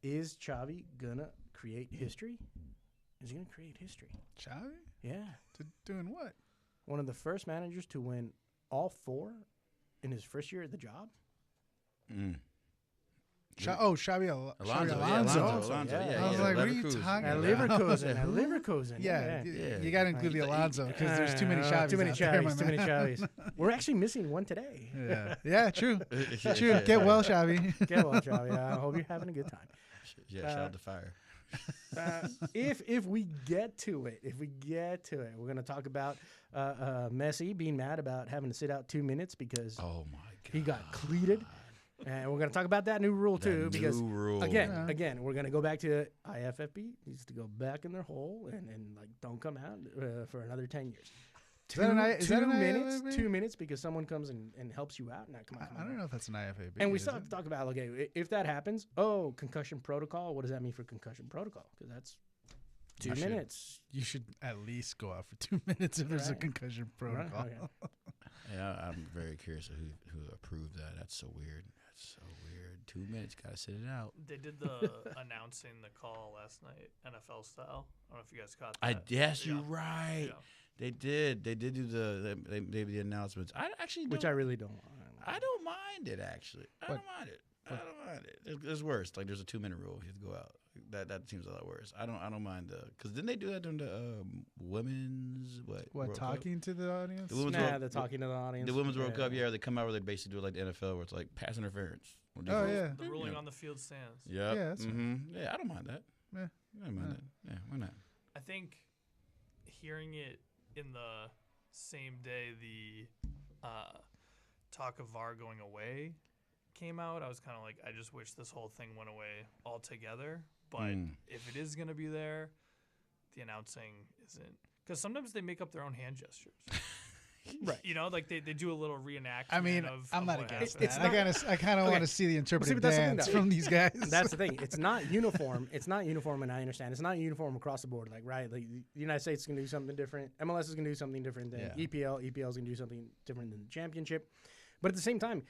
is Xavi gonna create history? Is he gonna create history? Xavi? Yeah. Doing what? One of the first managers to win all 4 in his first year at the job. Xabi Alonso. Yeah. I was like, what are you talking At about? Leverkusen. Yeah, you got to include the Alonso because there's too many Xavis. Too many out there, my Xavis. Too many man. Xavis. We're actually missing one today. Yeah, true. True. Get well, Xavi. Get well, Xavi. I hope you're having a good time. Yeah, shout out to Fire. If we get to it, we're going to talk about Messi being mad about having to sit out 2 minutes because he got cleated. And we're going to talk about that new rule, too, because, again, we're going to go back to IFFB. Needs to go back in their hole and like, don't come out for another 10 years. Is that an 2 minutes because someone comes and helps you out. Now, come on. I don't know if that's an IFAB. And we still have to talk about, okay, if that happens, concussion protocol. What does that mean for concussion protocol? Because that's 2 minutes. You should at least go out for 2 minutes if there's a concussion protocol. Right. Okay. Yeah, I'm very curious of who approved that. That's so weird. 2 minutes, gotta sit it out. They did the announcing the call last night, NFL style. I don't know if you guys caught that. Yes, you're right. Yeah. They did do the announcements. I actually which I really don't want. I don't mind it actually. I don't mind it. It's worse. Like there's a 2 minute rule. You have to go out. That seems a lot worse. I don't mind because didn't they do that during the women's what talking to the audience? They're talking to the audience. The Women's World Cup, they come out where they basically do it like the NFL, where it's like pass interference. The ruling on the field stands. Yep. Yeah, that's yeah, I don't mind that. Yeah, I don't mind that. Yeah, why not? I think hearing it in the same day the talk of VAR going away came out, I was kind of like, I just wish this whole thing went away altogether. But if it is going to be there, the announcing isn't. Because sometimes they make up their own hand gestures. Right. You know, like they do a little reenactment. I mean, I'm not against that. I kind of want to see the interpretive that's dance from these guys. That's the thing. It's not uniform. It's not uniform, and I understand. It's not uniform across the board. Like, right, like the United States is going to do something different. MLS is going to do something different than EPL. EPL is going to do something different than the championship. But at the same time,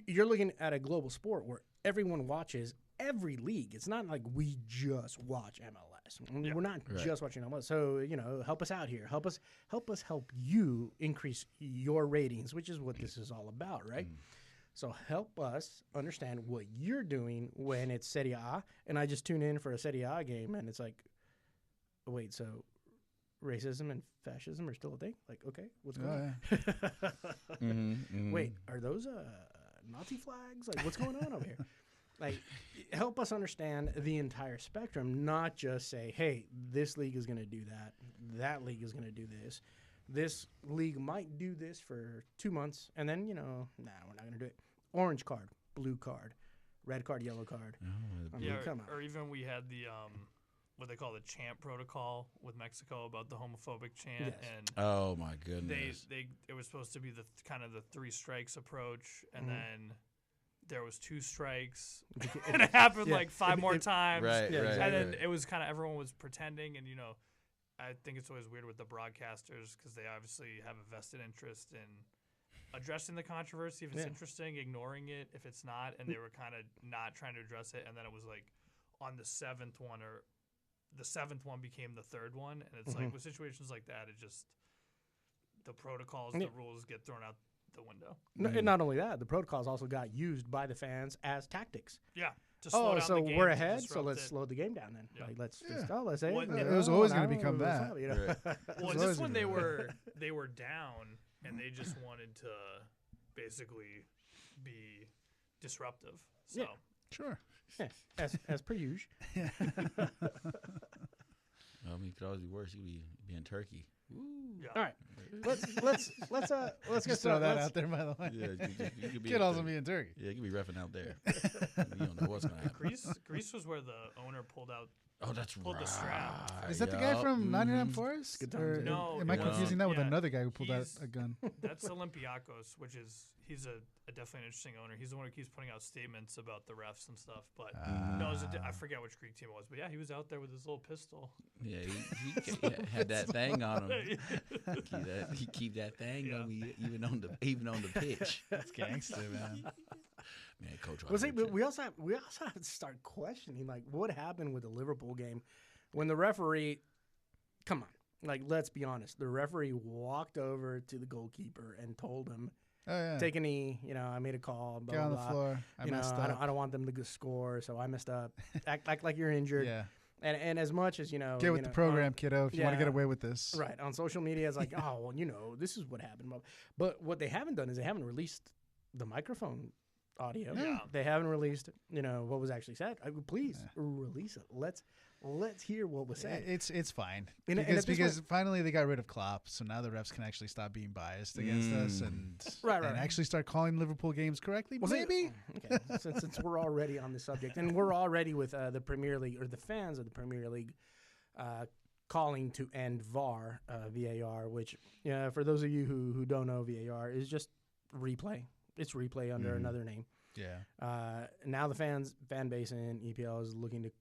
you're looking at a global sport where everyone watches every league. It's not like we just watch MLS. We're not just watching MLS. So, help us out here. Help us help you increase your ratings, which is what this is all about, right? So help us understand what you're doing when it's Serie A, and I just tune in for a Serie A game, and it's like, wait, so racism and fascism are still a thing? Like, okay, what's going on? Wait, are those Nazi flags? Like, what's going on over here? Like, help us understand the entire spectrum, not just say, hey, this league is going to do that league is going to do this league might do this for 2 months, and then, we're not going to do it. Orange card, blue card, red card, yellow card. Come on. Or even we had the what they call the chant protocol with Mexico about the homophobic chant. Yes. And oh my goodness, it was supposed to be the kind of the 3 strikes approach, and then there was 2 strikes, and it happened like 5 more times. Right, and then it was kind of everyone was pretending, and I think it's always weird with the broadcasters because they obviously have a vested interest in addressing the controversy if it's interesting, ignoring it if it's not, and they were kind of not trying to address it. And then it was like on the 7th one, or the 7th one became the 3rd one, and it's like with situations like that, it just the protocols, the rules get thrown out the window. No, and not only that, the protocols also got used by the fans as tactics. Yeah. To slow down so the game, we're ahead, so let's it. slow the game down then. Yeah. Like let's say it was always going to become that. Well, this one they were down, and they just wanted to basically be disruptive. So sure. Yeah, as per usual. I mean, it could always be worse. You could be in Turkey. Yeah. All right, let's Just throw that out there, by the way. Yeah, you could be Could also be in Turkey. Yeah, you could be reffing out there. You don't know what's gonna happen. Greece was where the owner pulled that's the strap. Is that the guy from Nottingham Forest? Or No. am I confusing that with Yeah. another guy who pulled out a gun? That's Olympiakos, which is he's a definitely an interesting owner. He's the one who keeps putting out statements about the refs and stuff. But no, it was I forget which Greek team it was. But yeah, he was out there with his little pistol. Yeah, he had that thing on him. He keep that thing on me even on the pitch. That's gangster, man. Yeah, coach. Well, see, but we also have to start questioning like what happened with the Liverpool game when the referee. Come on, like let's be honest. The referee walked over to the goalkeeper and told him, take a knee. You know, I made a call. Blah, Get on blah, the blah. floor. I messed up. I don't want them to score, so I messed up. act like you're injured. Yeah. And as much as get with the program, kiddo. If you want to get away with this, right? On social media, it's like, oh, well, this is what happened. But what they haven't done is they haven't released the microphone audio. Yeah. They haven't released, what was actually said. Please release it. Let's hear what was said. It's fine because finally they got rid of Klopp, so now the refs can actually stop being biased against us and actually start calling Liverpool games correctly. Well, maybe. Okay, since we're already on the subject, and we're already with the Premier League or the fans of the Premier League calling to end VAR, VAR, which for those of you who don't know, VAR is just replay. It's replay under another name. Yeah. Now the fan base in EPL is looking to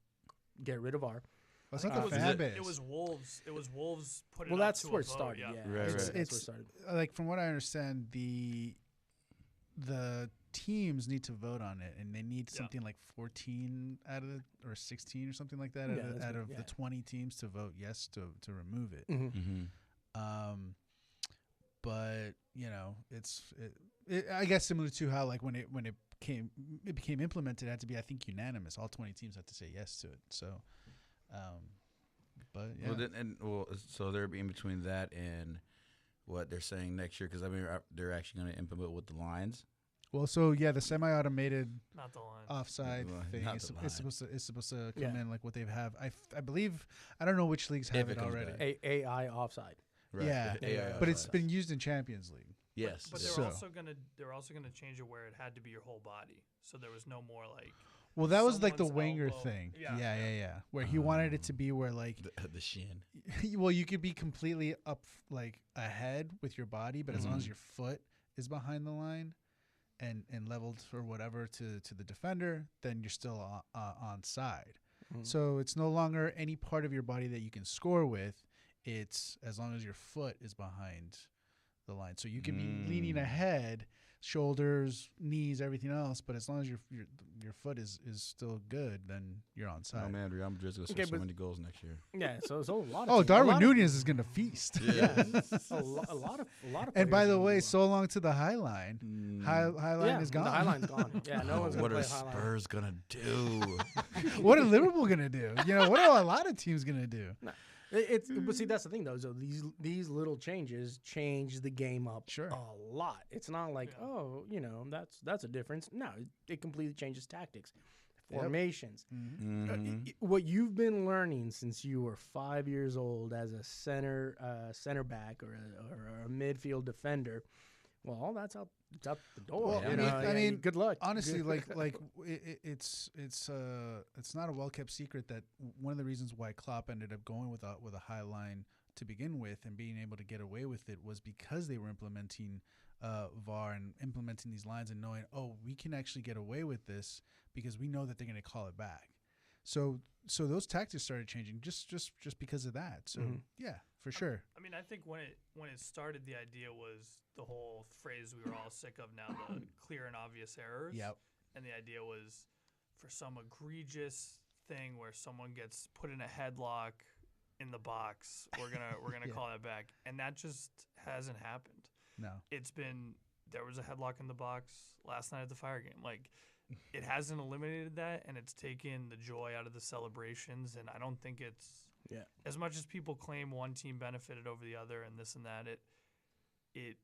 get rid of VAR. Well, it's not the fan base. It was Wolves. It was Wolves put it. Well, that's to where a it vote, started. Yeah. Yeah, Right. That's where it It's started. like from what I understand, the teams need to vote on it, and they need something like 14 out of or 16 or something like that out of the 20 teams to vote yes to remove it. But I guess similar to how like when it became implemented, it had to be, I think, unanimous. All 20 teams had to say yes to it. So, but yeah. So they're in between that and what they're saying next year, because I mean they're actually going to implement with the lines. Well, so yeah, the semi-automated Not the line. offside thing is supposed to come in like what they have. I believe, I don't know which leagues have it already. AI offside. Right. Yeah, but it's been used in Champions League. Yes, but they're also gonna change it where it had to be your whole body, so there was no more like. Well, that was like the someone's Wenger elbow. thing. Yeah. Where he wanted it to be where like the shin. well, you could be completely up like ahead with your body, but as long as your foot is behind the line and leveled or whatever to the defender, then you're still on side. So it's no longer any part of your body that you can score with. It's as long as your foot is behind the line. So you can be leaning ahead, shoulders, knees, everything else, but as long as your foot is still good, then you're on side. Oh man, Real Madrid's gonna score so many goals next year. Yeah, so a lot of Darwin Nunez is gonna feast. Yeah, a lot of. And by the way, so long to the High Line. High Line is gone. The High Line's gone. Yeah, no one's gonna What play are High Line. Spurs gonna do? What are Liverpool gonna do? What are a lot of teams gonna do? No. But see, that's the thing though. So these little changes change the game up a lot. It's not like that's a difference. No, it completely changes tactics, formations. What you've been learning since you were 5 years old as a center back or a midfield defender. Well, that's out the door. Well, I mean, good luck. Honestly, it's not a well kept secret that one of the reasons why Klopp ended up going with a high line to begin with and being able to get away with it was because they were implementing VAR and implementing these lines and knowing, we can actually get away with this because we know that they're going to call it back. So those tactics started changing just because of that. So yeah, for sure. I mean, I think when it started, the idea was the whole phrase we were all sick of now, the clear and obvious errors. Yep. And the idea was for some egregious thing where someone gets put in a headlock in the box, we're gonna call that back, and that just hasn't happened. No. There was a headlock in the box last night at the Fire game. Like, it hasn't eliminated that, and it's taken the joy out of the celebrations. And I don't think it's as much as people claim one team benefited over the other and this and that. It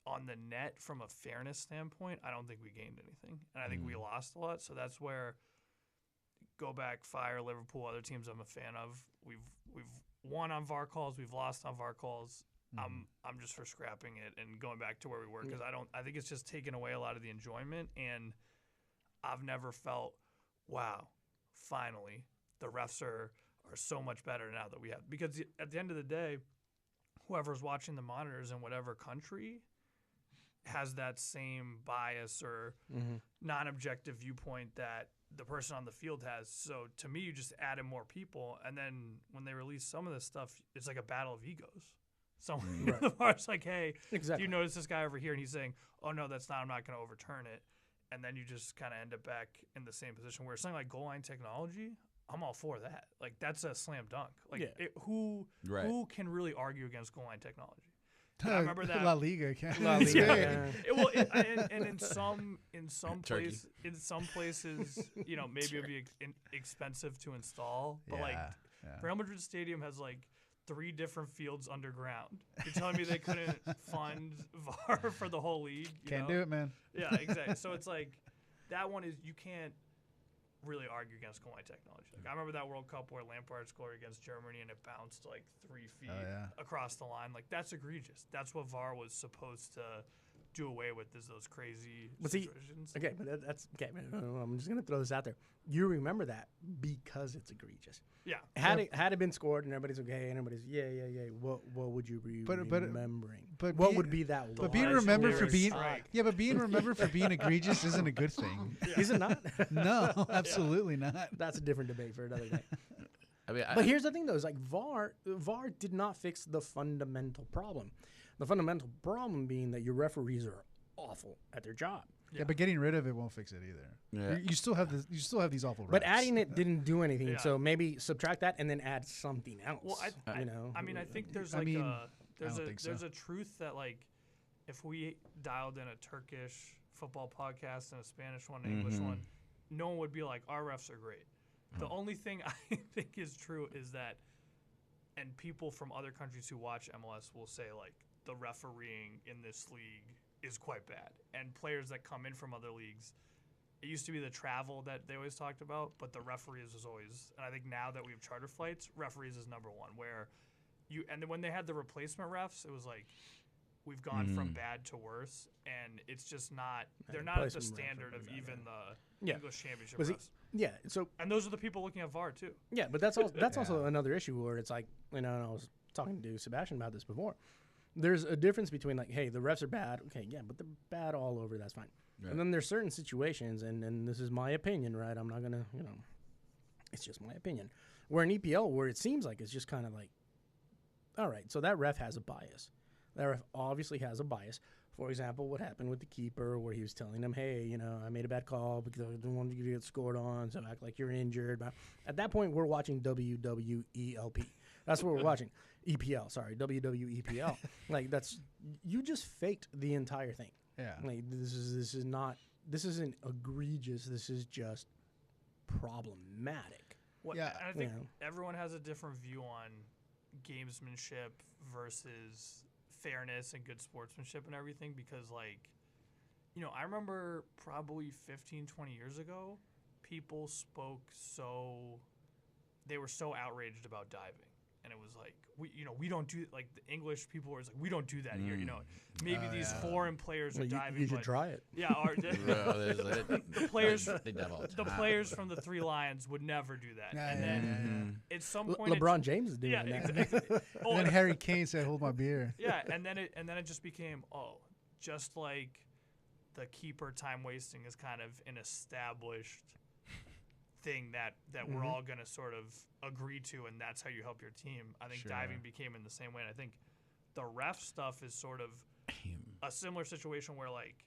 on the net from a fairness standpoint, I don't think we gained anything, and I think we lost a lot. So that's where go back, Fire, Liverpool, other teams I'm a fan of. We've won on VAR calls, we've lost on VAR calls. I'm just for scrapping it and going back to where we were because I think it's just taken away a lot of the enjoyment, and I've never felt, wow, finally the refs are so much better now that we have, because at the end of the day, whoever's watching the monitors in whatever country has that same bias or non-objective viewpoint that the person on the field has. So to me, you just added more people, and then when they release some of this stuff, it's like a battle of egos. So the VAR's like, hey, do you notice this guy over here? And he's saying, oh, no, that's not, I'm not going to overturn it. and then you just kind of end up back in the same position where something like goal line technology, I'm all for that. Like, that's a slam dunk. Like, who can really argue against goal line technology? I remember that La Liga can. La Liga. And in some places, you know, maybe it'd be expensive to install, but Real Madrid Stadium has like 3 different fields underground. You're telling me they couldn't fund VAR for the whole league? Can't do it, man. Yeah, exactly. So it's like that one is you can't really argue against goal line technology. Like, I remember that World Cup where Lampard scored against Germany and it bounced like 3 feet across the line. Like, that's egregious. That's what VAR was supposed to do away with, is those crazy situations. Okay, but that's okay. I'm just gonna throw this out there. You remember that because it's egregious. Yeah. Had it been scored and everybody's okay and everybody's what would you be remembering? But what would be that? But being remembered for being but being remembered for being egregious isn't a good thing. Is it not? No, absolutely not. That's a different debate for another day. I mean, but here's the thing, though: is like VAR did not fix the fundamental problem. The fundamental problem being that your referees are awful at their job. Yeah, but getting rid of it won't fix it either. Yeah. You still have these awful refs. But adding it didn't do anything. Yeah. So maybe subtract that and then add something else. Well, I think there's there's a truth that, like, if we dialed in a Turkish football podcast and a Spanish one and an English one, no one would be like, our refs are great. The only thing I think is true is that, and people from other countries who watch MLS will say, like, the refereeing in this league is quite bad. And players that come in from other leagues, it used to be the travel that they always talked about, but the referees was always, and I think now that we have charter flights, referees is number one, where and then when they had the replacement refs, it was like, we've gone from bad to worse, and it's just not, they're not at the standard of even the English Championship refs. So, and those are the people looking at VAR too. Yeah, but that's also another issue where it's like, and I was talking to Sebastian about this before. There's a difference between, like, hey, the refs are bad. Okay, yeah, but they're bad all over. That's fine. Right. And then there's certain situations, and this is my opinion, right? I'm not going to, it's just my opinion. Where an EPL, where it seems like it's just kind of like, all right, so that ref has a bias. That ref obviously has a bias. For example, what happened with the keeper where he was telling him, hey, I made a bad call because I didn't want you to get scored on, so act like you're injured. But at that point, we're watching WWELP. That's what we're watching. EPL, sorry, WWEPL. Like, you just faked the entire thing. Yeah. Like, this isn't egregious. This is just problematic. Yeah. And I think everyone has a different view on gamesmanship versus fairness and good sportsmanship and everything, because, like, I remember probably 15, 20 years ago, people they were so outraged about diving. And it was like, we don't do, like, the English people were like, we don't do that here. Maybe these foreign players are diving. You should try it. Yeah, the players from the Three Lions would never do that. And then at some point, LeBron James is doing that. Exactly. And then Harry Kane said, "Hold my beer." Yeah, and then it just became, just like the keeper time wasting is kind of an established thing that we're all going to sort of agree to, and that's how you help your team. I think diving became in the same way, and I think the ref stuff is sort of a similar situation where, like,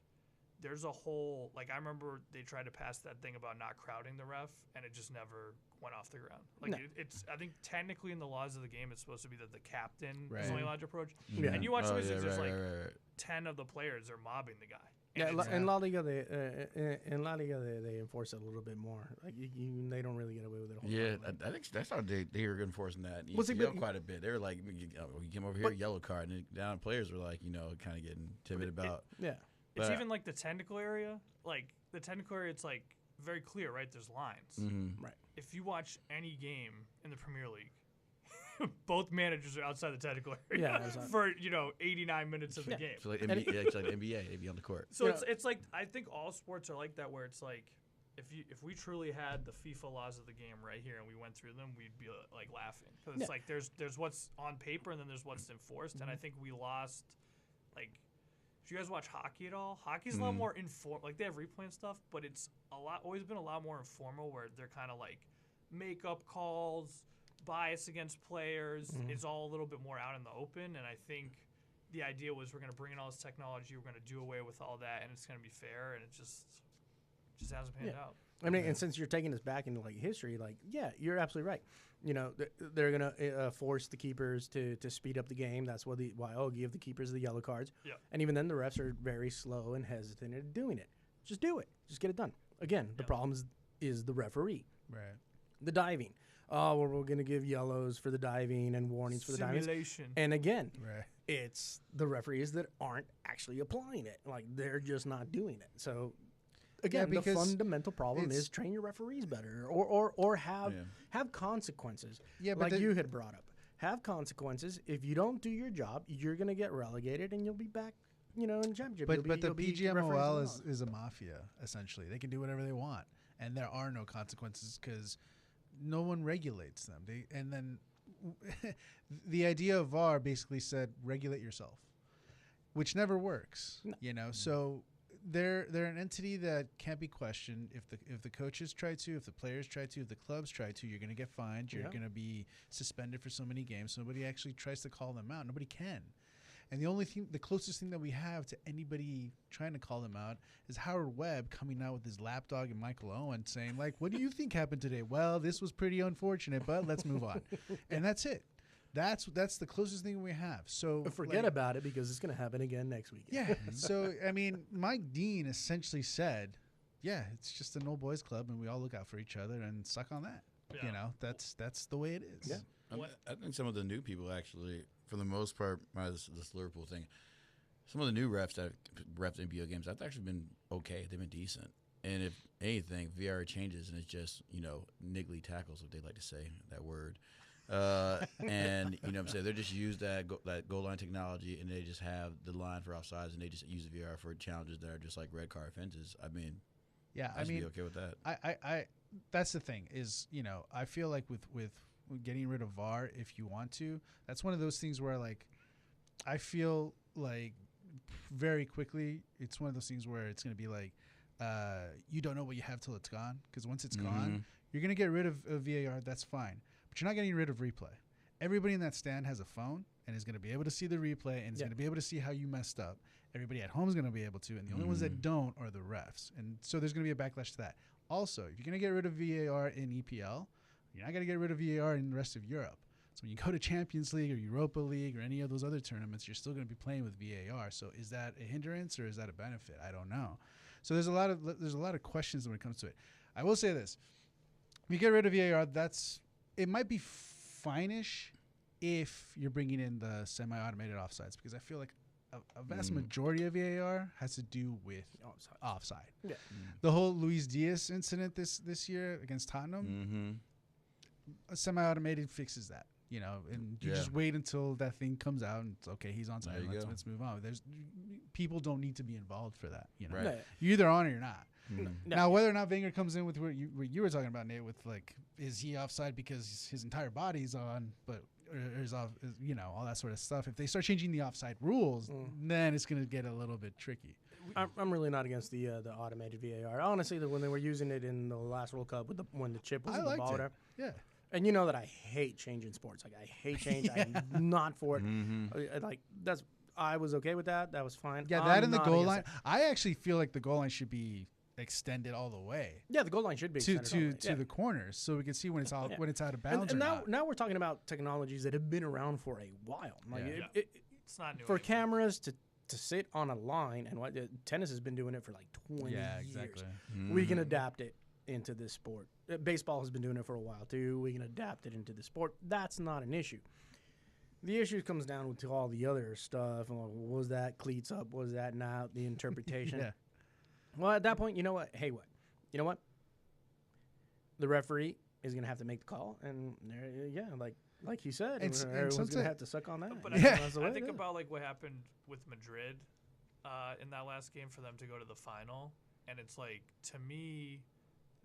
there's a whole, like, I remember they tried to pass that thing about not crowding the ref, and it just never went off the ground. Like, it's I think technically in the laws of the game, it's supposed to be that the captain is only allowed to approach. Yeah. And you watch some of these things, there's 10 of the players are mobbing the guy. Yeah, in La Liga, they enforce it a little bit more. Like, they don't really get away with it. Yeah, I think that's how they were enforcing that. Quite a bit. They were like, you came over here, yellow card, and down players were like, kind of getting timid about. It's even like the technical area. Like, the technical area, it's like very clear, right? There's lines. Mm-hmm. Right. If you watch any game in the Premier League, both managers are outside the technical area for 89 minutes of the game. So like NBA, they'd be on the court. So it's like, I think all sports are like that, where it's like, if we truly had the FIFA laws of the game right here and we went through them, we'd be like laughing, because it's like there's what's on paper and then there's what's enforced, and I think we lost. Like, if you guys watch hockey at all, hockey's a lot more informal. Like, they have replay and stuff, but it's always been a lot more informal, where they're kind of like makeup calls, bias against players. It's all a little bit more out in the open, and I think the idea was, we're going to bring in all this technology, we're going to do away with all that, and it's going to be fair, and it just Just hasn't panned out. I mean, and since you're taking us back into like history, like you're absolutely right. You know, they're gonna force the keepers to speed up the game. That's why give the keepers the yellow cards. Yeah. And even then, the refs are very slow and hesitant in doing it. Just do it. Just get it done. Again, the problem is the referee. Right. The diving. Oh, well, we're going to give yellows for the diving and warnings for the diving. And again, it's the referees that aren't actually applying it. Like, they're just not doing it. So, again, the fundamental problem is train your referees better or have consequences. Yeah, but like you had brought up. Have consequences. If you don't do your job, you're going to get relegated and you'll be back, in the championship. But the PGMOL is a mafia, essentially. They can do whatever they want. And there are no consequences because no one regulates them. And then the idea of VAR basically said regulate yourself, which never works. No. So they're an entity that can't be questioned. If the coaches try to, if the players try to, if the clubs try to, you're going to get fined. You're going to be suspended for so many games. Nobody actually tries to call them out. Nobody can. And the closest thing that we have to anybody trying to call them out is Howard Webb coming out with his lapdog and Michael Owen saying, like, what do you think happened today? Well, this was pretty unfortunate, but let's move on. And that's it. That's the closest thing we have. So forget about it because it's going to happen again next week. Yeah. So, I mean, Mike Dean essentially said, it's just an old boys club and we all look out for each other and suck on that. Yeah. That's the way it is. Yeah. I think some of the new people actually, for the most part, this Liverpool thing, some of the new refs that have refed NBL games, that's actually been okay. They've been decent. And if anything, VR changes and it's just, niggly tackles, what they like to say, that word. And, what I'm saying, they just use that goal line technology and they just have the line for offsides and they just use the VR for challenges that are just like red card offenses. I mean, I should be okay with that. I that's the thing is, I feel like with getting rid of VAR, if you want to, that's one of those things where like I feel like very quickly it's one of those things where it's going to be like you don't know what you have till it's gone, because once it's gone, you're going to get rid of VAR. That's fine, but you're not getting rid of replay. Everybody in that stand has a phone and is going to be able to see the replay and is going to be able to see how you messed up. Everybody at home is going to be able to, and the only ones that don't are the refs. And so there's going to be a backlash to that. Also, if you're going to get rid of VAR in EPL, you're not going to get rid of VAR in the rest of Europe. So when you go to Champions League or Europa League or any of those other tournaments, you're still going to be playing with VAR. So is that a hindrance or is that a benefit? I don't know. So there's a lot of questions when it comes to it. I will say this: if you get rid of VAR, it might be fine-ish if you're bringing in the semi-automated offsides, because I feel like a vast majority of VAR has to do with offside. Yeah. The whole Luis Diaz incident this year against Tottenham, a semi-automated fixes that, and you just wait until that thing comes out and it's okay, he's onside. Let's move on. People don't need to be involved for that. Right. You're either on or you're not. Now, whether or not Wenger comes in with what you were talking about, Nate, with like, is he offside because his entire body's on, but or is off, all that sort of stuff. If they start changing the offside rules, then it's going to get a little bit tricky. I'm really not against the automated VAR. Honestly, when they were using it in the last World Cup when the chip was in the ball, yeah. And you know that I hate changing sports. Like, I hate change. I'm not for it. I was okay with that. That was fine. Yeah, that and the goal line. I actually feel like the goal line should be extended all the way. Yeah, the goal line should be extended to the corners, so we can see when it's out when it's out of bounds. And now we're talking about technologies that have been around for a while. Like it's not new for cameras to sit on a line, and tennis has been doing it for like 20 years. Exactly. We can adapt it into this sport. Baseball has been doing it for a while too. We can adapt it into the sport. That's not an issue. The issue comes down to all the other stuff. Was that cleats up? Was that not? The interpretation. Yeah. Well, at that point, you know what? Hey, what? You know what? The referee is going to have to make the call, and like he said, everyone's going to have to suck on that. But I think about like what happened with Madrid in that last game for them to go to the final, and it's like, to me,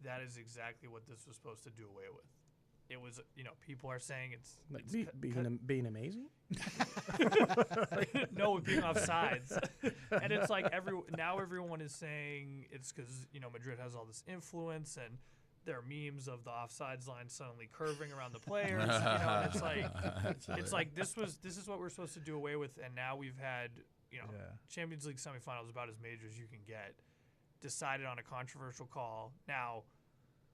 that is exactly what this was supposed to do away with. It was, people are saying it's being amazing. No, being offsides, and it's like everyone is saying it's because Madrid has all this influence, and there are memes of the offsides line suddenly curving around the players. And it's like this is what we're supposed to do away with, and now we've had Champions League semifinals about as major as you can get. decided on a controversial call. Now,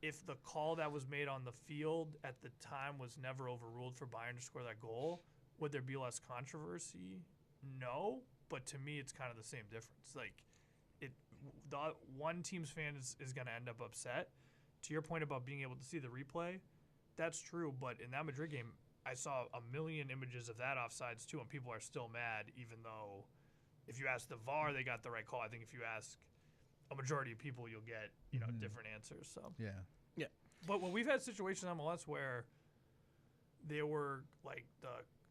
if the call that was made on the field at the time was never overruled for Bayern to score that goal, would there be less controversy? No, but to me, it's kind of the same difference. Like, the one team's fan is going to end up upset. To your point about being able to see the replay, that's true. But in that Madrid game, I saw a million images of that offsides too, and people are still mad, even though if you ask the VAR, they got the right call. I think if you ask a majority of people, you'll get different answers. So yeah. But when we've had situations in MLS where there were like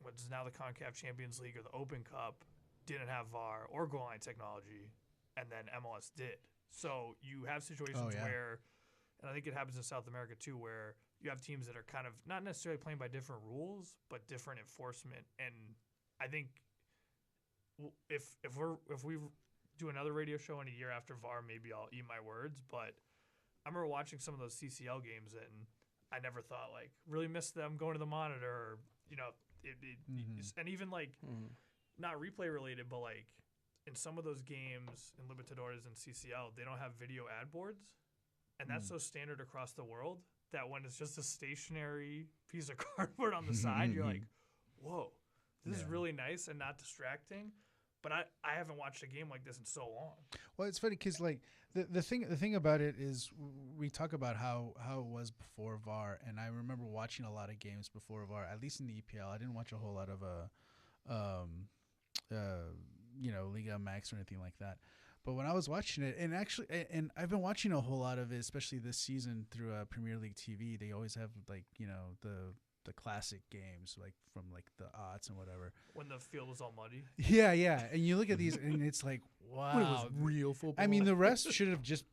what's now the CONCACAF Champions League or the Open Cup didn't have VAR or goal line technology, and then MLS did. So you have situations where, and I think it happens in South America too, where you have teams that are kind of not necessarily playing by different rules, but different enforcement. And I think if we do another radio show in a year after VAR, maybe I'll eat my words. But I remember watching some of those CCL games, and I never thought like really missed them going to the monitor, or, and even like not replay related, but like in some of those games in Libertadores and CCL, they don't have video ad boards, and that's so standard across the world that when it's just a stationary piece of cardboard on the side, you're like, whoa, this is really nice and not distracting. But I haven't watched a game like this in so long. Well, it's funny because like the thing about it is we talk about how it was before VAR, and I remember watching a lot of games before VAR, at least in the EPL. I didn't watch a whole lot of Liga MX or anything like that. But when I was watching it, and I've been watching a whole lot of it, especially this season through Premier League TV. They always have like the classic games, like from like the aughts and whatever. When the field was all muddy. Yeah, and you look at these, and it's like, wow, when it was real football. I mean, the rest should have just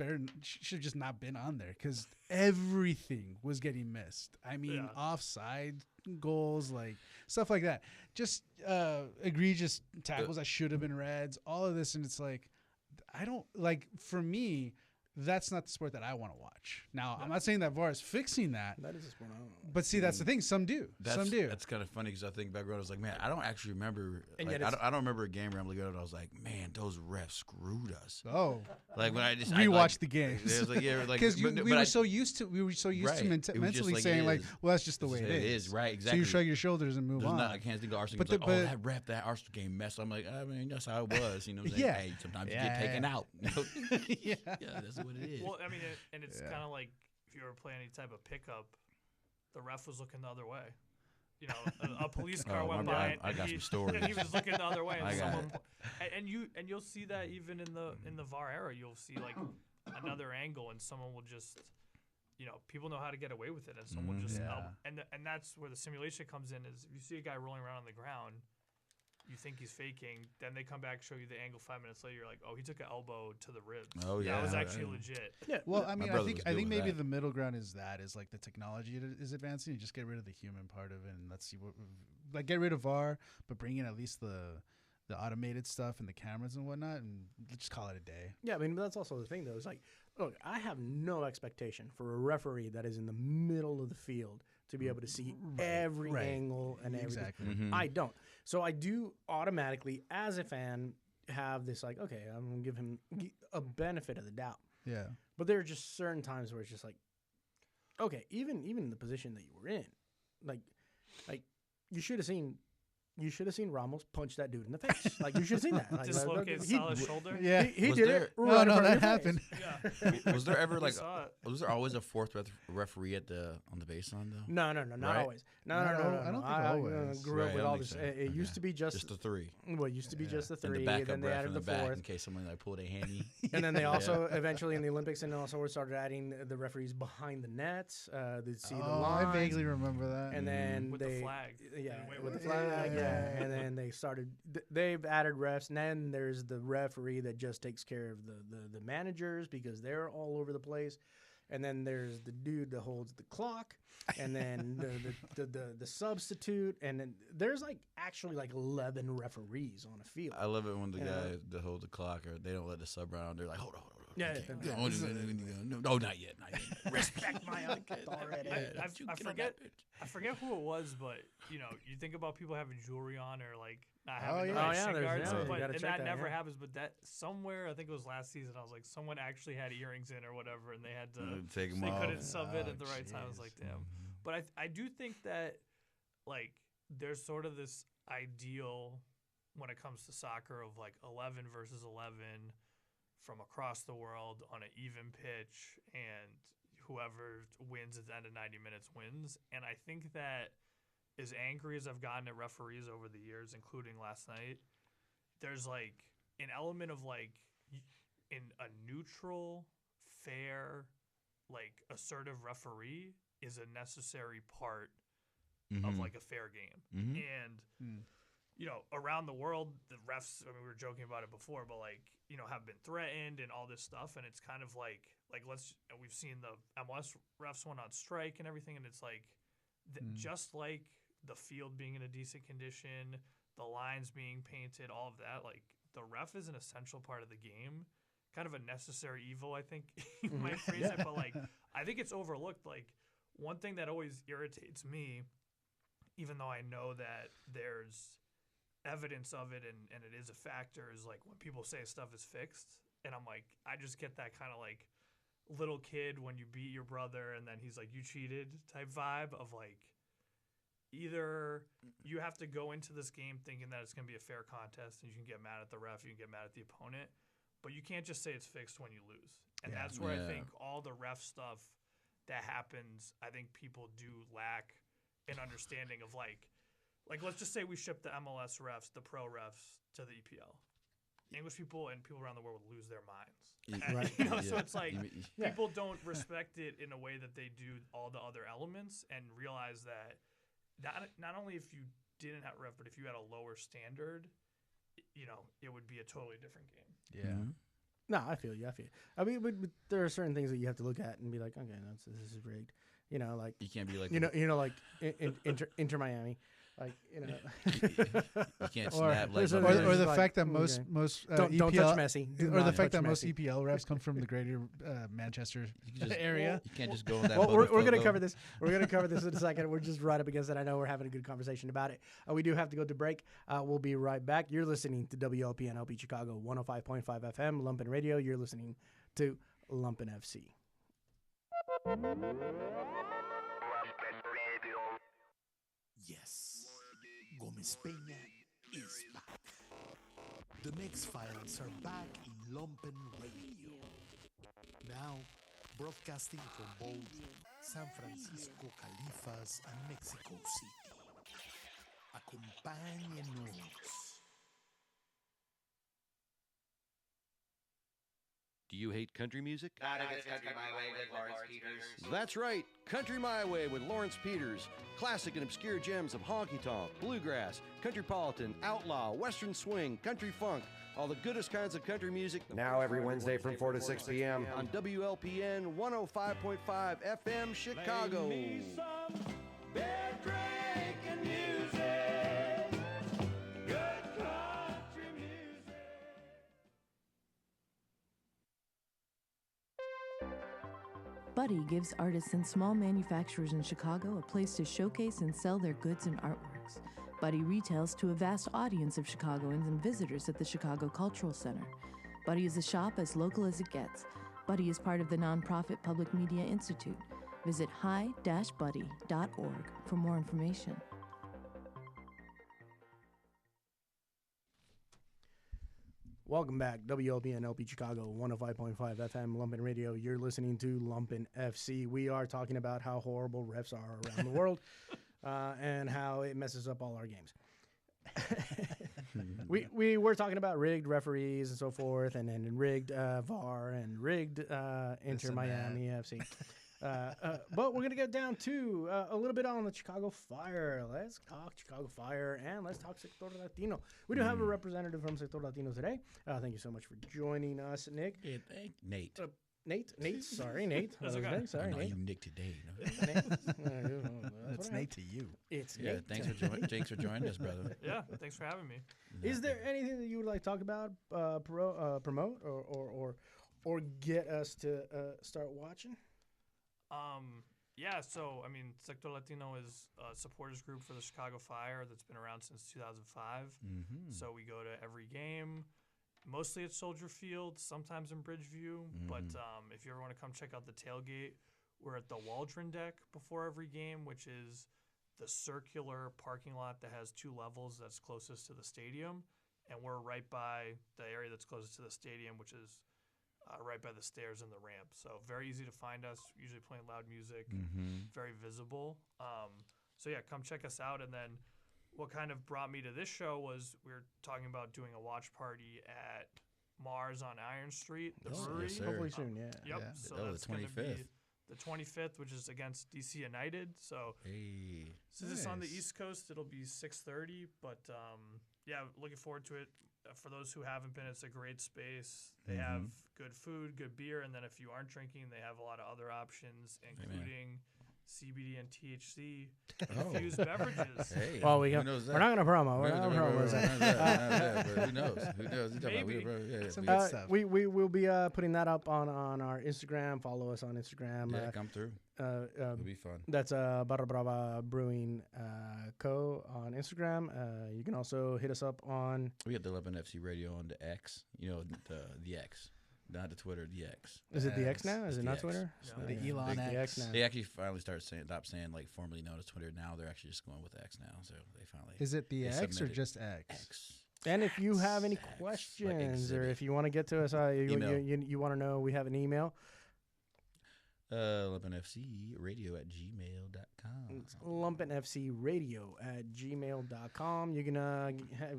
not been on there because everything was getting missed. I mean, offside goals, like stuff like that, just egregious tackles that should have been reds. All of this, and it's like, I don't like. For me, that's not the sport that I want to watch. Now, I'm not saying that VAR is fixing that. That is a sport I don't know. But see, that's the thing. Some do. Some do. That's kind of funny because I think back when I was like, man, I don't actually remember. And like, yet I don't remember a game where I'm looking at it. I was like, man, those refs screwed us. Oh, like when I just rewatched the games. It was like, yeah, like because we were so used to mentally like saying like, well, that's just the way it is. It is, right? Exactly. So you shrug your shoulders and move on. I can't think of Arsenal. But like, that ref, that Arsenal game messed. I'm like, I mean, that's how it was. You know what I'm saying? Yeah. Hey, sometimes you get taken out. Yeah, that's what it is. Well, I mean, and it's kind of like if you were playing any type of pickup, the ref was looking the other way. You know, a police car went by, I got some stories. and he was looking the other way. And and you'll see that even in the VAR era, you'll see like another angle, and someone will just, people know how to get away with it, and someone will just and that's where the simulation comes in. Is if you see a guy rolling around on the ground, you think he's faking, then they come back, show you the angle 5 minutes later, you're like, oh, he took an elbow to the ribs. Oh, yeah. That was actually legit. Yeah. Well, I mean, I think maybe that. the middle ground is like the technology is advancing. You just get rid of the human part of it, and let's see like get rid of VAR, but bring in at least the automated stuff and the cameras and whatnot, and just call it a day. Yeah, I mean, that's also the thing, though. It's like, look, I have no expectation for a referee that is in the middle of the field to be able to see every angle and everything. Exactly. Mm-hmm. I don't. So I do automatically, as a fan, have this like, okay, I'm going to give him a benefit of the doubt. Yeah. But there are just certain times where it's just like, okay, even in the position that you were in, like you should have seen Ramos punch that dude in the face. Like, you should have seen that. Like, Dislocate Salah's shoulder? Yeah. He did there, it. Right no, in front that of your happened. face. Yeah. Was there ever We saw it. was there always a fourth referee on the baseline though? No, not Right? always. No. I don't think always. Grew up Right, with I all don't this. think so. It used to be just the three. Well, it used to be just the And three. the backup Then they ref added in the the back fourth. in case someone pulled a handy. And then they also eventually in the Olympics and also started adding the referees behind the nets to see the lines. I vaguely remember that. And then With they the flag. Yeah, Wait, with the what? flag. Yeah. And then they started. They've added refs, and then there's the referee that just takes care of the managers because they're all over the place. And then there's the dude that holds the clock, and then the substitute, and then there's actually 11 referees on a field. I love it when the guy that hold the clock or they don't let the sub run on. They're like, hold on. Yeah, Okay. yeah. No, not yet. Not yet. Respect my authority. I forget who it was, but you think about people having jewelry on or like not Oh, having yeah. the right Oh, yeah, shin there's- guards, yeah, you but gotta and check that that, never yeah. happens. But that somewhere, I think it was last season, I was like, someone actually had earrings in or whatever, and they had to Take them they off. couldn't sub it at the right time. I was jeez. like, damn. But I do think that like there's sort of this ideal when it comes to soccer of like 11 versus 11 from across the world on an even pitch, and whoever wins at the end of 90 minutes wins. And I think that as angry as I've gotten at referees over the years, including last night, there's like an element of like in a neutral, fair, like assertive referee is a necessary part of like a fair game. And around the world, the refs, I mean, we were joking about it before, but like, have been threatened and all this stuff. And it's kind of like we've seen the MLS refs went on strike and everything. And it's like, just like the field being in a decent condition, the lines being painted, all of that, like the ref is an essential part of the game, kind of a necessary evil, I think you might phrase it. But like, I think it's overlooked. Like one thing that always irritates me, even though I know that there's evidence of it and it is a factor, is like when people say stuff is fixed, and I'm like, I just get that kind of like little kid when you beat your brother and then he's like, you cheated type vibe of like, either you have to go into this game thinking that it's going to be a fair contest and you can get mad at the ref, you can get mad at the opponent, but you can't just say it's fixed when you lose. And that's where I think all the ref stuff that happens, I think people do lack an understanding of like let's just say we ship the MLS refs, the pro refs to the EPL. English people and people around the world would lose their minds. Right. So it's like people don't respect it in a way that they do all the other elements, and realize that not only if you didn't have ref, but if you had a lower standard, it would be a totally different game. Yeah. No, I feel you. I mean, but there are certain things that you have to look at and be like, okay, this is rigged. Like you can't be like like Inter Miami, like you can't snap like Or the like, fact that most don't EPL, touch Messi, or the fact that most EPL refs come from the greater Manchester area. You can't just go in that. Well, we're going to cover this. We're going to cover this in a second. We're just right up against it. I know we're having a good conversation about it. We do have to go to break. We'll be right back. You're listening to WLPN LP Chicago 105.5 FM, Lumpen Radio. You're listening to Lumpen FC. Yes, Gomez Peña is back. The Mix Files are back in Lumpen Radio. Now, broadcasting from both San Francisco Califas and Mexico City. Acompáñenos. Do you hate country music? Not if it's Country My Way with Lawrence Peters. That's right, Country My Way with Lawrence Peters. Classic and obscure gems of honky-tonk, bluegrass, countrypolitan, outlaw, western swing, country funk, all the goodest kinds of country music. Now every Wednesday from 4 to 6 p.m. on WLPN 105.5 FM Chicago. Buddy gives artists and small manufacturers in Chicago a place to showcase and sell their goods and artworks. Buddy retails to a vast audience of Chicagoans and visitors at the Chicago Cultural Center. Buddy is a shop as local as it gets. Buddy is part of the nonprofit Public Media Institute. Visit hi-buddy.org for more information. Welcome back, WLPN LP Chicago 105.5 FM, Lumpen Radio. You're listening to Lumpen FC. We are talking about how horrible refs are around the world and how it messes up all our games. we were talking about rigged referees and so forth, and then rigged VAR and rigged Inter Miami FC. But we're going to get down to a little bit on the Chicago Fire. Let's talk Chicago Fire, and let's talk Sector Latino. We do have a representative from Sector Latino today. Thank you so much for joining us, Nick. Yeah, Nate. Nate, sorry, Nate. That's okay. Nick, sorry, I know Nate. you Nick today. It's Nate to you. It's Yeah, Nate. thanks for joining us, brother. Yeah, thanks for having me. Is there anything that you would like to talk about, promote, or get us to start watching? Yeah, so, I mean, Sector Latino is a supporters group for the Chicago Fire that's been around since 2005. Mm-hmm. So we go to every game, mostly at Soldier Field, sometimes in Bridgeview. But if you ever want to come check out the tailgate, we're at the Waldron deck before every game, which is the circular parking lot that has 2 levels that's closest to the stadium. And we're right by the area that's closest to the stadium, which is right by the stairs and the ramp. So very easy to find us, usually playing loud music, very visible. So yeah, come check us out. And then what kind of brought me to this show was we were talking about doing a watch party at Mars on Iron Street, the brewery. Yes, sir. Hopefully soon, yeah. Yep. Yeah. So Oh, the that's going to be 25th. the 25th, which is against DC United. So Hey. since it's on the Nice. East Coast, it'll be 6:30. But yeah, looking forward to it. For those who haven't been, it's a great space. They have good food, good beer, and then if you aren't drinking, they have a lot of other options, including CBD and THC infused beverages. Hey. Well, who knows that? we're not going to promo. We're not going to promo that. But who knows? Who knows? Maybe. Some good stuff. We will be putting that up on our Instagram. Follow us on Instagram. Yeah, come through. It'll be fun. That's Barra Brava Brewing Co. on Instagram. You can also hit us up on. We have the Lumpen FC radio on the X. You know, the X. Not the Twitter, the X. Is it the X now? Is It's it the not X. Twitter? No. The Yeah, Elon the X. now. They actually finally stopped saying like formerly known as Twitter. Now they're actually just going with X now. So they finally. Is it the They X or submitted. just X? X? And if you have any X, like questions or exhibit. if you want to get to us, Email. you want to know, we have an email. LumpenFCradio@gmail.com. It's lumpenfcradio@gmail.com. You can,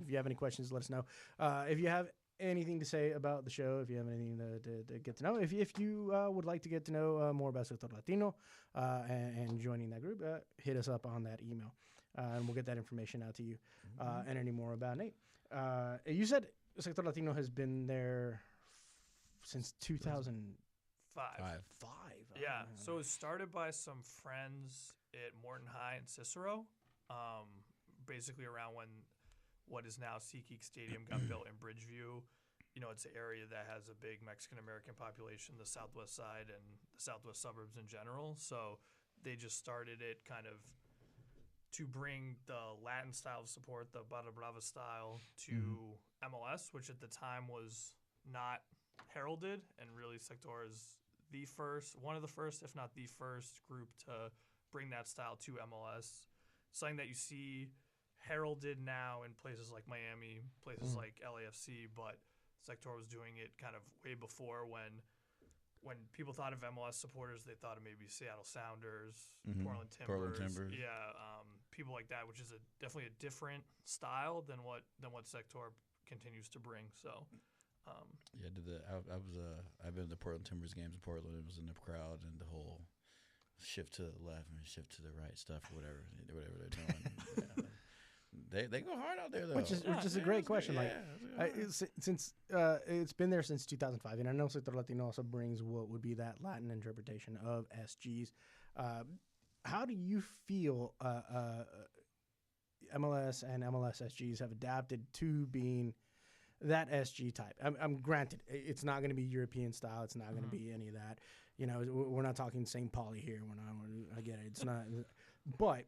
if you have any questions, let us know. If you have anything to say about the show, if you have anything to get to know, if you would like to get to know more about Sector Latino and joining that group, hit us up on that email, and we'll get that information out to you. And any more about Nate. You said Sector Latino has been there since 2005. 5. Yeah, so it was started by some friends at Morton High and Cicero, basically around when what is now SeaGeek Stadium got built in Bridgeview. You know, it's an area that has a big Mexican-American population, the southwest side and the southwest suburbs in general. So they just started it kind of to bring the Latin style of support, the Barra Brava style, to MLS, which at the time was not heralded, and really Sector is one of the first, if not the first group to bring that style to MLS. Something that you see heralded now in places like Miami, places like LAFC, but Sector was doing it kind of way before when people thought of MLS supporters, they thought of maybe Seattle Sounders, Portland Timbers. Yeah, people like that, which is definitely a different style than what Sector continues to bring. So. Yeah, I've been to Portland Timbers games in Portland. It was in the crowd and the whole shift to the left and shift to the right stuff, whatever they're doing. They go hard out there though. Which is a great question. Since it's been there since 2005, and I know Sector Latino also brings what would be that Latin interpretation of SGs. How do you feel MLS and MLS SGs have adapted to being that SG type? I'm granted, it's not going to be European style. It's not going to be any of that. You know, we're not talking St. Pauli here. I get it. It's not, but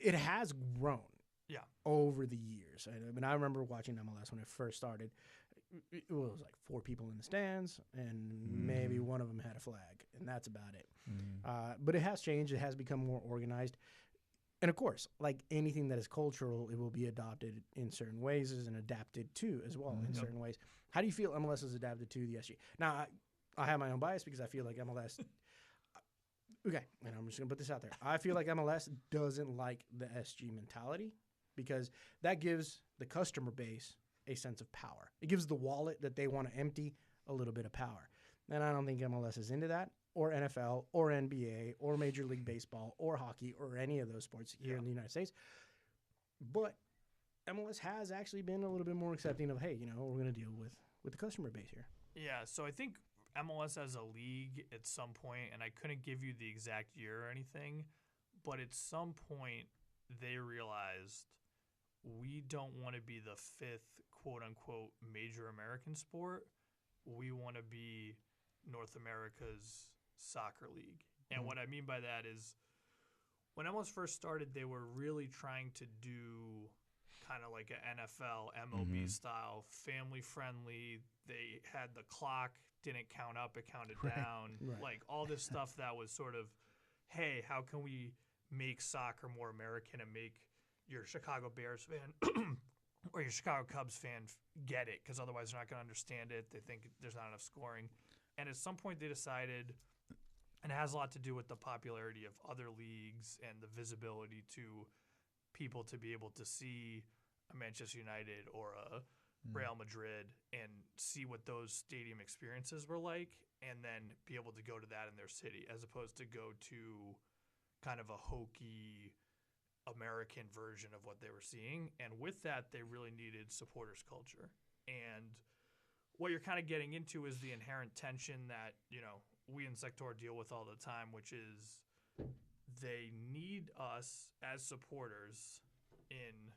it has grown. Yeah. Over the years. I mean, I remember watching MLS when it first started. It was like 4 people in the stands, and maybe one of them had a flag, and that's about it. But it has changed. It has become more organized. And of course, like anything that is cultural, it will be adopted in certain ways and adapted to as well in certain ways. How do you feel MLS is adapted to the SG? Now, I have my own bias because I feel like MLS... Okay, and I'm just going to put this out there. I feel like MLS doesn't like the SG mentality because that gives the customer base a sense of power. It gives the wallet that they want to empty a little bit of power. And I don't think MLS is into that, or NFL, or NBA, or Major League Baseball, or hockey, or any of those sports here in the United States. But MLS has actually been a little bit more accepting of, hey, you know, we're going to deal with the customer base here. Yeah, so I think MLS as a league at some point, and I couldn't give you the exact year or anything, but at some point they realized we don't want to be the 5th quote-unquote major American sport. We want to be North America's soccer league. And what I mean by that is when MLS first started, they were really trying to do kind of like an NFL, MLB style, family friendly. They had the clock, didn't count up, it counted down. Right. Like all this stuff that was sort of, hey, how can we make soccer more American and make your Chicago Bears fan or your Chicago Cubs fan get it, because otherwise they're not going to understand it. They think there's not enough scoring. And at some point they decided, and it has a lot to do with the popularity of other leagues and the visibility to people to be able to see a Manchester United or a Real Madrid and see what those stadium experiences were like, and then be able to go to that in their city, as opposed to go to kind of a hokey American version of what they were seeing. And with that, they really needed supporters culture. And what you're kind of getting into is the inherent tension that, you know, we in Sector deal with all the time, which is they need us as supporters in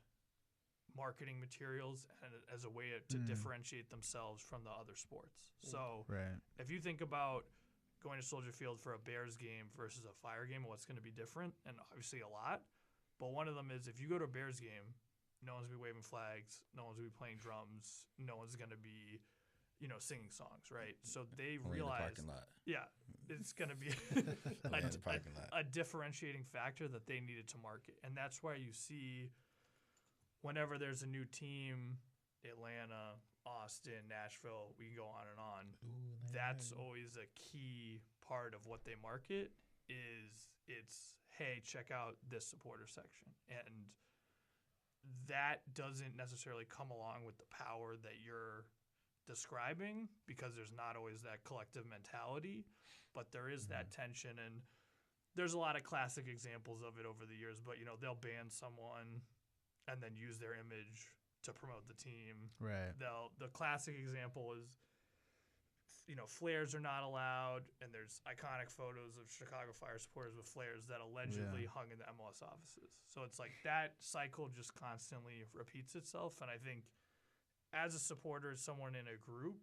marketing materials and as a way to differentiate themselves from the other sports. So if you think about going to Soldier Field for a Bears game versus a Fire game, what's going to be different? And obviously a lot. But one of them is if you go to a Bears game, no one's going to be waving flags, no one's going to be playing drums, no one's going to be, you know, singing songs, right? So they realize, it's going to be a differentiating factor that they needed to market. And that's why you see whenever there's a new team, Atlanta, Austin, Nashville, we can go on and on. That's always a key part of what they market is it's, hey, check out this supporter section. And that doesn't necessarily come along with the power that you're describing, because there's not always that collective mentality, but there is that tension. And there's a lot of classic examples of it over the years, but, you know, they'll ban someone and then use their image to promote the team. Right. The classic example is, you know, flares are not allowed, and there's iconic photos of Chicago Fire supporters with flares that allegedly hung in the MLS offices. So it's like that cycle just constantly repeats itself. And I think as a supporter, someone in a group,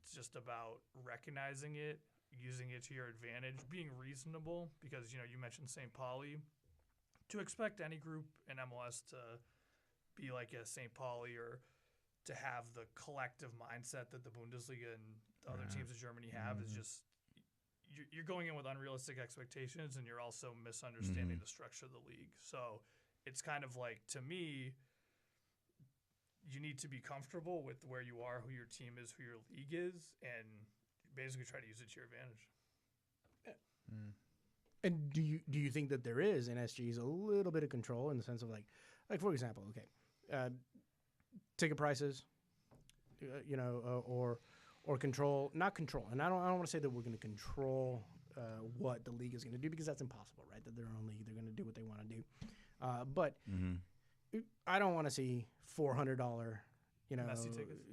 it's just about recognizing it, using it to your advantage, being reasonable, because, you know, you mentioned St. Pauli. To expect any group in MLS to be like a St. Pauli or to have the collective mindset that the Bundesliga and the other teams in Germany have is just you're going in with unrealistic expectations, and you're also misunderstanding the structure of the league. So it's kind of like, to me, you need to be comfortable with where you are, who your team is, who your league is, and basically try to use it to your advantage. And do you think that there is in SGs a little bit of control in the sense of like for example, ticket prices, you know, or control, not control. And I don't want to say that we're going to control what the league is going to do, because that's impossible, right? That they're going to do what they want to do. But I don't want to see $400, you know, Messi tickets.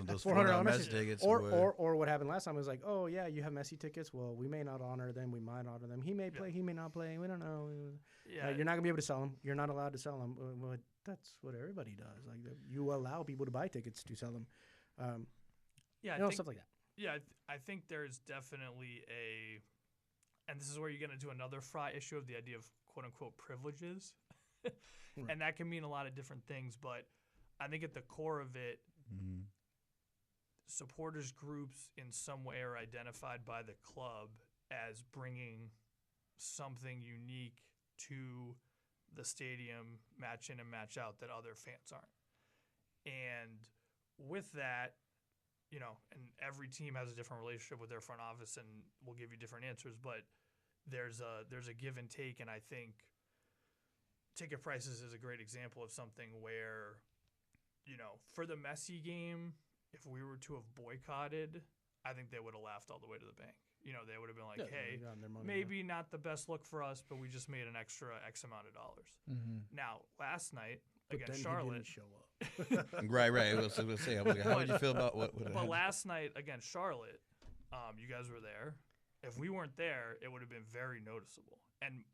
Those $400 Messi tickets. Or what happened last time was like, oh yeah, you have Messi tickets. Well, we may not honor them. We might honor them. He may play. He may not play. We don't know. Yeah, you're not gonna be able to sell them. You're not allowed to sell them. Well, that's what everybody does. Like you allow people to buy tickets to sell them. Stuff like that. Yeah, I think there's definitely and this is where you get into another fry issue of the idea of quote unquote privileges, and that can mean a lot of different things. But I think at the core of it, supporters groups in some way are identified by the club as bringing something unique to the stadium, match in and match out, that other fans aren't. And with that, you know, and every team has a different relationship with their front office and will give you different answers, but there's a give and take. And I think ticket prices is a great example of something where, you know, for the Messi game, if we were to have boycotted, I think they would have laughed all the way to the bank. You know, they would have been like, hey, maybe not the best look for us, but we just made an extra X amount of dollars. Now, last night against Charlotte. He didn't show up. Right. We'll say, how would you feel about what would have happened? But last night against Charlotte, you guys were there. If we weren't there, it would have been very noticeable. And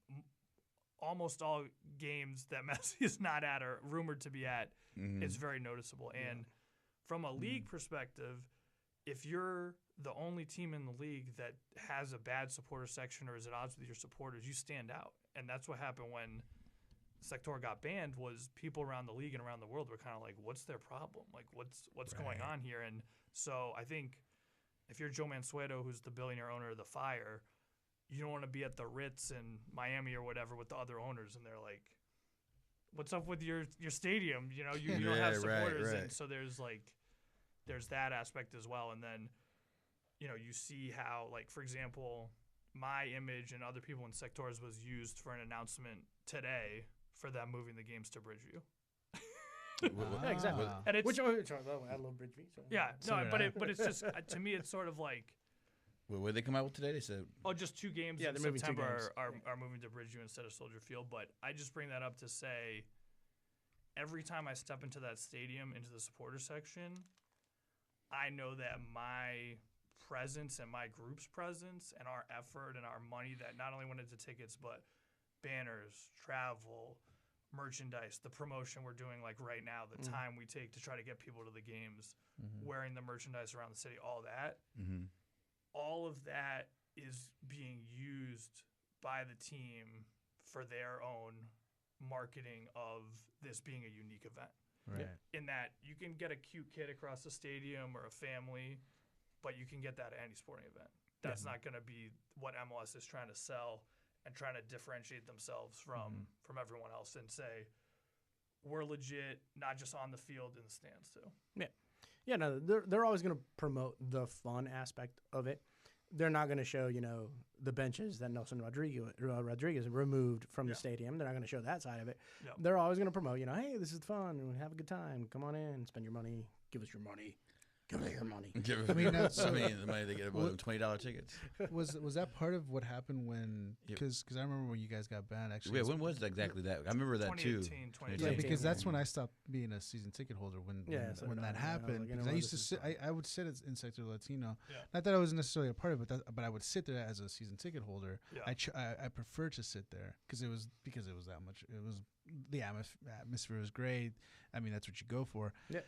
almost all games that Messi is not at or rumored to be at, it's very noticeable. And from a league perspective, if you're the only team in the league that has a bad supporter section or is at odds with your supporters, you stand out. And that's what happened when Sector got banned. Was people around the league and around the world were kind of like, what's their problem? Like, what's going on here? And so I think if you're Joe Mansueto, who's the billionaire owner of the Fire, you don't want to be at the Ritz in Miami or whatever with the other owners, and they're like, what's up with your stadium? You know, you don't have supporters. Right. And so there's that aspect as well. And then, you know, you see how, like, for example, my image and other people in Sectors was used for an announcement today for them moving the games to Bridgeview. Yeah, exactly. And it's, Which I love Bridgeview. So. Yeah, no, but it's just to me it's sort of like, What did they come out with today? They said, just 2 games in September are moving to Bridgeview instead of Soldier Field. But I just bring that up to say, every time I step into that stadium, into the supporter section, I know that my presence and my group's presence and our effort and our money that not only went into tickets, but banners, travel, merchandise, the promotion we're doing like right now, the time we take to try to get people to the games, wearing the merchandise around the city, all that. All of that is being used by the team for their own marketing of this being a unique event. Right. In that you can get a cute kid across the stadium or a family, but you can get that at any sporting event. That's not going to be what MLS is trying to sell and trying to differentiate themselves from everyone else and say, we're legit, not just on the field, in the stands too. Yeah. Yeah, no, they're always going to promote the fun aspect of it. They're not going to show, you know, the benches that Nelson Rodriguez removed from the stadium. They're not going to show that side of it. Yep. They're always going to promote, you know, hey, this is fun. Have a good time. Come on in. Spend your money. Give us your money. Give us your money. the money they get about $20 tickets. Was that part of what happened when? Because I remember when you guys got banned. Actually, Wait, when was exactly that? I remember that too. 2018. Yeah, because that's when I stopped being a season ticket holder. When that happened, because I used to sit. I would sit in Sector Latino. Yeah. Not that I was necessarily a part of it, but I would sit there as a season ticket holder. Yeah. I preferred to sit there because it was that much. It was the atmosphere was great. I mean, that's what you go for. Yeah.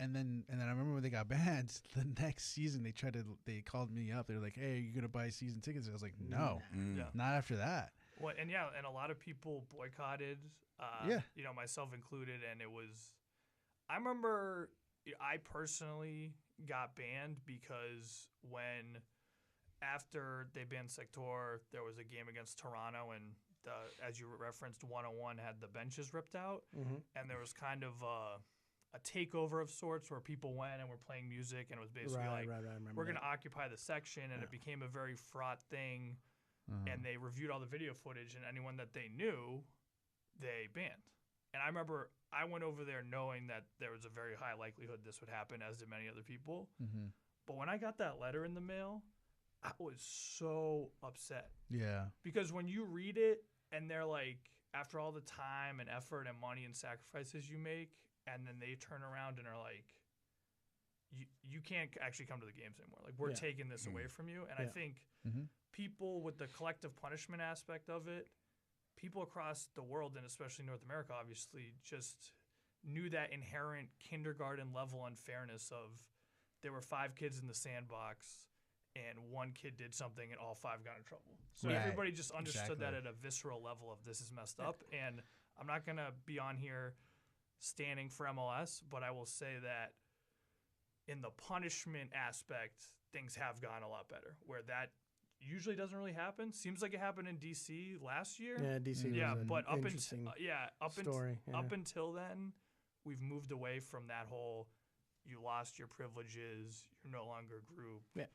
And then I remember when they got banned, the next season they called me up. They were like, "Hey, are you gonna buy season tickets?" I was like, "No, not after that." Well, and a lot of people boycotted. You know, myself included, and it was. I remember I personally got banned because after they banned Sector, there was a game against Toronto, and as you referenced, 101 had the benches ripped out, and there was kind of a takeover of sorts where people went and were playing music, and it was basically we're going to occupy the section, and it became a very fraught thing, and they reviewed all the video footage, and anyone that they knew, they banned. And I remember I went over there knowing that there was a very high likelihood this would happen, as did many other people. But when I got that letter in the mail, I was so upset. Yeah. Because when you read it, and they're like, after all the time and effort and money and sacrifices you make, and then they turn around and are like, you can't actually come to the games anymore. Like, we're taking this away from you. And I think people with the collective punishment aspect of it, people across the world, and especially North America, obviously, just knew that inherent kindergarten level unfairness of there were 5 kids in the sandbox and 1 kid did something and all 5 got in trouble. So everybody just understood that at a visceral level of this is messed up. And I'm not going to be on here standing for MLS, but I will say that in the punishment aspect, things have gone a lot better, where that usually doesn't really happen. Seems like it happened in DC last year. Yeah, DC. Yeah, was but an interesting story. Up until then, we've moved away from that whole you lost your privileges, you're no longer a group. Yeah.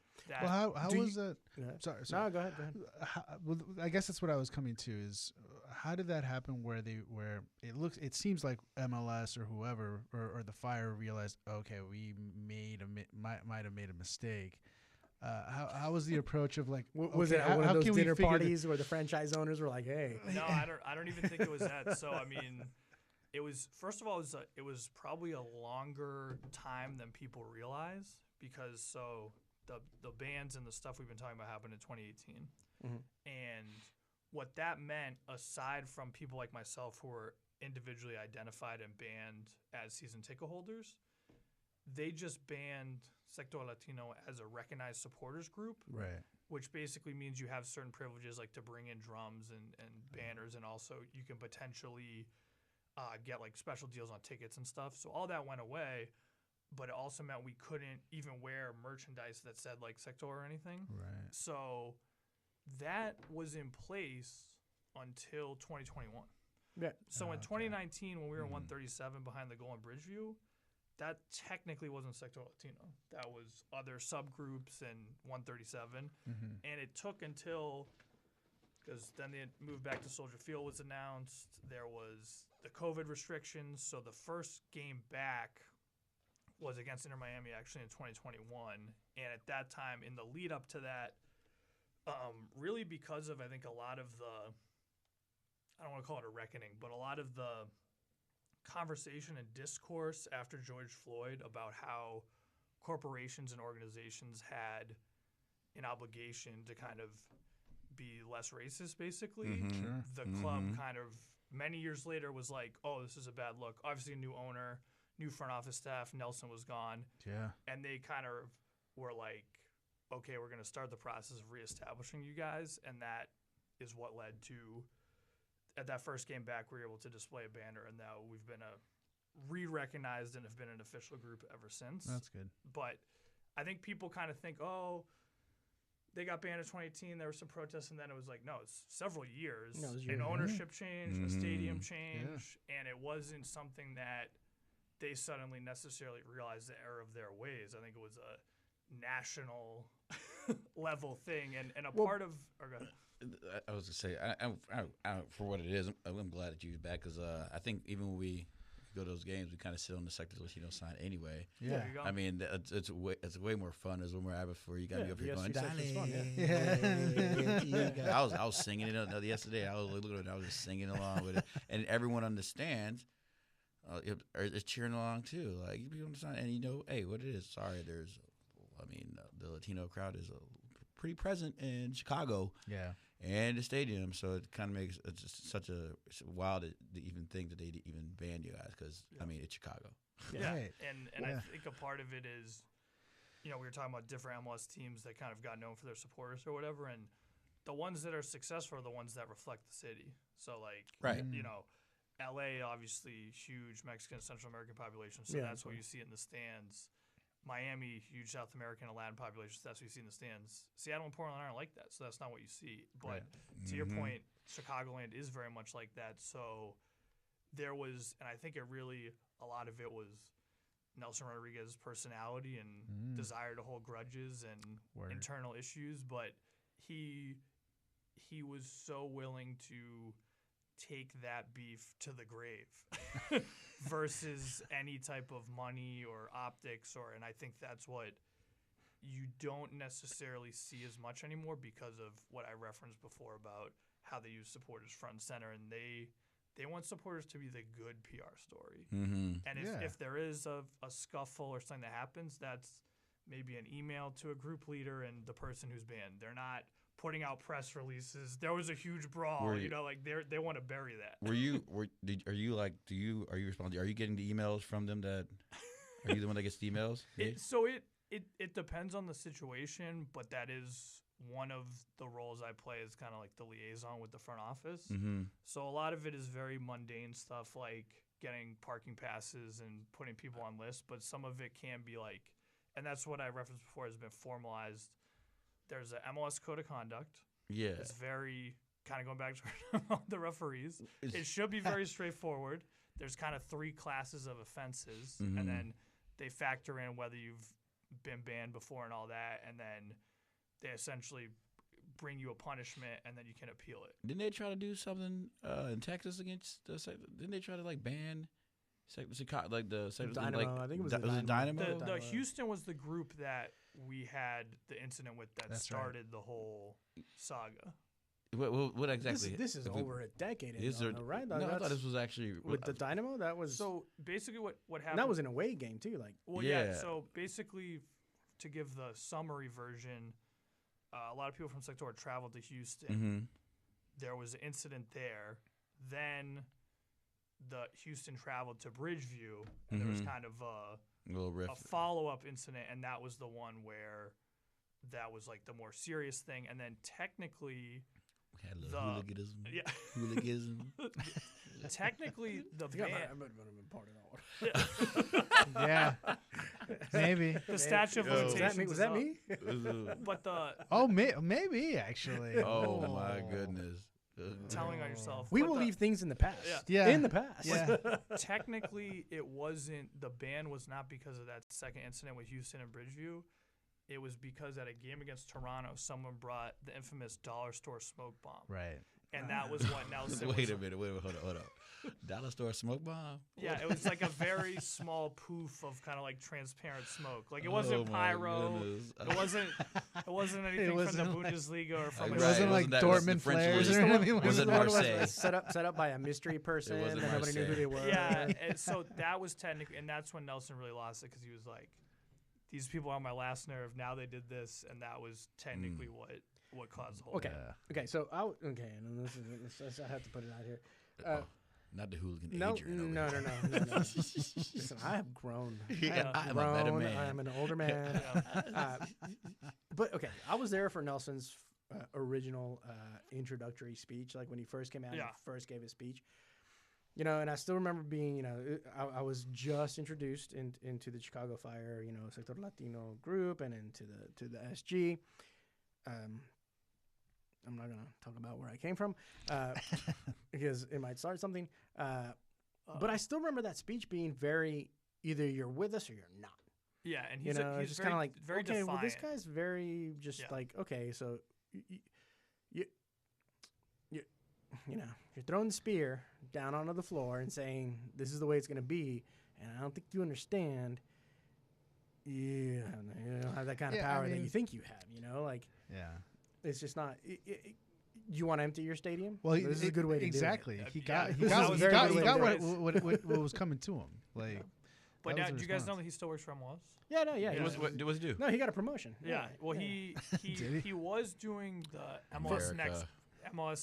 Well, how was that? Yeah. Sorry. No, go ahead. Well, I guess that's what I was coming to is how did that happen where it seems like MLS or whoever or the Fire realized, okay, we might have made a mistake. How was the approach of like was it one of those dinner parties where the franchise owners were like, hey? No, I don't even think it was that. So I mean, it was, first of all, it was probably a longer time than people realize, because the bans and the stuff we've been talking about happened in 2018. And what that meant, aside from people like myself who were individually identified and banned as season ticket holders, they just banned Sector Latino as a recognized supporters group, Right. which basically means you have certain privileges like to bring in drums and banners, and also you can potentially get like special deals on tickets and stuff. So all that went away, but it also meant we couldn't even wear merchandise that said like Sector or anything. Right. So that was in place until 2021. Yeah. So in Okay. 2019, when we were in 137 behind the goal in Bridgeview, that technically wasn't Sector Latino. That was other subgroups in 137. Mm-hmm. And it took until, because then they moved back to Soldier Field was announced. There was the COVID restrictions. So the first game back was against Inter Miami actually in 2021. And at that time, in the lead up to that, really because of, I think, a lot of the, I don't want to call it a reckoning, but a lot of the conversation and discourse after George Floyd about how corporations and organizations had an obligation to kind of be less racist, basically. Sure. The club kind of, many years later, was like, oh, this is a bad look. Obviously, a new owner, new front office staff, Nelson was gone. Yeah. And they kind of were like, okay, we're going to start the process of reestablishing you guys. And that is what led to, at that first game back, we were able to display a banner. And now we've been re-recognized and have been an official group ever since. That's good. But I think people kind of think, oh, they got banned in 2018, there were some protests, and then it was like, no, it's several years. No, it was an years. ownership change, a stadium Mm-hmm. change, and it wasn't something that they suddenly necessarily realized the error of their ways. I think it was a national level thing, and a part of. Or go ahead. I was gonna say, I, for what it is, I'm glad that you're back because I think even when we go to those games, we kind of sit on the Sector Latino sign anyway. Yeah. There you go. I mean, it's way more fun. There's way more atmosphere. You got to be up here going, section's fun, I was singing it yesterday. I was looking at it. I was just singing along with it, and everyone understands. Is cheering along too. Like you people understand, and you know, hey, what it is. Sorry, the Latino crowd is pretty present in Chicago. Yeah. And the stadium, so it kind of makes it's just such it's wild to even think that they even ban you guys because I mean it's Chicago. Yeah, Right. and Yeah. I think a part of it is, we were talking about different MLS teams that kind of got known for their supporters or whatever, and the ones that are successful are the ones that reflect the city. So like, Right. LA obviously huge Mexican Central American population, so Yeah, that's what you see in the stands. Miami, huge South American and Latin population, so that's what you see in the stands. Seattle and Portland aren't like that, so that's not what you see. But to your point, Chicagoland is very much like that. So there was, and I think a lot of it was Nelson Rodriguez's personality and desire to hold grudges and internal issues, but he was so willing to take that beef to the grave versus any type of money or optics and I think that's what you don't necessarily see as much anymore because of what I referenced before about how they use supporters front and center, and they want supporters to be the good PR story. Mm-hmm. And if there is a scuffle or something that happens, that's maybe an email to a group leader and the person who's banned. They're not putting out press releases. There was a huge brawl. They want to bury that. Are you responsible? Are you getting the emails from them? Are you the one that gets the emails? It depends on the situation, but that is one of the roles I play is kind of like the liaison with the front office. Mm-hmm. So a lot of it is very mundane stuff like getting parking passes and putting people on lists, but some of it can be like, and that's what I referenced before has been formalized. There's a MLS code of conduct. Yeah. It's very, kind of going back to the referees, it should be very straightforward. There's kind of 3 classes of offenses, and then they factor in whether you've been banned before and all that, and then they essentially bring you a punishment, and then you can appeal it. Didn't they try to do something in Texas against didn't they try to ban Chicago, like the Dynamo? I think it was the Dynamo. The Houston was the group that we had the incident with that started the whole saga. What exactly? This is over a decade ago, right? No, I thought this was actually with the Dynamo. That was so basically what happened. And that was an away game too. Like, So basically, to give the summary version, a lot of people from Sector traveled to Houston. Mm-hmm. There was an incident there. Then the Houston traveled to Bridgeview, and there was kind of a little rift. a follow-up incident, and that was the one where that was like the more serious thing. And then technically, We had a little hooliganism. Yeah. Hooliganism. Technically, the I think I ban. might have been part of that one. Yeah, maybe. The statute of Yo. limitations. Was that is me? up. But the Oh, maybe actually. Oh my goodness. telling on yourself. We but will the- leave things in the past. Yeah. In the past. Yeah. Technically, it wasn't. The ban was not because of that second incident with Houston and Bridgeview. It was because at a game against Toronto, someone brought the infamous dollar store smoke bomb, Right. and that was what Nelson. Wait was, a minute. Wait, hold up. Dollar store smoke bomb? Yeah, it was like a very small poof of kind of like transparent smoke. Like it wasn't Oh, my pyro. goodness. It wasn't anything wasn't from the like- Bundesliga or from. Right, a wasn't like that- was the Dortmund French flares league. or anything. Was it the one Marseille? set up by a mystery person wasn't that nobody knew who they were. Yeah, and so that was technically, and that's when Nelson really lost it because he was like, "These people are on my last nerve." Now they did this, and that was technically what caused the whole. Okay. Yeah. Okay. So and this I have to put it out here. Not the hooligan No, Adrian. no. Listen, I have grown. Yeah, I have I'm a better grown. man. I am an older man. But okay, I was there for Nelson's original introductory speech, like when he first came out, Yeah. and first gave his speech. You know, and I still remember being, I was just introduced into the Chicago Fire, Sector Latino group, and into the SG. I'm not gonna talk about where I came from because it might start something. But I still remember that speech being very either you're with us or you're not. Yeah, and He's he's just very, kind of like very okay, defiant. well this guy's very just Yeah. like okay, so you're throwing the spear down onto the floor and saying this is the way it's gonna be, and I don't think you understand. You don't have that kind of Yeah, I power that mean- you think you have. Like Yeah. it's just not. You want to empty your stadium? Well, this is a good way to exactly. do it. He Yeah, got this is a very he good got way what, to do what was coming to him. Like, But that now, was the do you guys know response. that he still works for MLS? Yeah, no, yeah. Yeah. he What was he do? No, he got a promotion. Yeah. Well, yeah. he Did he? he was doing the MLS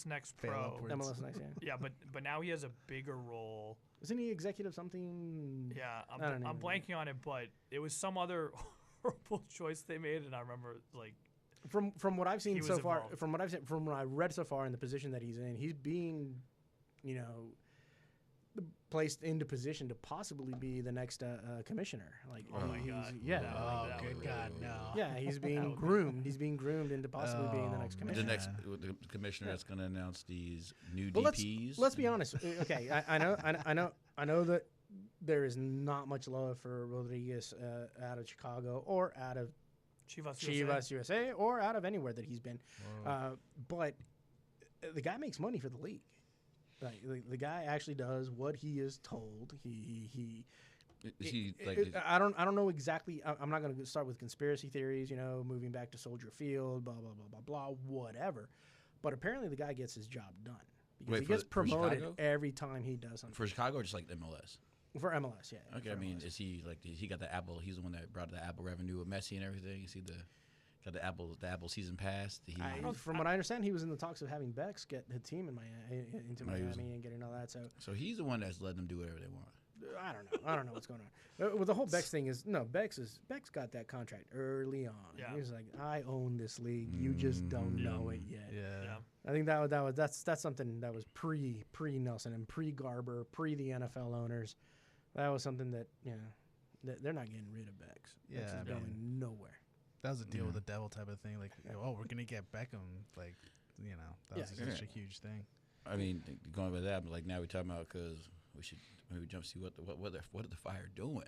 Next Fail Pro. upwards. MLS next, yeah. Yeah, but now he has a bigger role. Isn't he executive something? Yeah, I don't I'm even know. blanking on it, but it was some other horrible choice they made, and I remember like From what I've seen He so was far, involved. from what I read so far in the position that he's in, he's being, placed into position to possibly be the next commissioner. Like, Oh my he's- God. yeah, That would- Oh, that good would- God, no. yeah, he's That being would be- groomed. He's being groomed into possibly being the next Oh, commissioner. The next Yeah. the commissioner that's going to announce these new But DPs. let's be honest. Okay, I know that there is not much love for Rodriguez out of Chicago or out of Chivas USA or out of anywhere that he's been. But the guy makes money for the league. Like, the guy actually does what he is told. Is he I don't know exactly. I'm not going to start with conspiracy theories. Moving back to Soldier Field, blah blah blah blah blah, whatever. But apparently the guy gets his job done because Wait, he for gets promoted Chicago? every time he does something for Chicago or just like MLS? for MLS. Yeah. Okay, for I mean, MLS. is he like he got the Apple? He's the one that brought the Apple revenue with Messi and everything. Is he got the Apple season pass? From what I understand, he was in the talks of having Bex get the team in into No, he was- Miami and getting all that. So So he's the one that's letting them do whatever they want. I don't know what's going on. Well, the whole Bex thing is Bex got that contract early on. Yeah. He was like, I own this league. You just don't know it yet. Yeah. I think that's something that was pre Nelson and pre Garber, pre the NFL owners. That was something that they're not getting rid of Bex. Bex Yeah, is I going nowhere. That was a deal with the devil type of thing. Like, oh, we're gonna get Beckham. Like, that was Yeah. such a huge thing. I mean, going by that, but like now we're talking about because we should maybe jump see what are the Fire doing? Like,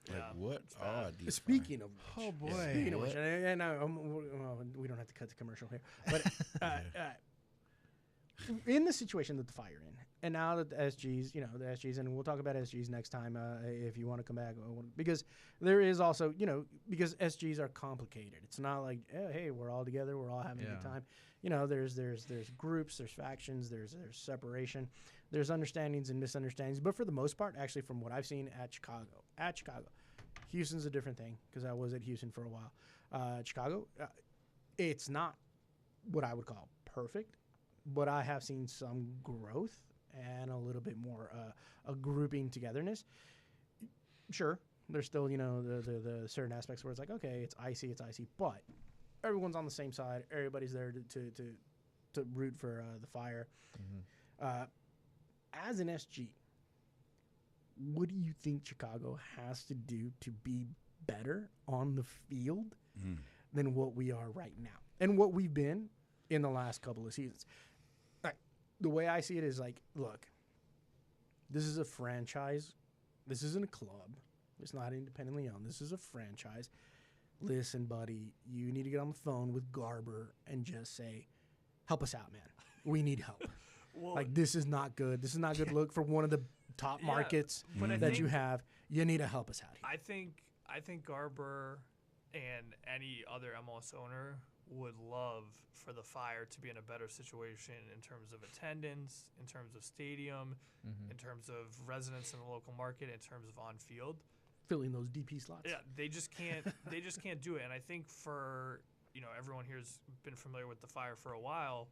Yeah, what are these? Speaking of which, Oh boy. speaking of which, and we don't have to cut the commercial here, but in the situation that the Fire in, and now that the SGs, and we'll talk about SGs next time if you want to come back, because there is also, because SGs are complicated. It's not like, oh, hey, we're all together, we're all having a good time. There's groups, there's factions, there's separation, there's understandings and misunderstandings. But for the most part, actually, from what I've seen at Chicago, Houston's a different thing because I was at Houston for a while. Chicago, it's not what I would call perfect, but I have seen some growth and a little little bit more a grouping togetherness. Sure, there's still the certain aspects where it's like, okay, it's icy, but everyone's on the same side. Everybody's there to root for the Fire. As an SG, what do you think Chicago has to do to be better on the field than what we are right now and what we've been in the last couple of seasons? Like, the way I see it is like, look, this is a franchise. This isn't a club. It's not independently owned. This is a franchise. Listen, buddy, you need to get on the phone with Garber and just say, help us out, man. We need help. Well, like, this is not good. This is not good look for one of the top markets that you have. You need to help us out here. I think Garber and any other MLS owner would love for the Fire to be in a better situation in terms of attendance, in terms of stadium, in terms of residents in the local market, in terms of on field. Filling those DP slots. Yeah, they just can't. They just can't do it. And I think for everyone here's been familiar with the Fire for a while.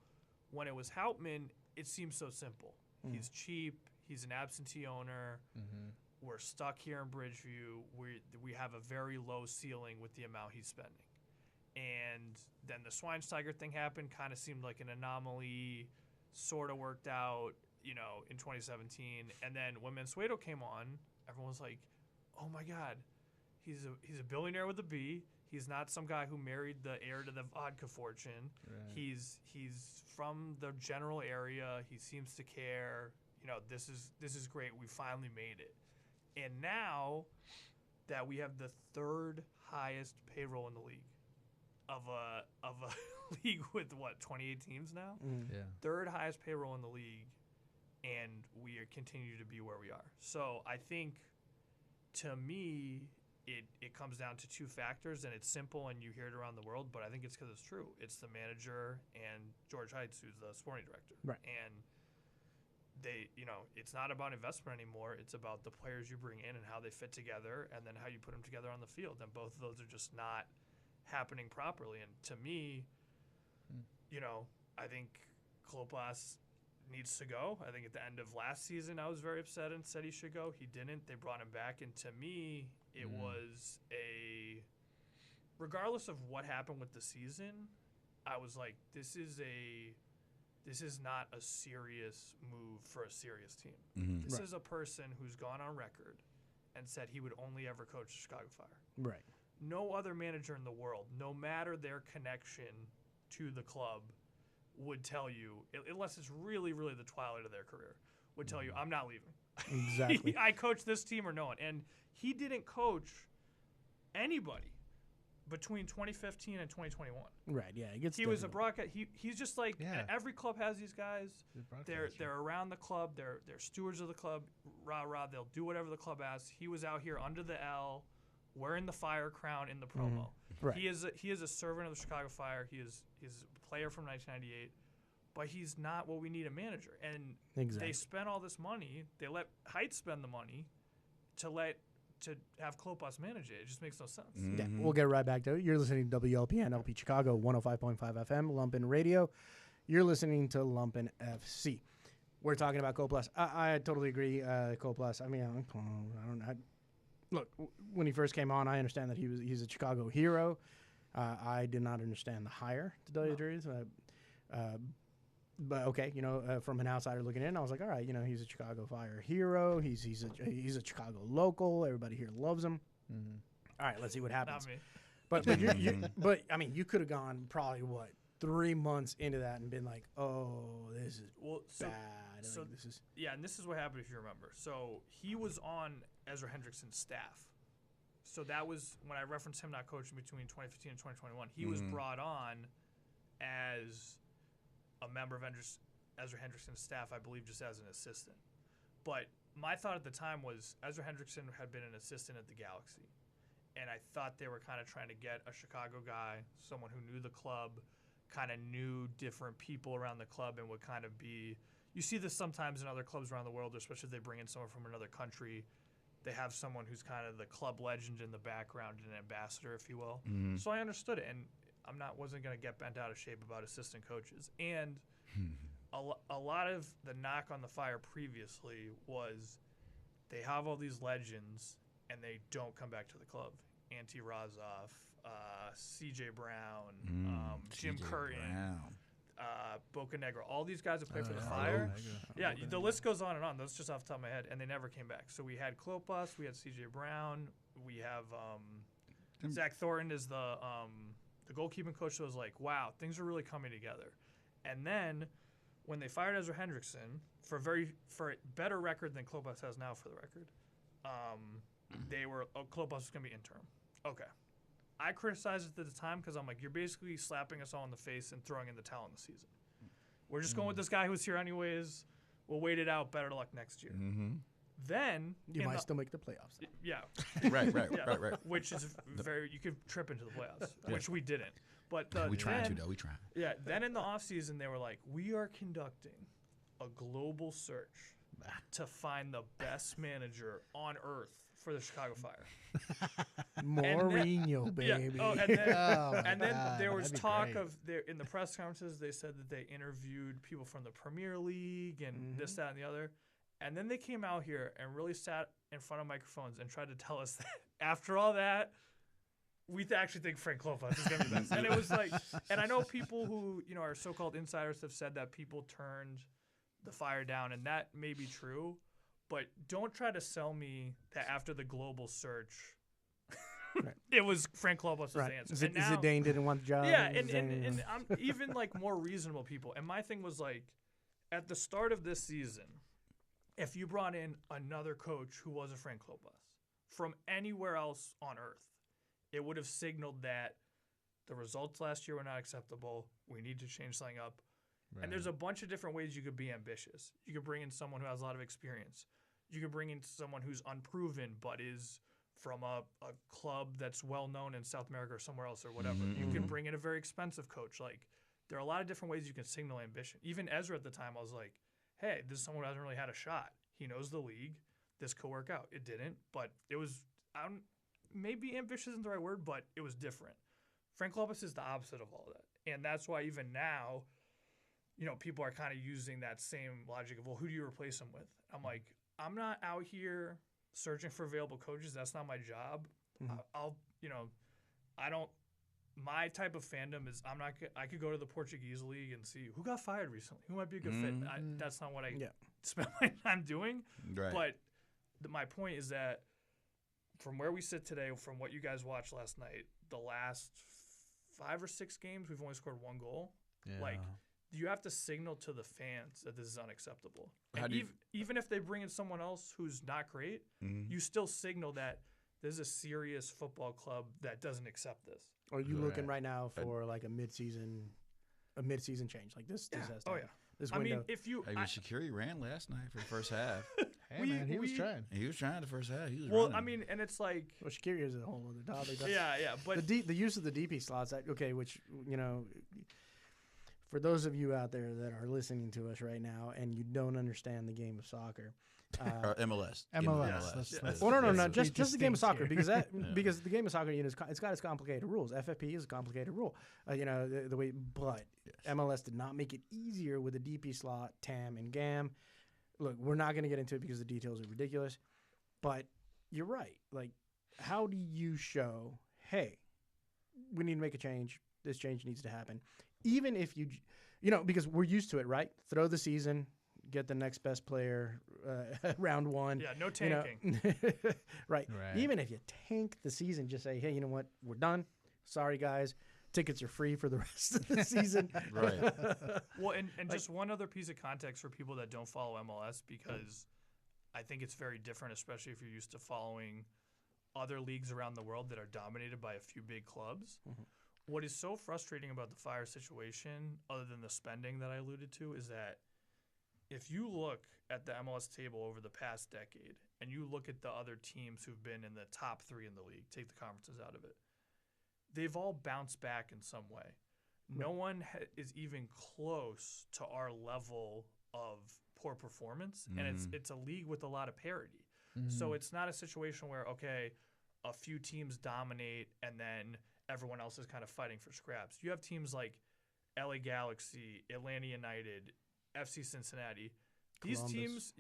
When it was Houtman, it seems so simple. He's cheap. He's an absentee owner. We're stuck here in Bridgeview. We have a very low ceiling with the amount he's spending. And then the Schweinsteiger thing happened. Kind of seemed like an anomaly. Sort of worked out, in 2017. And then when Mansueto came on, everyone was like, oh my God, he's a billionaire with a B. He's not some guy who married the heir to the vodka fortune. Right. He's from the general area. He seems to care. This is great. We finally made it. And now that we have the third highest payroll in the league of a league with 28 teams now? Yeah. Third highest payroll in the league, and we continue to be where we are. So I think, to me, it comes down to two factors, and it's simple, and you hear it around the world, but I think it's because it's true. It's the manager and George Heitz, who's the sporting director. Right. And they, it's not about investment anymore. It's about the players you bring in and how they fit together, and then how you put them together on the field. And both of those are just not happening properly. And to me, I think Klopas needs to go. I think at the end of last season, I was very upset and said he should go. He didn't. They brought him back. And to me, it was regardless of what happened with the season, I was like, this is not a serious move for a serious team. This is a person who's gone on record and said he would only ever coach the Chicago Fire. Right. No other manager in the world, no matter their connection to the club, would tell you, unless it's really, really the twilight of their career, would tell you, I'm not leaving. Exactly. I coach this team or no one. And he didn't coach anybody between 2015 and 2021. Right, yeah. He was a broadcast. He's just like, every club has these guys. They're around the club. They're stewards of the club. Rah. They'll do whatever the club asks. He was out here under the L, wearing the Fire crown in the promo. Right. He is a servant of the Chicago Fire. He's a player from 1998, but he's not what we need a manager. And they spent all this money. They let Heights spend the money to have Klopas manage it. It just makes no sense. Yeah, we'll get right back to it. You're listening to WLPN LP Chicago 105.5 FM Lumpen Radio. You're listening to Lumpen FC. We're talking about Klopas. I totally agree. Klopas. I mean, look, when he first came on, I understand that he's a Chicago hero. I did not understand the hire, to tell you the truth. But okay, from an outsider looking in, I was like, all right, he's a Chicago Fire hero. He's a Chicago local. Everybody here loves him. All right, let's see what happens. Not me. But I mean, you could have gone probably 3 months into that and been like, oh, this is bad. And this is what happened, if you remember. So he was on Ezra Hendrickson's staff. So that was when I referenced him not coaching between 2015 and 2021. He was brought on as a member of Ezra Hendrickson's staff, I believe, just as an assistant. But my thought at the time was Ezra Hendrickson had been an assistant at the Galaxy. And I thought they were kind of trying to get a Chicago guy, someone who knew the club, kind of knew different people around the club, and would kind of be – you see this sometimes in other clubs around the world, especially if they bring in someone from another country. They have someone who's kind of the club legend in the background, an ambassador, if you will. So I understood it, and wasn't going to get bent out of shape about assistant coaches. And a lot of the knock on the Fire previously was they have all these legends and they don't come back to the club. Ante Razov, C.J. Brown, Jim Curtin, Bocanegra, all these guys that played for the Fire. Yeah, the list goes on and on. That's just off the top of my head, and they never came back. So we had Klopas, we had C.J. Brown, we have Zach Thornton is the goalkeeping coach. So it was like, wow, things are really coming together. And then when they fired Ezra Hendrickson for a better record than Klopas has now, for the record, they were Klopas was going to be interim. Okay. I criticized it at the time because I'm like, you're basically slapping us all in the face and throwing in the towel in the season. We're just going with this guy who's here anyways. We'll wait it out. Better luck next year. Then you might still make the playoffs. Yeah. Right. Which is you could trip into the playoffs, which we didn't. But we tried to, though. We tried. Yeah. Then in the offseason, they were like, we are conducting a global search to find the best manager on earth for the Chicago Fire. Mourinho, baby. Yeah. And then there was talk of in the press conferences, they said that they interviewed people from the Premier League and this, that, and the other. And then they came out here and really sat in front of microphones and tried to tell us that after all that, we actually think Frank Klopas is going to be best. And it was like, and I know people who, are so-called insiders have said that people turned the Fire down, and that may be true, but don't try to sell me that after the global search, it was Frank Klopas' answer. Zidane didn't want the job. Yeah, and I'm even like more reasonable people. And my thing was like, at the start of this season, if you brought in another coach who wasn't Frank Klopas from anywhere else on earth, it would have signaled that the results last year were not acceptable. We need to change something up. Right. And there's a bunch of different ways you could be ambitious. You could bring in someone who has a lot of experience. You could bring in someone who's unproven but is from a club that's well-known in South America or somewhere else or whatever. You could bring in a very expensive coach. Like, there are a lot of different ways you can signal ambition. Even Ezra at the time, I was like, hey, this is someone who hasn't really had a shot. He knows the league. This could work out. It didn't, but it was maybe ambitious isn't the right word, but it was different. Frank Klopas is the opposite of all that. And that's why even now, people are kind of using that same logic of, well, who do you replace him with? I'm like, I'm not out here searching for available coaches. That's not my job. My type of fandom is I could go to the Portuguese league and see who got fired recently, who might be a good fit. That's not what I spend my time doing. Right. But my point is that from where we sit today, from what you guys watched last night, the last 5 or 6 games, we've only scored 1 goal. Yeah. Like, you have to signal to the fans that this is unacceptable. And even if they bring in someone else who's not great, you still signal that this is a serious football club that doesn't accept this. Are you looking right now for like a mid-season change? Like this has to happen. This window. I mean, if you Shaqiri ran last night for the first half. Hey, man, he was trying. He was trying the first half. He was running. Well, I mean, and it's like Shaqiri is a whole other topic. Yeah, but the use of the DP slots. Which for those of you out there that are listening to us right now and you don't understand the game of soccer. Or MLS. MLS. Well, no. Just the game of soccer because because the game of soccer, it's got its complicated rules. FFP is a complicated rule. The way, but MLS did not make it easier with the DP slot, TAM, and GAM. Look, we're not going to get into it because the details are ridiculous, but you're right. Like, how do you show, hey, we need to make a change. This change needs to happen, even if because we're used to it, right? Throw the season. Get the next best player round 1. Yeah, no tanking. Right. Even if you tank the season, just say, hey, you know what? We're done. Sorry, guys. Tickets are free for the rest of the season. Right. Well, and just one other piece of context for people that don't follow MLS, because I think it's very different, especially if you're used to following other leagues around the world that are dominated by a few big clubs. What is so frustrating about the Fire situation, other than the spending that I alluded to, is that if you look at the MLS table over the past decade and you look at the other teams who've been in the top 3 in the league, take the conferences out of it, they've all bounced back in some way. No one is even close to our level of poor performance, and it's a league with a lot of parity. So it's not a situation where, okay, a few teams dominate and then everyone else is kind of fighting for scraps. You have teams like LA Galaxy, Atlanta United, FC Cincinnati. These Columbus.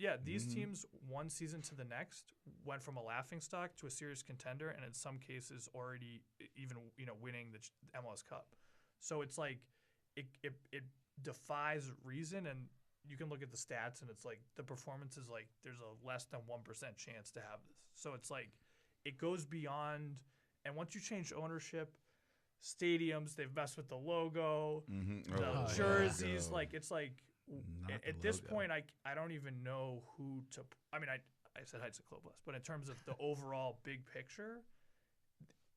teams one season to the next went from a laughingstock to a serious contender, and in some cases already even winning the MLS Cup. So it's like it defies reason, and you can look at the stats, and it's like the performance is like there's a less than 1% chance to have this. So it's like it goes beyond, and once you change ownership, stadiums, they've messed with the logo, the jerseys, like it's like. At this point, I don't even know who to. I mean, I said Heights of Club West, but in terms of the overall big picture,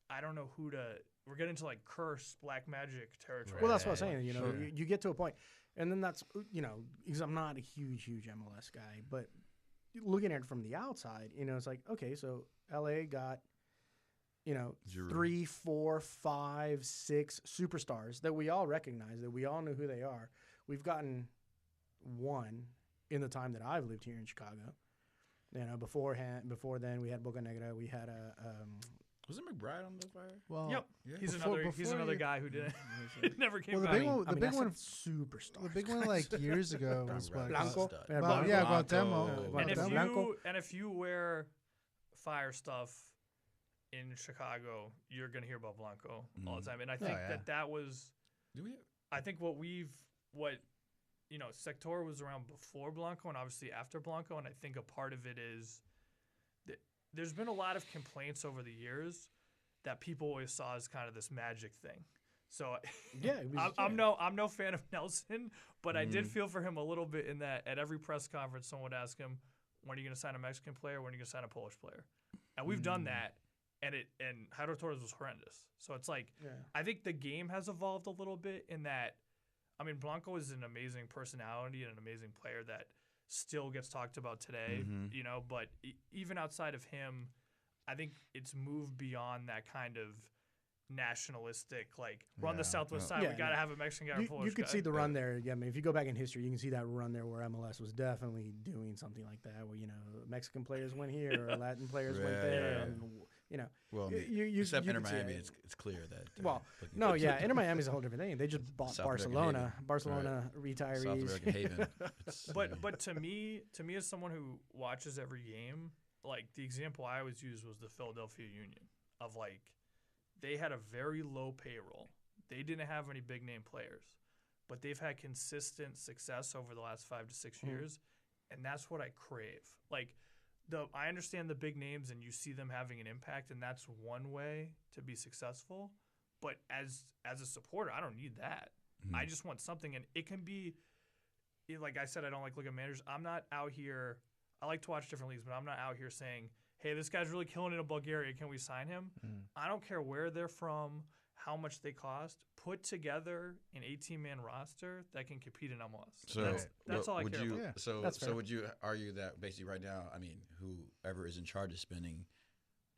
I don't know who to. We're getting to like curse black magic territory. Well, that's what I'm saying. You get to a point, and then that's because I'm not a huge MLS guy, but looking at it from the outside, it's like okay, so LA got 3, 4, 5, 6 superstars that we all recognize, that we all know who they are. We've gotten one in the time that I've lived here in Chicago. Before then we had Boca Negra. We had wasn't McBride on the Fire? Well, yep. Yeah. He's another guy who didn't. It never came. Well, the big one, superstar. The big one, like years ago, was Blanco. Blanco. And if you wear Fire stuff in Chicago, you're gonna hear about Blanco all the time. And I think that was. I think what Sector was around before Blanco and obviously after Blanco, and I think a part of it is that there's been a lot of complaints over the years that people always saw as kind of this magic thing. So I'm no fan of Nelson, but I did feel for him a little bit in that at every press conference someone would ask him, when are you going to sign a Mexican player? When are you going to sign a Polish player? And we've done that, and Jairo Torres was horrendous. So it's like I think the game has evolved a little bit in that. I mean, Blanco is an amazing personality and an amazing player that still gets talked about today, but even outside of him, I think it's moved beyond that kind of nationalistic, like, we're on the Southwest side, we got to have a Mexican guy or Polish guy. You could see the run there. Yeah, I mean, if you go back in history, you can see that run there where MLS was definitely doing something like that, where, Mexican players went here or Latin players went there. And, well, except Inter Miami, it's clear that. Inter Miami is a whole different thing. They just bought Barcelona. Barcelona retirees. South American haven. But to me, as someone who watches every game, like the example I always use was the Philadelphia Union of like they had a very low payroll. They didn't have any big name players, but they've had consistent success over the last 5 to 6 years, and that's what I crave. Like. I understand the big names and you see them having an impact, and that's one way to be successful. But as a supporter, I don't need that. I just want something, and it can be like I said. I don't like looking at managers. I'm not out here. I like to watch different leagues, but I'm not out here saying, "Hey, this guy's really killing it in Bulgaria. Can we sign him?" I don't care where they're from, how much they cost. Put together an 18-man roster that can compete in MLS. So that's all I care about. Yeah. So would you argue that basically right now, I mean, whoever is in charge of spending,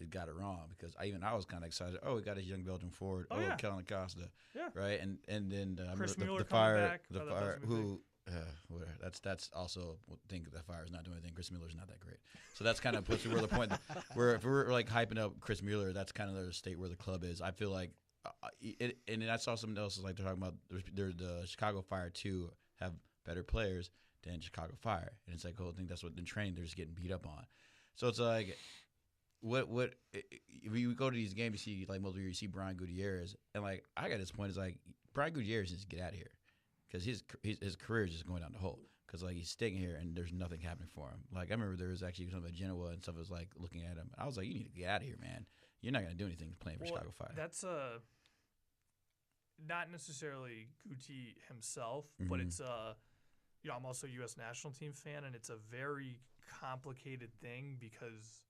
it got it wrong? Because I was kind of excited. Oh, we got his young Belgian forward. Kellen Acosta. Yeah. Right. And then Chris Mueller the coming back. The Fire who. That's also think that Fire is not doing anything. Chris Mueller's not that great, so that's kind of puts where the point where if we're like hyping up Chris Mueller, that's kind of the state where the club is. I feel like. And I saw something else like they're talking about. The Chicago Fire 2 have better players than Chicago Fire, and it's like, I think that's what in training they're just getting beat up on. So it's like, what if you go to these games, you see like multiple years, you see Brian Gutierrez, and like I got this point is like Brian Gutierrez needs to get out of here because his career is just going down the hole because like he's staying here and there's nothing happening for him. Like I remember there was actually something about Genoa and stuff was like looking at him. I was like, you need to get out of here, man. You're not going to do anything playing for Chicago Fire. That's not necessarily Guti himself, but it's I'm also a U.S. national team fan, and it's a very complicated thing because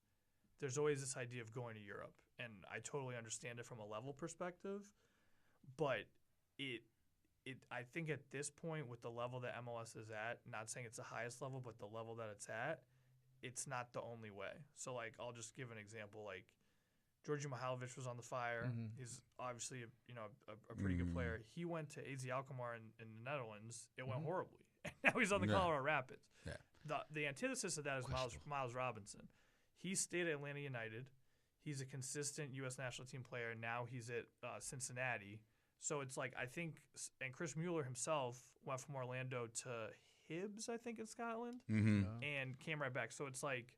there's always this idea of going to Europe, and I totally understand it from a level perspective, but I think at this point with the level that MLS is at, not saying it's the highest level, but the level that it's at, it's not the only way. So like I'll just give an example, like Georgi Mihailovic was on the Fire. He's obviously a pretty good player. He went to AZ Alkmaar in the Netherlands. It went horribly. And now he's on the Colorado Rapids. Yeah. The antithesis of that is Miles Robinson. He stayed at Atlanta United. He's a consistent U.S. national team player. Now he's at Cincinnati. So it's like I think – and Chris Mueller himself went from Orlando to Hibs, I think, in Scotland, Mm-hmm. and came right back. So it's like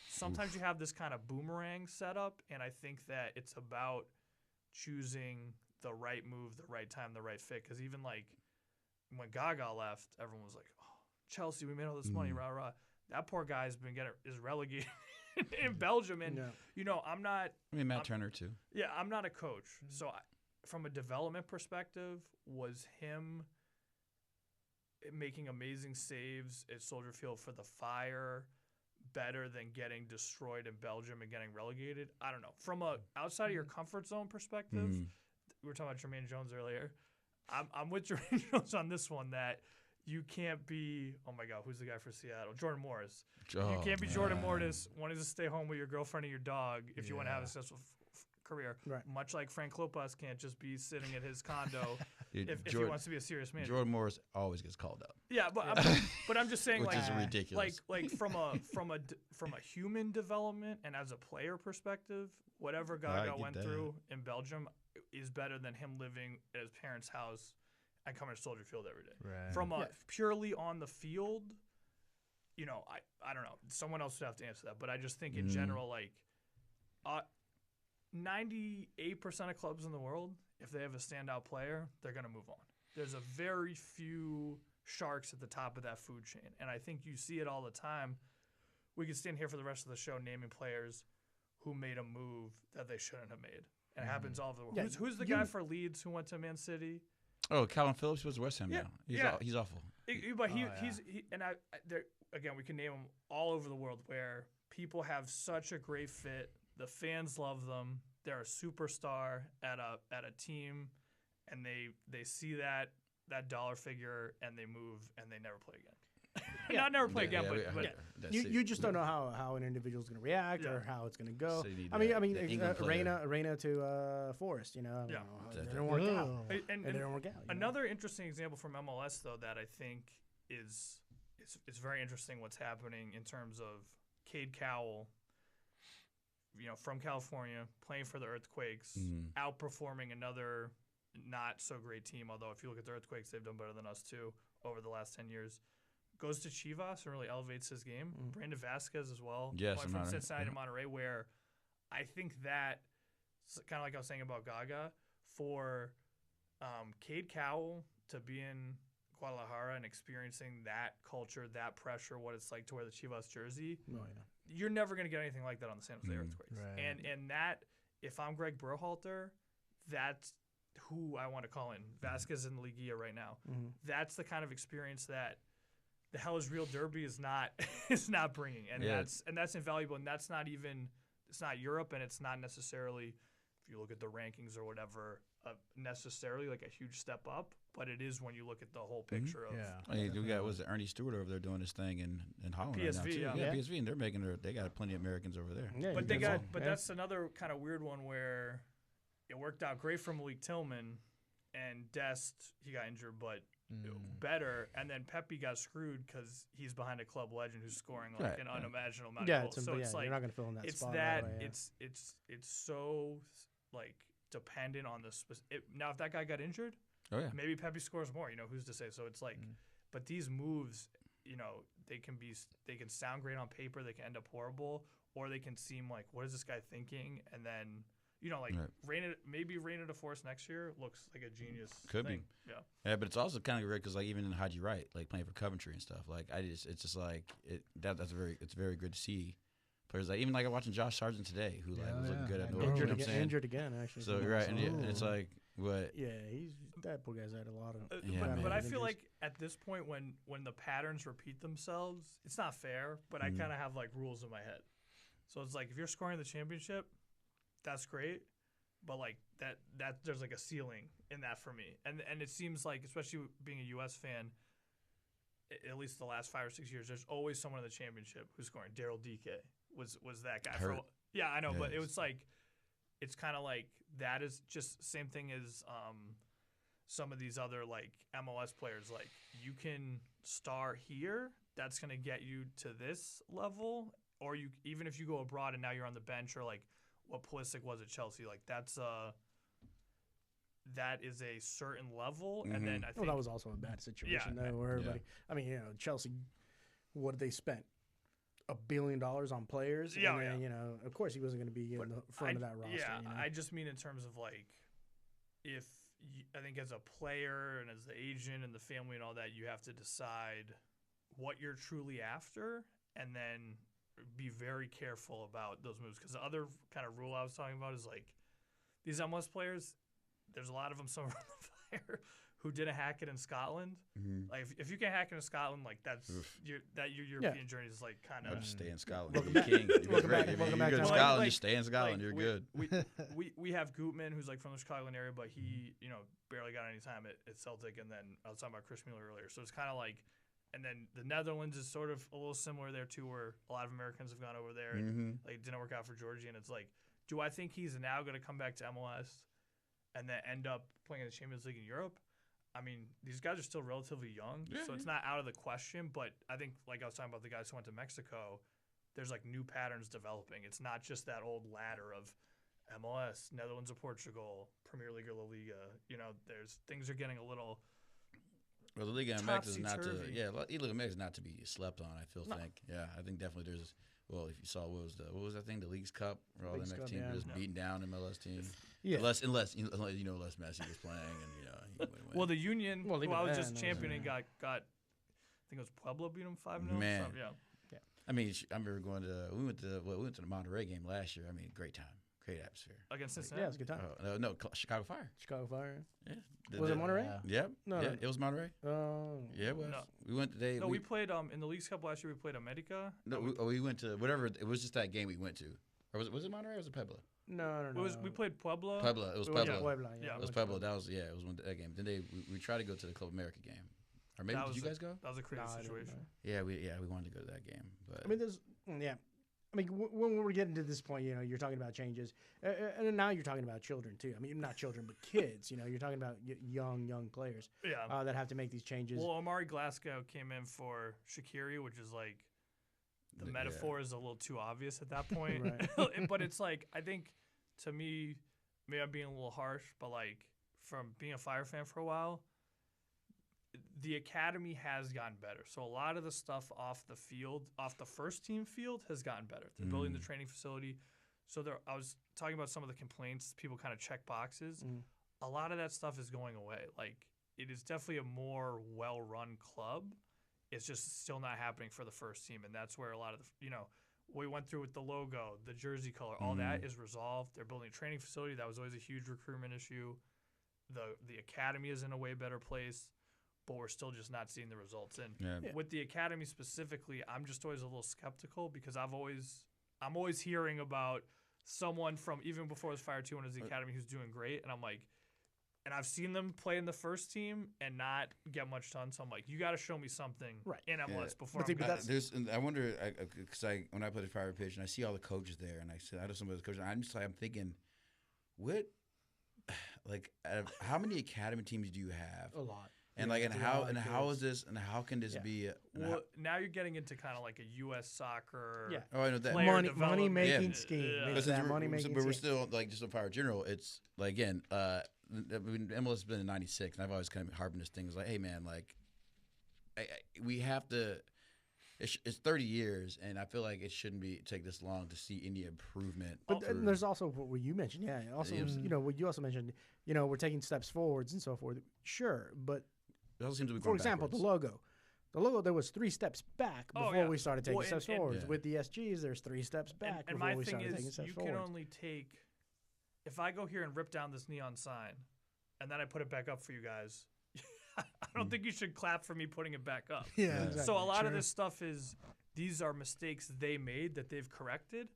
sometimes you have this kind of boomerang setup, and I think that it's about choosing the right move, the right time, the right fit. Because even like when Gaga left, everyone was like, "Oh, Chelsea, we made all this money, rah rah." That poor guy's is relegated in Belgium, and I'm not. I mean, Matt Turner too. Yeah, I'm not a coach, so from a development perspective, was him making amazing saves at Soldier Field for the Fire better than getting destroyed in Belgium and getting relegated? I don't know. From a outside of your comfort zone perspective, we were talking about Jermaine Jones earlier. I'm with Jermaine Jones on this one that you can't be. Oh my God, who's the guy for Seattle? Jordan Morris. You can't be Jordan Morris wanting to stay home with your girlfriend and your dog if you want to have a successful career. Right. Much like Frank Klopas can't just be sitting at his condo if he wants to be a serious manager. Jordan Morris always gets called up. Yeah, but I'm just saying, which is ridiculous. Like from a human development and as a player perspective, whatever Gaga went through in Belgium is better than him living at his parents' house and coming to Soldier Field every day. Right. From a purely on the field, I don't know. Someone else would have to answer that, but I just think in general, like 98% of clubs in the world, if they have a standout player, they're going to move on. There's a very few sharks at the top of that food chain, and I think you see it all the time. We could stand here for the rest of the show naming players who made a move that they shouldn't have made. And it happens all over the world. Who's the guy for Leeds who went to Man City? Oh, Calvin Phillips was West Ham now. He's awful. But again, we can name them all over the world where people have such a great fit. The fans love them. They're a superstar at a team, and they see that dollar figure and they move and they never play again. Not never play again, but you just don't know how an individual's going to react or how it's going to go. So I mean, Reina to Forest, it didn't work out. And it didn't work out. Another interesting example from MLS though that I think is very interesting what's happening in terms of Cade Cowell. From California, playing for the Earthquakes, outperforming another not so great team. Although if you look at the Earthquakes, they've done better than us too over the last 10 years. Goes to Chivas and really elevates his game. Brandon Vasquez as well. Yes, from Cincinnati to Monterrey, where I think that, kind of like I was saying about Gaga, for Cade Cowell to be in Guadalajara and experiencing that culture, that pressure, what it's like to wear the Chivas jersey. Oh, yeah. You're never going to get anything like that on the San Jose Earthquakes. Right. And that, if I'm Greg Berhalter, that's who I want to call in. Vasquez in the Liguilla right now. That's the kind of experience that the Hell is Real Derby is not bringing. And that's invaluable. And that's not even, it's not Europe, and it's not necessarily, if you look at the rankings or whatever, necessarily like a huge step up, but it is when you look at the whole picture of. I mean, we got Ernie Stewart over there doing his thing in Holland PSV, right now too. PSV, and they got plenty of Americans over there. Yeah, that's another kind of weird one where it worked out great for Malik Tillman, and Dest he got injured, but better, and then Pepe got screwed because he's behind a club legend who's scoring like an unimaginable amount of goals. So it's like you're not going to fill in that spot. It's so like dependent on the now if that guy got injured, maybe Pepe scores more, who's to say. So it's like but these moves, they can sound great on paper, they can end up horrible, or they can seem like, what is this guy thinking? And then Reina to Forest next year looks like a genius Could thing. be. Yeah, but it's also kind of great because like even in Haji Wright, like playing for Coventry and stuff, like it's just like it's very good to see players like even like I'm watching Josh Sargent today, who like was looking good at Norwich. Injured again, actually. So and it's like what? Yeah, that poor guy's had a lot of. But I feel like at this point, when the patterns repeat themselves, it's not fair. But I kind of have like rules in my head. So it's like if you're scoring the championship, that's great. But like that there's like a ceiling in that for me. And it seems like, especially being a U.S. fan, at least the last 5 or 6 years, there's always someone in the championship who's scoring. Daryl DK was that guy. Yeah, I know, but it was like, it's kind of like that is just same thing as some of these other like MLS players. Like you can star here, that's going to get you to this level, or you even if you go abroad and now you're on the bench, or like what Pulisic was at Chelsea, like that's that is a certain level, and then I think that was also a bad situation though, where everybody. I mean, Chelsea, what did they spend? $1 billion on players, and then, of course he wasn't going to be in the front of that roster. Yeah, I just mean in terms of like, if I think as a player and as the agent and the family and all that, you have to decide what you're truly after, and then be very careful about those moves. Because the other kind of rule I was talking about is like these MLS players. There's a lot of them somewhere on the fire who didn't hack it in Scotland. Like if you can hack it in Scotland, like that's your European journey is like kind of just stay in Scotland. You're king. Welcome back. If you go to Scotland, you stay in Scotland. You're good. We have Gutman, who's like from the Chicagoland area, but he barely got any time at Celtic, and then I was talking about Chris Mueller earlier. So it's kind of like, and then the Netherlands is sort of a little similar there too, where a lot of Americans have gone over there and like it didn't work out for Georgie, and it's like, do I think he's now going to come back to MLS and then end up playing in the Champions League in Europe? I mean, these guys are still relatively young, so it's not out of the question. But I think, like I was talking about the guys who went to Mexico, there's like new patterns developing. It's not just that old ladder of MLS, Netherlands or Portugal, Premier League or La Liga. There's things are getting a little. Well, the Liga MX is not to Liga MX is not to be slept on. I think I think definitely there's. Well, if you saw what was that thing, the Leagues Cup, where all the MX teams were just beating down MLS teams. Yeah. Unless Messi was playing and he win. Well, the Union, who I was just championing, got I think it was Pueblo beat them 5-0. Man, yeah. I mean, I remember we went to the Monterrey game last year. I mean, great time. Great atmosphere. Against Cincinnati? Yeah, it was a good time. No, Chicago Fire. Chicago Fire. Yeah. Was it Monterey? Yep. No, it was Monterey. Oh. Yeah, it was. No. We went today. No, we played in the Leagues Cup last year. We played America. No, we went to whatever. It was just that game we went to. Or was it Monterey or was it Pueblo? No. We played Pueblo. Pueblo. It was Pueblo. Yeah, it was Pueblo. That was it was that game. Then we tried to go to the Club America game. Or maybe did you guys go? That was a crazy situation. Yeah, we wanted to go to that game. But I mean, when we're getting to this point, you're talking about changes, and now you're talking about children too. I mean, not children, but kids. You're talking about young players. That have to make these changes. Well, Omari Glasgow came in for Shaqiri, which is like the metaphor is a little too obvious at that point. Right. But it's like, I think to me, maybe I'm being a little harsh, but like from being a Fire fan for a while, the academy has gotten better. So a lot of the stuff off the field, off the first team field, has gotten better. They're building the training facility. So I was talking about some of the complaints. People kind of check boxes. A lot of that stuff is going away. Like, it is definitely a more well-run club. It's just still not happening for the first team. And that's where a lot of we went through with the logo, the jersey color, all that is resolved. They're building a training facility. That was always a huge recruitment issue. The academy is in a way better place, but we're still just not seeing the results. And with the academy specifically, I'm just always a little skeptical because I'm always hearing about someone from even before it was Fire 2 and the academy who's doing great, and I'm like, and I've seen them play in the first team and not get much done. So I'm like, you got to show me something in MLS before. I wonder because when I play the Fire pitch and I see all the coaches there, and I know some of those coaches, I'm thinking, what, like, how many academy teams do you have? A lot. And how is this and how can this be? Well, now you're getting into kind of like a U.S. soccer. Yeah. Oh, I know that money making scheme. But we're still like just on Fire General. It's like again, MLS has been in '96, and I've always kind of harped this thing. It's like, hey man, like we have to. It's 30 years, and I feel like it shouldn't take this long to see any improvement. But there's also what you mentioned. Yeah. Also, what you also mentioned. We're taking steps forwards and so forth. Sure, but. It also seems to be for example, backwards. the logo, there was 3 steps back before we started taking steps forwards. With the SGs, there's 3 steps back before we started taking steps forwards. You can only take, if I go here and rip down this neon sign, and then I put it back up for you guys, I don't think you should clap for me putting it back up. Yeah, exactly. So a lot of this stuff these are mistakes they made that they've corrected.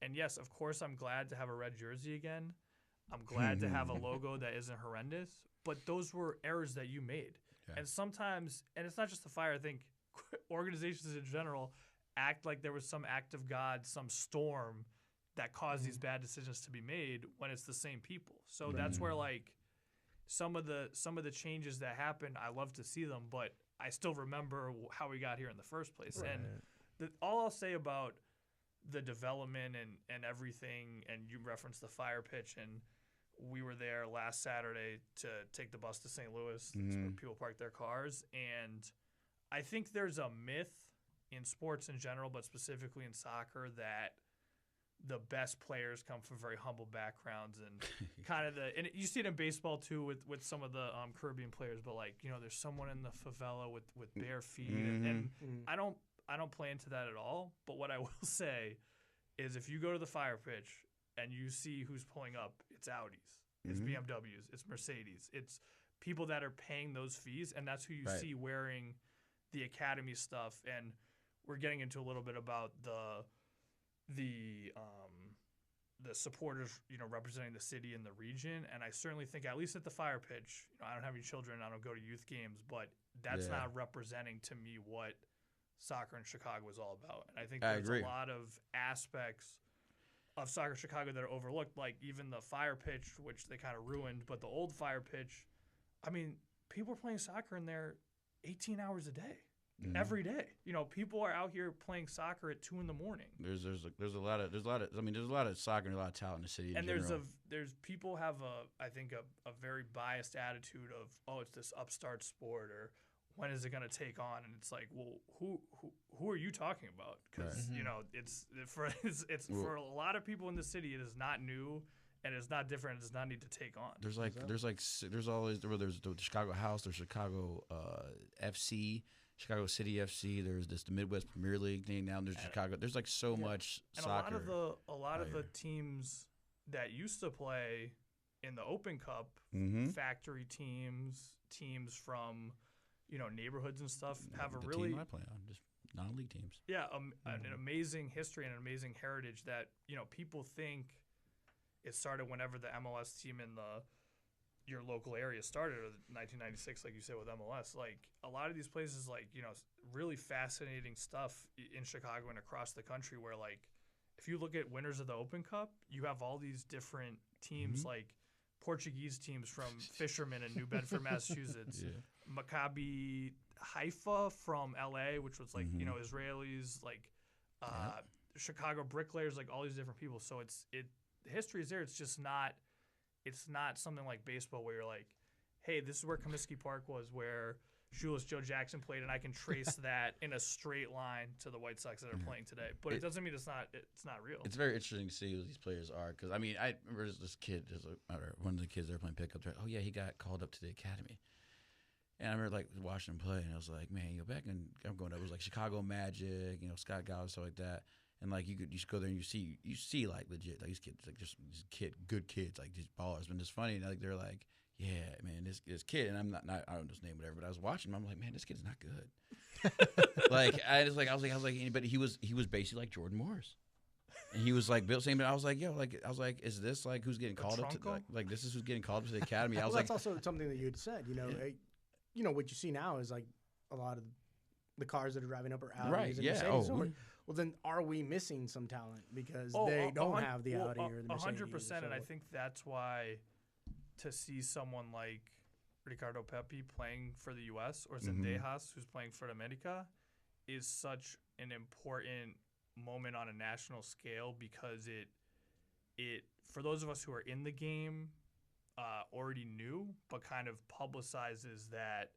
And yes, of course, I'm glad to have a red jersey again. I'm glad to have a logo that isn't horrendous. But those were errors that you made. Yeah. And sometimes, and it's not just the Fire, I think organizations in general act like there was some act of God, some storm that caused these bad decisions to be made when it's the same people. So that's where like some of the changes that happen, I love to see them, but I still remember how we got here in the first place. Right. And all I'll say about the development and everything, and you referenced the Fire pitch and we were there last Saturday to take the bus to St. Louis. That's where people park their cars. And I think there's a myth in sports in general, but specifically in soccer, that the best players come from very humble backgrounds and and you see it in baseball too with some of the Caribbean players, but like, you know, there's someone in the favela with bare feet and I don't play into that at all. But what I will say is if you go to the fire pitch and you see who's pulling up, it's Audis, it's BMWs, it's Mercedes, it's people that are paying those fees, and that's who you see wearing the academy stuff. And we're getting into a little bit about the supporters, you know, representing the city and the region. And I certainly think, at least at the fire pitch, you know, I don't have any children, I don't go to youth games, but that's not representing to me what soccer in Chicago is all about. And I think there's a lot of aspects of soccer in Chicago that are overlooked, like even the fire pitch, which they kind of ruined, but the old fire pitch, I mean, people are playing soccer in there 18 hours a day. Every day, you know, people are out here playing soccer at 2 a.m. There's a lot of soccer and a lot of talent in the city. And there's people have I think a very biased attitude of, oh, it's this upstart sport, or when is it going to take on? And it's like, well, who are you talking about? Because you know, it's for a lot of people in the city, it is not new. And it's not different. It does not need to take on. There's always the Chicago House, there's Chicago FC, Chicago City FC. There's the Midwest Premier League thing now. There's Chicago. There's like so much soccer. And a lot of the teams that used to play in the Open Cup, factory teams from, you know, neighborhoods and stuff, have a really team I play on, just non-league teams. Yeah, an amazing history and an amazing heritage that, you know, people think it started whenever the MLS team in your local area started, or 1996, like you said, with MLS. Like, a lot of these places, like, you know, really fascinating stuff in Chicago and across the country, where, like, if you look at winners of the Open Cup, you have all these different teams, like Portuguese teams from Fisherman in New Bedford, Massachusetts, Maccabi Haifa from LA, which was like, you know, Israelis, like Chicago Bricklayers, like all these different people. So the history is there. It's just not. It's not something like baseball where you're like, hey, this is where Comiskey Park was, where Shoeless Joe Jackson played, and I can trace that in a straight line to the White Sox that are playing today. But it doesn't mean it's not real. It's very interesting to see who these players are, because I mean, I remember this kid, one of the kids they were playing pickup. Like, oh yeah, he got called up to the academy, and I remember like watching him play, and I was like, man, you know, back in I'm going up, it was like Chicago Magic, you know, Scott Galloway, stuff like that. And like you just go there and you see like legit, like these kids, like just good kids, like these ballers. And it's funny, and like they're like, yeah, man, this kid, and I'm not I don't know his name, whatever. But I was watching him, I'm like, man, this kid's not good. like I was like, but he was basically like Jordan Morris, and he was like built same. I was like, yo, is this like who's getting called up to like this is who's getting called up to the academy? I was that's also something that you had said. You know, what you see now is like a lot of the cars that are driving up are Audis, right? And Yeah. Mercedes. Well, then are we missing some talent because they don't have the Audi or the Mercedes? 100%, and I think that's why to see someone like Ricardo Pepi playing for the U.S. or Zendejas who's playing for America is such an important moment on a national scale, because it for those of us who are in the game already knew, but kind of publicizes that,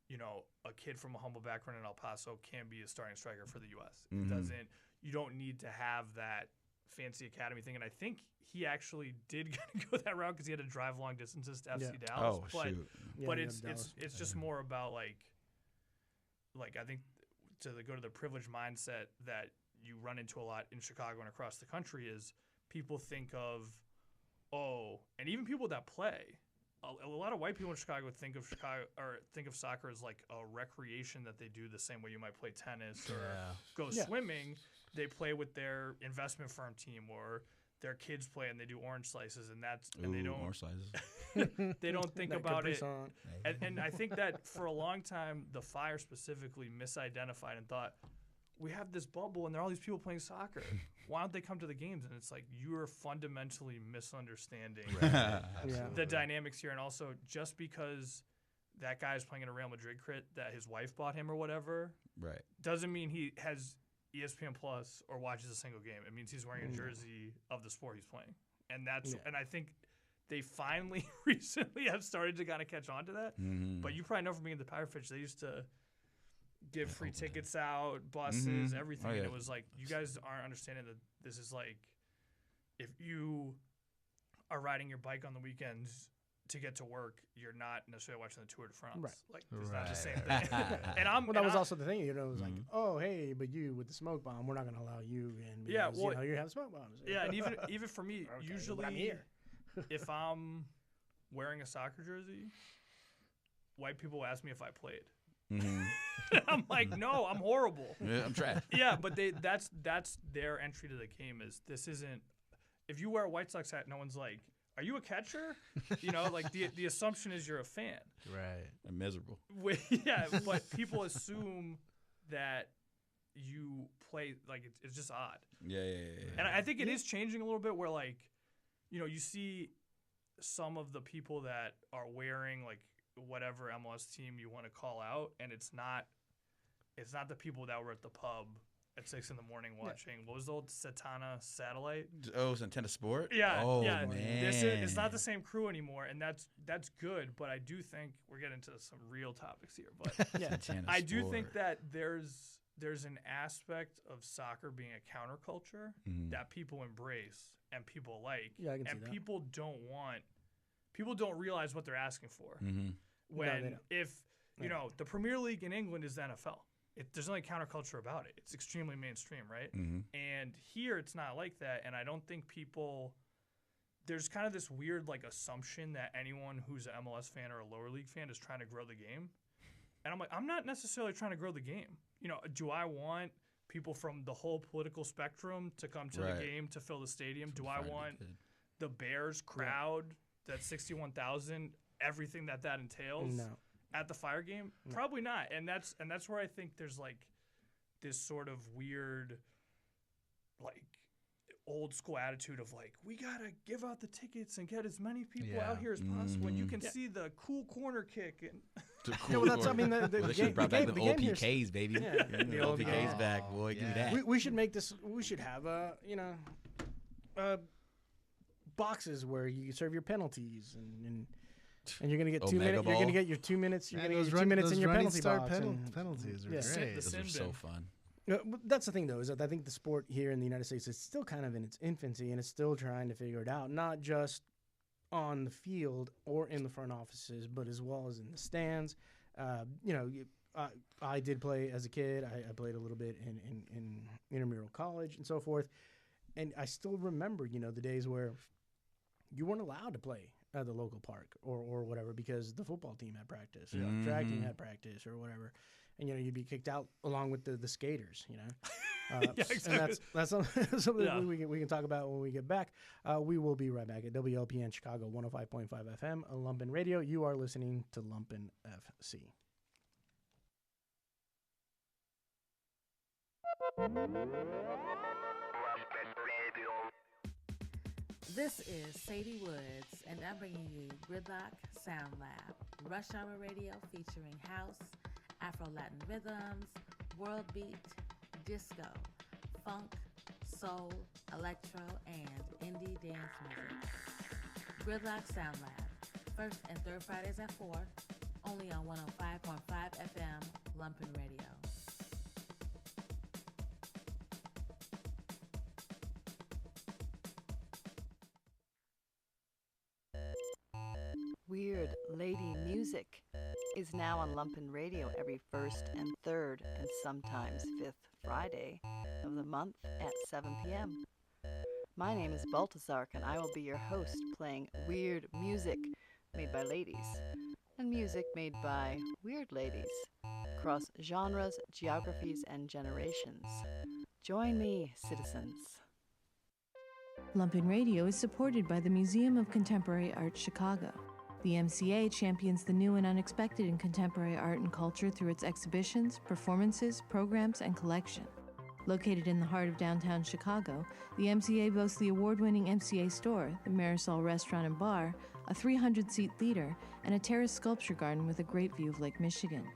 you know, a kid from a humble background in El Paso can be a starting striker for the U.S. It doesn't. You don't need to have that fancy academy thing. And I think he actually did go that route because he had to drive long distances to FC Dallas. Oh, shoot. But it's just more about like I think to go to the privileged mindset that you run into a lot in Chicago and across the country is people think of, and even people that play. A lot of white people in Chicago think of soccer as like a recreation that they do the same way you might play tennis or go swimming. They play with their investment firm team, or their kids play and they do orange slices, and they don't orange slices. They don't think about it. And I think that for a long time, the Fire specifically misidentified and thought, we have this bubble and there are all these people playing soccer. Why don't they come to the games? And it's like, you are fundamentally misunderstanding the dynamics here. And also, just because that guy is playing in a Real Madrid kit that his wife bought him or whatever, doesn't mean he has ESPN Plus or watches a single game. It means he's wearing a jersey of the sport he's playing. And and I think they finally recently have started to kind of catch on to that. Mm-hmm. But you probably know from being at the Power Fish, they used to give free tickets out, buses, everything. And it was like, you guys aren't understanding that this is like, if you are riding your bike on the weekends to get to work, you're not necessarily watching the Tour de France. Right. Like, it's not the same thing. And that was also the thing, it was like, oh, hey, but you with the smoke bomb, we're not going to allow you in because, you have smoke bombs. Yeah, and even for me, okay, usually I'm here. if I'm wearing a soccer jersey, white people ask me if I played. I'm like, no, I'm horrible. Yeah, I'm trash. Yeah, but that's their entry to the game. Is this isn't? If you wear a White Sox hat, no one's like, are you a catcher? Like the assumption is you're a fan. Right. I'm miserable. Yeah, but people assume that you play, like it's just odd. Yeah. And I think it is changing a little bit where, like, you see some of the people that are wearing like whatever MLS team you want to call out, and it's not the people that were at the pub at 6 a.m. watching. What was the old Satana Satellite? Oh, Santana Sport? Yeah. Oh, yeah. man. It's not the same crew anymore, and that's good, but I do think we're getting into some real topics here. But I do think that there's an aspect of soccer being a counterculture that people embrace and people like. Yeah, I can see that. People don't realize what they're asking for. When the Premier League in England is the NFL. There's only counterculture about it. It's extremely mainstream, right? And here it's not like that. And I don't think there's kind of this weird like assumption that anyone who's an MLS fan or a lower league fan is trying to grow the game. And I'm like, I'm not necessarily trying to grow the game. Do I want people from the whole political spectrum to come to the game to fill the stadium? Do I want the Bears crowd, that 61,000, everything that entails? No. At the Fire game? No. Probably not. And that's where I think there's like this sort of weird like old school attitude of like, we gotta give out the tickets and get as many people out here as possible. And you can see the cool corner kick and they should have brought back the OPKs, baby. Yeah. The OPKs back, boy. Give me that. We should make this. We should have boxes where you serve your penalties and you're gonna get 2 minutes. You're gonna get your 2 minutes. You're gonna get your 2 minutes in your penalty box. Penalties are great. Those are so fun. That's the thing, though, is that I think the sport here in the United States is still kind of in its infancy, and it's still trying to figure it out, not just on the field or in the front offices, but as well as in the stands. I did play as a kid. I played a little bit in intramural college and so forth, and I still remember, the days where you weren't allowed to play at the local park or whatever because the football team had practice or the track team had practice or whatever, and you'd be kicked out along with the skaters. Exactly. And that's something we can talk about when we get back. We will be right back at WLPN Chicago 105.5 FM, Lumpen Radio. You are listening to Lumpen FC. This is Sadie Woods, and I'm bringing you Gridlock Sound Lab, Rush Hour Radio featuring house, Afro-Latin rhythms, world beat, disco, funk, soul, electro, and indie dance music. Gridlock Sound Lab, first and third Fridays at 4, only on 105.5 FM, Lumpen Radio. Weird Lady Music is now on Lumpen Radio every first and third and sometimes fifth Friday of the month at 7 p.m. My name is Baltazar, and I will be your host playing weird music made by ladies and music made by weird ladies across genres, geographies, and generations. Join me, citizens. Lumpen Radio is supported by the Museum of Contemporary Art Chicago. The MCA champions the new and unexpected in contemporary art and culture through its exhibitions, performances, programs, and collection. Located in the heart of downtown Chicago, the MCA boasts the award-winning MCA store, the Marisol Restaurant and Bar, a 300-seat theater, and a terraced sculpture garden with a great view of Lake Michigan.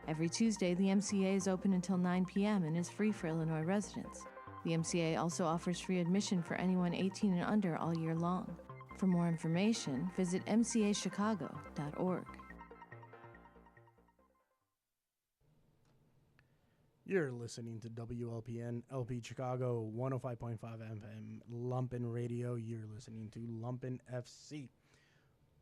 Every Tuesday, the MCA is open until 9 p.m. and is free for Illinois residents. The MCA also offers free admission for anyone 18 and under all year long. For more information, visit mcachicago.org. You're listening to WLPN LP Chicago 105.5 FM Lumpen Radio. You're listening to Lumpen FC.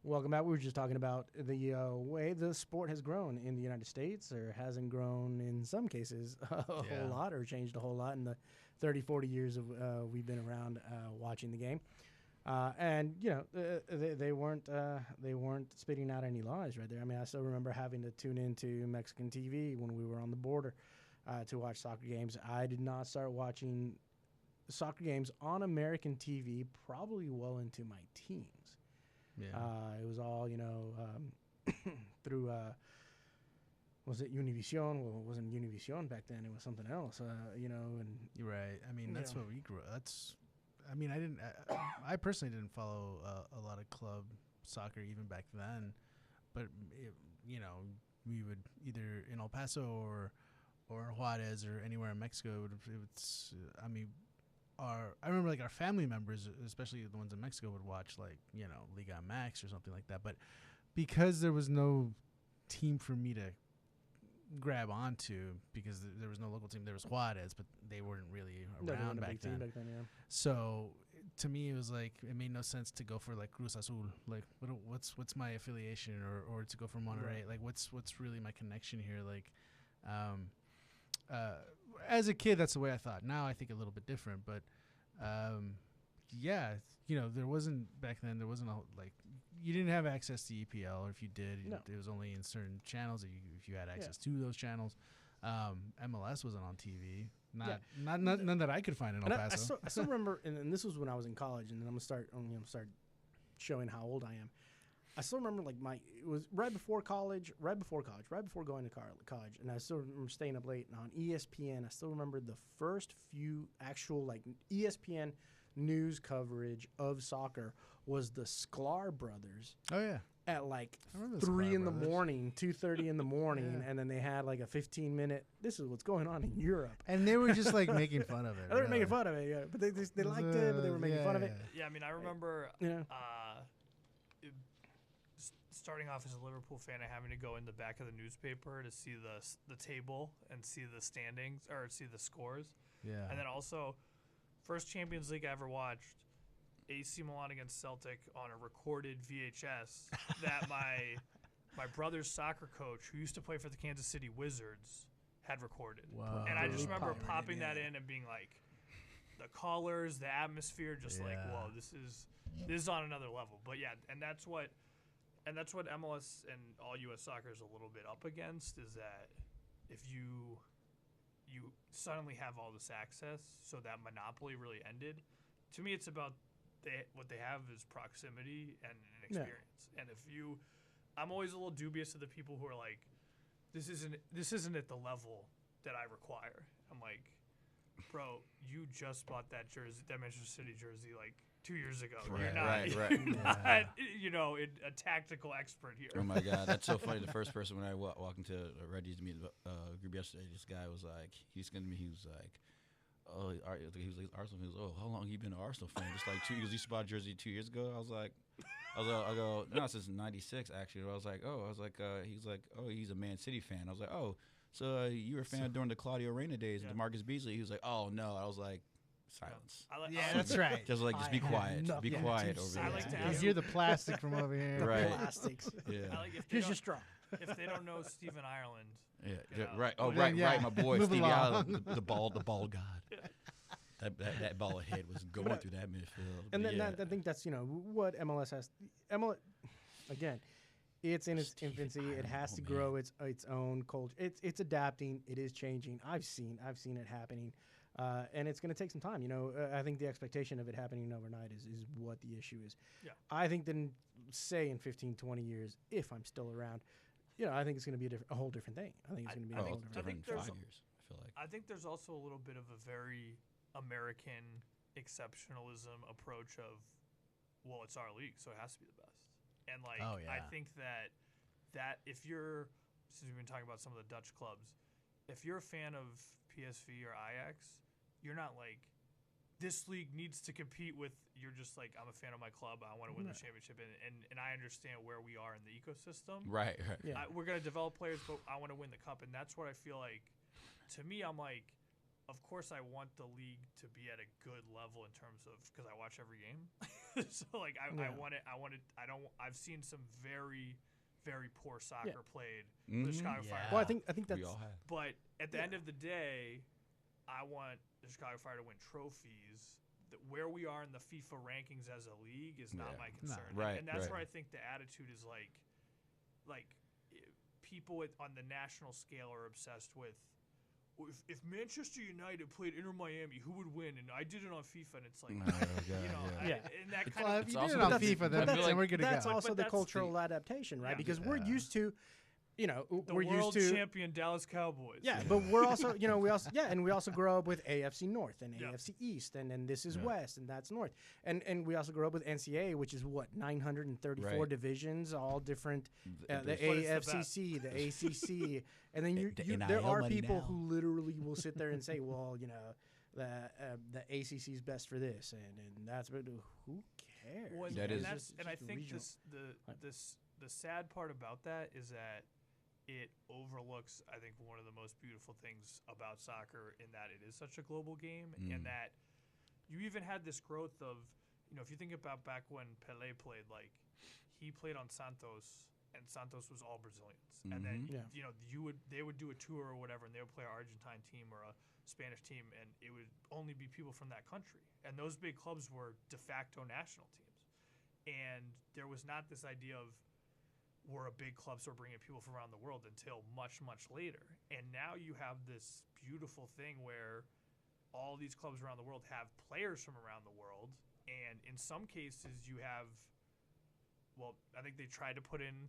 Welcome back. We were just talking about the way the sport has grown in the United States, or hasn't grown in some cases a whole lot, or changed a whole lot in the 30, 40 years of we've been around watching the game. And you know, they weren't spitting out any lies right there. I mean, I still remember having to tune into Mexican TV when we were on the border to watch soccer games. I did not start watching soccer games on American TV probably well into my teens. Yeah, it was all, you know, through was it Univision? Well, it wasn't Univision back then. It was something else. You know, and you're right. I mean, that's what we grew. I mean, I personally didn't follow a lot of club soccer even back then, but you know, we would either in El Paso or Juarez or anywhere in Mexico. I mean, I remember like our family members, especially the ones in Mexico, would watch like, you know, Liga MX or something like that. But because there was no team for me to grab onto, because there was no local team, there was Juarez, but they weren't really around back then. So to me, it was like, it made no sense to go for like Cruz Azul. Like, what's my affiliation, or to go for Monterrey? Right. Like, what's really my connection here? Like, as a kid, that's the way I thought. Now I think a little bit different, but yeah, you know, there wasn't back then. There wasn't like, you didn't have access to EPL, or if you did, it was only in certain channels. If you had access to those channels, MLS wasn't on TV. None that I could find in El Paso. I still remember, and this was when I was in college, and then I'm gonna start showing how old I am. I still remember it was right before going to college, and I still remember staying up late, and on ESPN, I still remember the first few actual like ESPN news coverage of soccer was the Sklar brothers. Oh yeah. At like 3 in the morning, 2:30 in the morning, and then they had like a 15-minute. This is what's going on in Europe, and they were just like making fun of it. They were making fun of it, yeah. But they liked it, but they were making fun of it. Yeah, I mean, I remember, starting off as a Liverpool fan, and having to go in the back of the newspaper to see the table and see the standings, or see the scores. Yeah, and then also, first Champions League I ever watched, AC Milan against Celtic on a recorded VHS that my brother's soccer coach, who used to play for the Kansas City Wizards, had recorded. Wow. And I just remember popping that in and being like, the colors, the atmosphere, just like, whoa, this is on another level. But yeah, and that's what MLS and all U.S. soccer is a little bit up against, is that if you suddenly have all this access, so that monopoly really ended. To me, it's about what they have is proximity and an experience. And I'm always a little dubious of the people who are like, this isn't at the level that I require. I'm like, bro, you just bought that Manchester City jersey like 2 years ago. You're not, you know, a tactical expert here. Oh my God, that's so funny. The first person when I walked into Reggie's to meet the group yesterday, this guy was like, he was like, oh, he was like Arsenal. He was, oh, how long have you been an Arsenal fan? Just like 2 years. You used to buy a jersey 2 years ago. I go, no, since '96 actually. He was like, oh, he's a Man City fan. I was like, oh, so you were a fan during the Claudio Reyna days and DeMarcus Beasley. He was like, oh no. I was like, silence. That's right. Just like, just be quiet. Be quiet over there. Because you're the plastic from over here. Right. Plastics. Yeah. Here's your straw. If they don't know Stephen Ireland. Yeah. Right. Oh, right. My boy, Stevie Ireland, the ball god. That ball head was going through that midfield. And then I think that's, you know, what MLS has. MLS, again, it's in its infancy. It has to grow its own culture. It's adapting. It is changing. I've seen it happening, and it's going to take some time. You know, I think the expectation of it happening overnight is what the issue is. Yeah. I think then, say in 15, 20 years, if I'm still around, you know, I think it's going to be a whole different thing. I think it's going to be a whole different thing. 5 years, I feel like. I think there's also a little bit of a very American exceptionalism approach of, well, it's our league, so it has to be the best. And like, I think that if you're, since we've been talking about some of the Dutch clubs, if you're a fan of PSV or Ajax, you're not like this league needs to compete with. You're just like, I'm a fan of my club. I want to win the championship, and I understand where we are in the ecosystem. Right. Yeah. We're gonna develop players, but I want to win the cup, and that's what I feel like. To me, I'm like, of course, I want the league to be at a good level in terms of because I watch every game. So like, I want it. I've seen some very, very poor soccer played with the Chicago Fire. Well, I think that's. We all have. But at the end of the day, I want the Chicago Fire to win trophies. Where we are in the FIFA rankings as a league is not my concern. Right, and that's right. where I think the attitude is like people on the national scale are obsessed with. If Manchester United played Inter Miami, who would win? And I did it on FIFA, and it's like, and that kind of. If you did it on FIFA, then we're good to go. That's also the cultural adaptation, right? Because we're used to. The we're world used to champion Dallas Cowboys. Yeah, but we're also, we also grow up with AFC North and AFC East, and then this is West, and that's North, and we also grow up with NCAA, which is what 934 divisions, all different, the AFCC, the ACC, and then there are people who literally will sit there and say, well, the ACC is best for this, and that's who cares? Well, and I think the sad part about that is that it overlooks, I think, one of the most beautiful things about soccer in that it is such a global game and that you even had this growth of, if you think about back when Pelé played, like he played on Santos and Santos was all Brazilians. And then, they would do a tour or whatever and they would play an Argentine team or a Spanish team and it would only be people from that country. And those big clubs were de facto national teams. And there was not this idea of, we're a big club, so we're bringing people from around the world until much, much later. And now you have this beautiful thing where all these clubs around the world have players from around the world. And in some cases you have, I think they tried to put in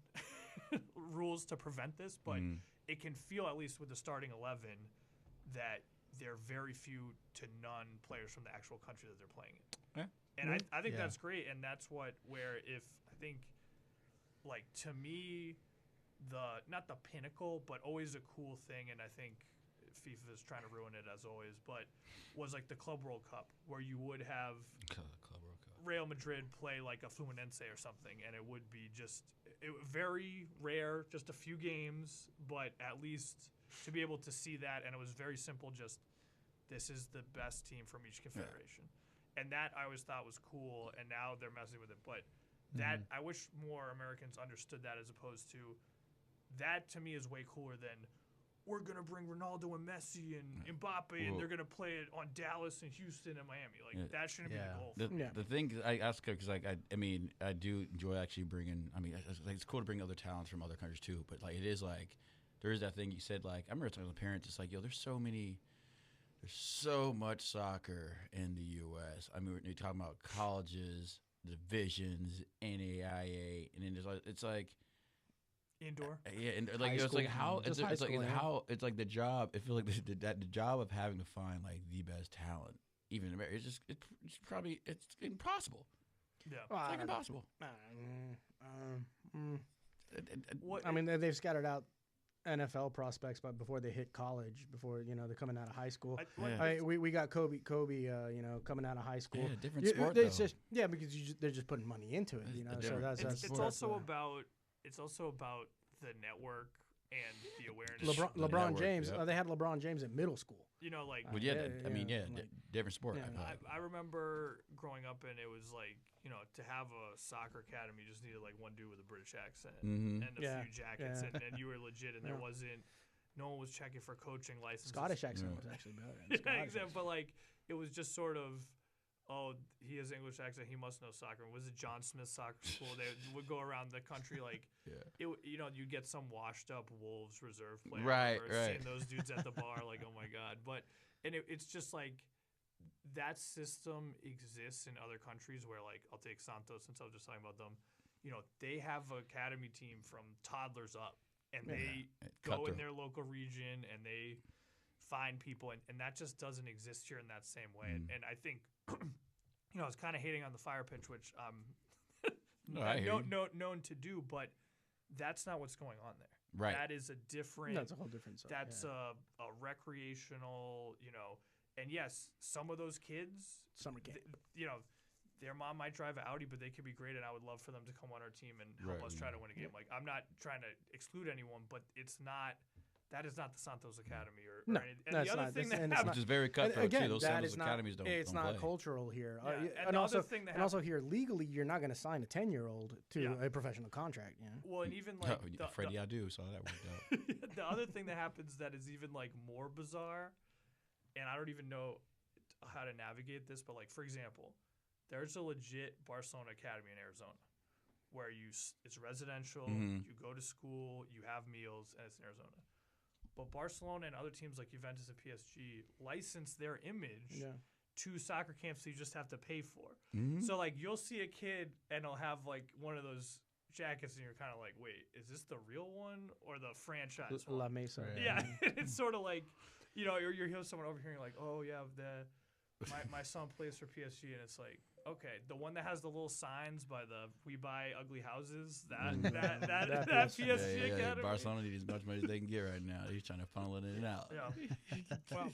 rules to prevent this, but it can feel, at least with the starting 11, that there are very few to none players from the actual country that they're playing in. Yeah. And I think that's great. And that's like, to me, not the pinnacle, but always a cool thing, and I think FIFA is trying to ruin it as always, but was like the Club World Cup, where you would have Real Madrid play like a Fluminense or something, and it would be very rare, just a few games, but at least to be able to see that, and it was very simple, just this is the best team from each confederation. And that I always thought was cool, and now they're messing with it, but that I wish more Americans understood that, as opposed to that, to me, is way cooler than we're going to bring Ronaldo and Messi and Mbappe and they're going to play it on Dallas and Houston and Miami. Like that shouldn't be the goal. The thing I ask because I do enjoy actually bringing. It's cool to bring other talents from other countries too. But like it is like there is that thing you said. Like I remember talking to the parents. It's like there's so much soccer in the U.S. I mean, you're talking about colleges, divisions, NAIA, and then it's like indoor. And like it's like how it's like the job. It feels like the job of having to find like the best talent, even in America, it's probably impossible. Yeah, it's like impossible. I mean, they've scattered out NFL prospects, but before they hit college, before they're coming out of high school. We got Kobe, coming out of high school. Yeah, different sport though. Just, because they're just putting money into it. So it's also about the network and the awareness. LeBron James. They had LeBron James in middle school. Different sport. I remember growing up, and it was like to have a soccer academy, you just needed like one dude with a British accent and a few jackets, and you were legit, and there wasn't. No one was checking for coaching licenses. Scottish accent was actually better. But like it was just sort of. Oh, he has English accent. He must know soccer. Was it John Smith Soccer School? They would go around the country like, you'd get some washed up Wolves reserve player. Right. Seeing those dudes at the bar, like, oh my god. And it's just like that system exists in other countries where, like, I'll take Santos since I was just talking about them. They have an academy team from toddlers up, and they go in their local region and they find people, and that just doesn't exist here in that same way. And I think. I was kind of hating on the fire pitch, which known to do, but that's not what's going on there. Right. That is a different. That's a whole different. That's a recreational. And yes, some of those kids, summer camp, their mom might drive an Audi, but they could be great, and I would love for them to come on our team and help us try to win a game. Like, I'm not trying to exclude anyone, but that is not the Santos Academy or anything. And the other thing that happens, which is very cutthroat too. Those Santos Academies don't. It's not play. cultural here. And also here legally, you're not going to sign a 10-year-old to a professional contract. Yeah. Well, and even like Freddie, I do, so that worked out. The other thing that happens that is even like more bizarre, and I don't even know how to navigate this, but like for example, there's a legit Barcelona Academy in Arizona where it's residential, you go to school, you have meals, and it's in Arizona. But Barcelona and other teams like Juventus and PSG license their image to soccer camps that you just have to pay for. So like you'll see a kid and he'll have like one of those jackets and you're kind of like, wait, is this the real one or the franchise one? La Mesa. Yeah, it's sort of like, you're hearing someone over here and you're like, oh yeah, my son plays for PSG, and it's like, okay, the one that has the little signs by the "We Buy Ugly Houses," that PSG Academy. Barcelona needs as much money as they can get right now. He's trying to funnel it in and out. Yeah. Well,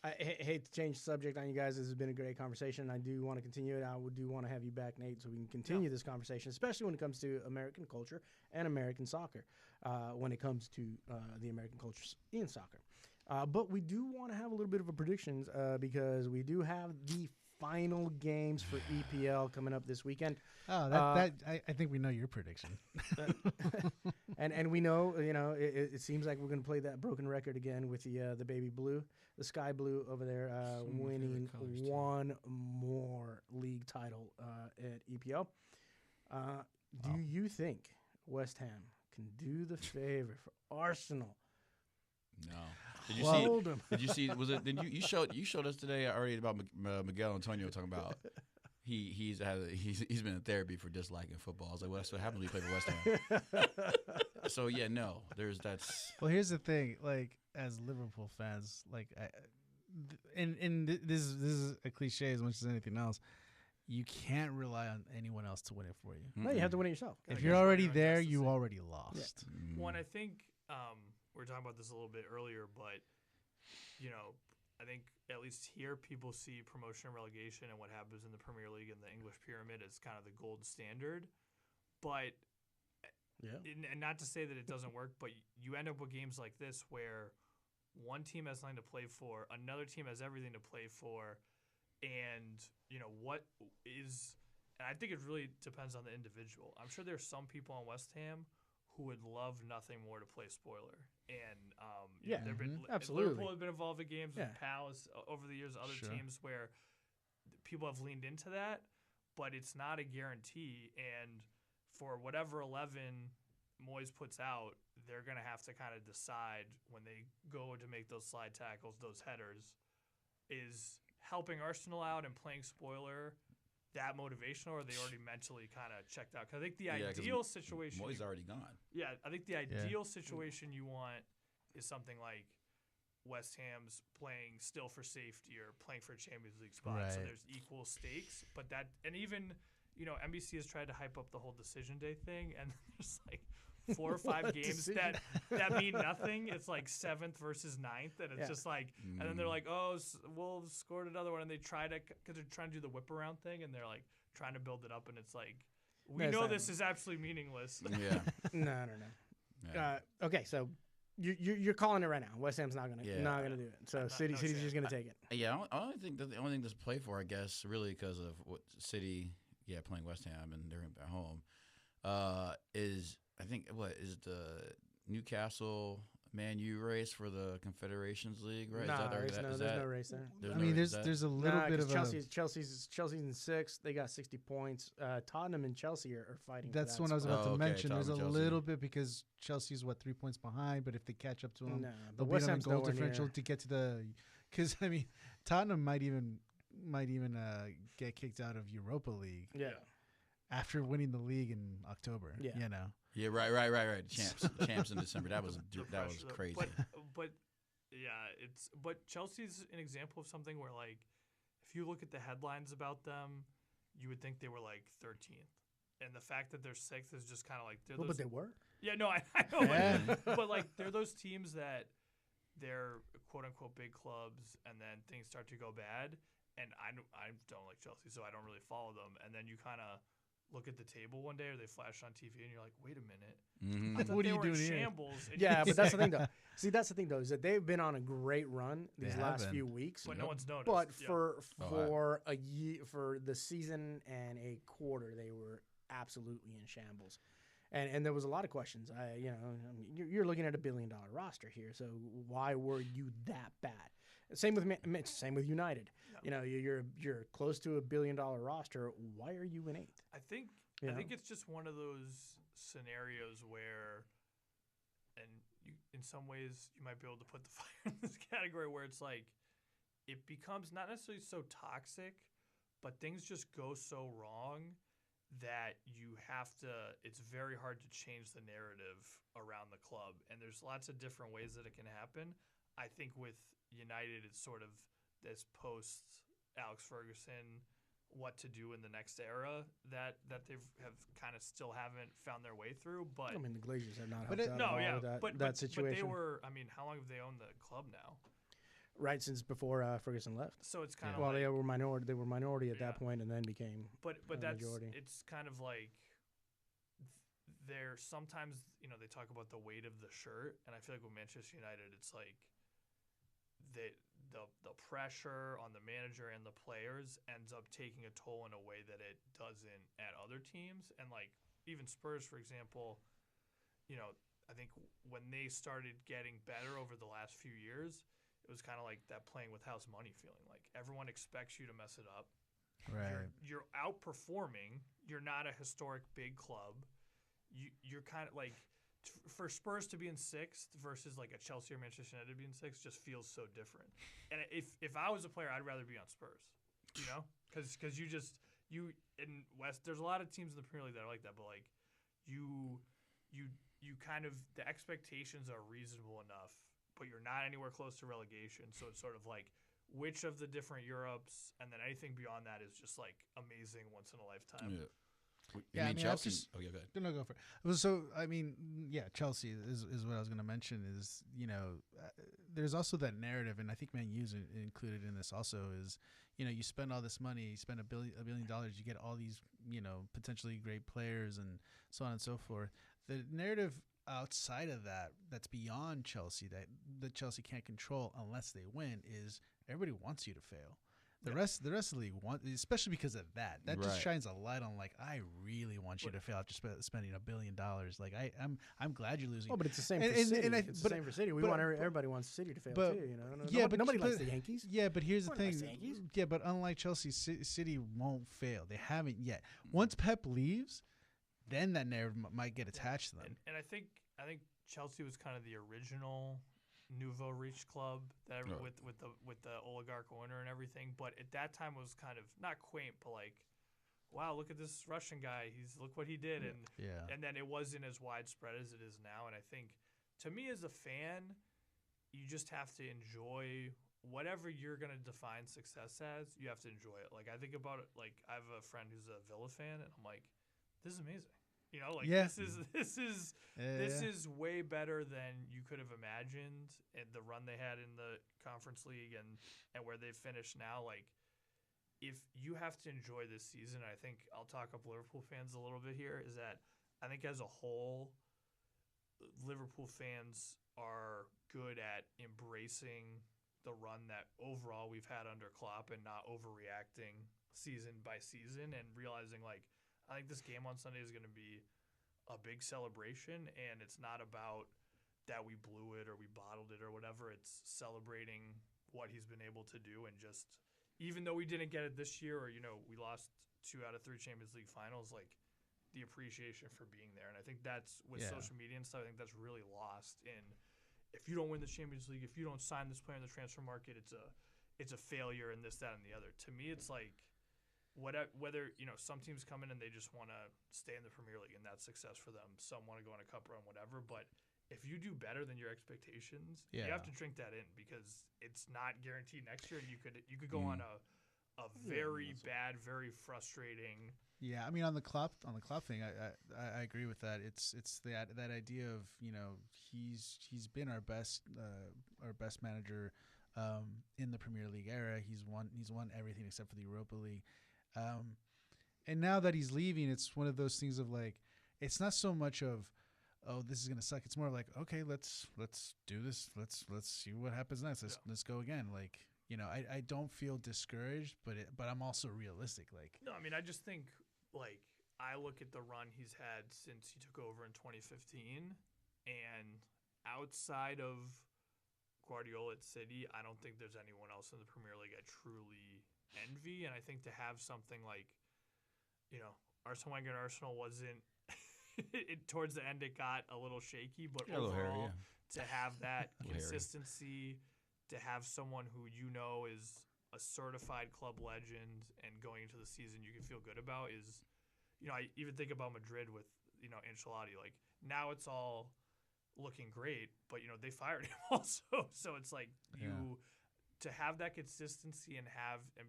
I hate to change the subject on you guys. This has been a great conversation. I do want to continue it. I do want to have you back, Nate, so we can continue this conversation, especially when it comes to American culture and American soccer, when it comes to the American culture in soccer. But we do want to have a little bit of a predictions because we do have the final games for EPL coming up this weekend. Oh, I think we know your prediction. and we know, it seems like we're going to play that broken record again with the baby blue, the sky blue over there, winning one more league title at EPL. Do you think West Ham can do the favor for Arsenal? No. Did you see? Was it? You showed us today already about Miguel Antonio talking about he's been in therapy for disliking football. I was like, well, that's what happens when you play for West Ham. So yeah, no, that's. Well, here's the thing. Like as Liverpool fans, like, this is a cliche as much as anything else. You can't rely on anyone else to win it for you. No, you have to win it yourself. If you're already there, you already lost. Yeah. One, I think. We were talking about this a little bit earlier, but, I think at least here people see promotion and relegation and what happens in the Premier League and the English pyramid as kind of the gold standard. But, and not to say that it doesn't work, but you end up with games like this where one team has nothing to play for, another team has everything to play for, and, what is – and I think it really depends on the individual. I'm sure there's some people on West Ham who would love nothing more to play spoiler. And absolutely. Liverpool have been involved in games with Palace over the years, other teams where people have leaned into that, but it's not a guarantee. And for whatever 11 Moyes puts out, they're going to have to kind of decide when they go to make those slide tackles, those headers, is helping Arsenal out and playing spoiler that motivational, or are they already mentally kind of checked out? Because I think the ideal situation... Moyes already gone. Yeah, I think the ideal situation you want is something like West Ham's playing still for safety or playing for a Champions League spot. Right. So there's equal stakes. But that... And even, NBC has tried to hype up the whole decision day thing, and there's like 4 or 5 games that mean nothing. It's like 7th versus 9th, and it's just like, and then they're like, oh, Wolves scored another one, and they try to, because they're trying to do the whip around thing, and they're like trying to build it up, and it's like, we know this is absolutely meaningless. Yeah. No. Yeah. Okay, so you're calling it right now. West Ham's not gonna do it. So City's just gonna take it. Yeah, I think that the only thing to play for, I guess, really because of what City, playing West Ham and they're at home, is. I think the Newcastle Man U race for the Confederations League, right? There's no race there. There's a little bit of Chelsea's in 6th. They got 60 points. Tottenham and Chelsea are fighting. That's for what I was about to mention. Tottenham, there's a little bit because Chelsea's 3 points behind, but if they catch up to them, they'll West beat them Ham's in goal differential to get to the. Because Tottenham might even get kicked out of Europa League. Yeah. After winning the league in October. Yeah. Yeah, right. Champs in December. That was crazy. But Chelsea's an example of something where, like, if you look at the headlines about them, you would think they were like 13th, and the fact that they're 6th is just kind of like. But they were. Yeah, no, I know. Yeah. But like they're those teams that they're quote unquote big clubs, and then things start to go bad. And I don't like Chelsea, so I don't really follow them. And then you kind of look at the table one day, or they flash on TV, and you're like, wait a minute, I thought What are they you were in doing here? shambles. And Yeah, but that's the thing, though. See, that's the thing, though, is that they've been on a great run these They last have few been. weeks. but no one's noticed. But Yeah. for a year, for the season and a quarter, they were absolutely in shambles, and there was a lot of questions. You're looking at $1 billion roster here, so why were you that bad? Same with United. Yeah. You're close to $1 billion roster. Why are you in 8th? I think it's just one of those scenarios where, and in some ways you might be able to put the fire in this category where it's like it becomes not necessarily so toxic, but things just go so wrong that it's very hard to change the narrative around the club. And there's lots of different ways that it can happen. I think with United, it's sort of this post Alex Ferguson, what to do in the next era that they have kind of still haven't found their way through. But I mean, the Glazers have not helped out with that situation. But they were. I mean, how long have they owned the club now? Right since before Ferguson left. So it's kind of they were minority. They were minority at that point, and then became but that's majority. It's kind of like they're sometimes they talk about the weight of the shirt, and I feel like with Manchester United, it's like the pressure on the manager and the players ends up taking a toll in a way that it doesn't at other teams. And like even Spurs, for example, I think when they started getting better over the last few years, it was kind of like that playing with house money feeling. Like everyone expects you to mess it up. Right. You're outperforming. You're not a historic big club. You're kind of like for Spurs to be in 6th versus like a Chelsea or Manchester United to be in 6th just feels so different. And if I was a player, I'd rather be on Spurs, because you in West. There's a lot of teams in the Premier League that are like that, but like you kind of the expectations are reasonable enough, but you're not anywhere close to relegation. So it's sort of like which of the different Europes, and then anything beyond that is just like amazing once in a lifetime. Yeah. Yeah, I mean, Chelsea. Go ahead. No, go for it. So, I mean, yeah, Chelsea is what I was going to mention is, there's also that narrative, and I think Man U's included in this also is, you spend all this money, you spend $1 billion, you get all these, potentially great players and so on and so forth. The narrative outside of that's beyond Chelsea, that Chelsea can't control unless they win, is everybody wants you to fail. The rest of the league want, especially because of that. That just shines a light on like I really want you to fail after spending $1 billion. Like I'm glad you're losing. Oh, but it's the same for City. It's the same for City. Everybody wants City to fail too. Yeah, nobody likes the Yankees. Yeah, but here's the thing. Yeah, but unlike Chelsea, City won't fail. They haven't yet. Once Pep leaves, then that narrative might get attached to them. And I think Chelsea was kind of the original nouveau riche club that with the oligarch owner and everything, but at that time was kind of not quaint, but like, wow, look at this Russian guy. Look what he did, and then it wasn't as widespread as it is now. And I think, to me as a fan, you just have to enjoy whatever you're gonna define success as. You have to enjoy it. Like I think about it. Like I have a friend who's a Villa fan, and I'm like, this is amazing. This is way better than you could have imagined. And the run they had in the Conference League and where they've finished now, like if you have to enjoy this season, I think I'll talk up Liverpool fans a little bit here, is that I think as a whole, Liverpool fans are good at embracing the run that overall we've had under Klopp and not overreacting season by season and realizing like, I think this game on Sunday is going to be a big celebration, and it's not about that we blew it or we bottled it or whatever. It's celebrating what he's been able to do, and just even though we didn't get it this year, or we lost 2 out of 3 Champions League finals, like the appreciation for being there. And I think that's with social media and stuff. I think that's really lost in if you don't win the Champions League, if you don't sign this player in the transfer market, it's a failure and this, that, and the other. To me, it's like. Whether some teams come in and they just want to stay in the Premier League and that's success for them. Some want to go on a cup run, whatever. But if you do better than your expectations, you have to drink that in, because it's not guaranteed next year. You could go on a very bad, very frustrating. Yeah, I mean on the Klopp thing, I agree with that. It's that idea of he's been our best manager in the Premier League era. He's won everything except for the Europa League, and now that he's leaving, it's one of those things of like, it's not so much of, oh, this is gonna suck. It's more like, okay, let's do this. Let's see what happens next. Let's go again. Like, I don't feel discouraged, but I'm also realistic. Like, no, I mean, I just think, like, I look at the run he's had since he took over in 2015, and outside of Guardiola at City, I don't think there's anyone else in the Premier League I truly envy. And I think to have something like, Arsene Wenger at Arsenal wasn't towards the end it got a little shaky, but overall to have that consistency, to have someone who is a certified club legend and going into the season you can feel good about is, I even think about Madrid with, Ancelotti. Like, now it's all looking great, but, they fired him also. So it's like to have that consistency and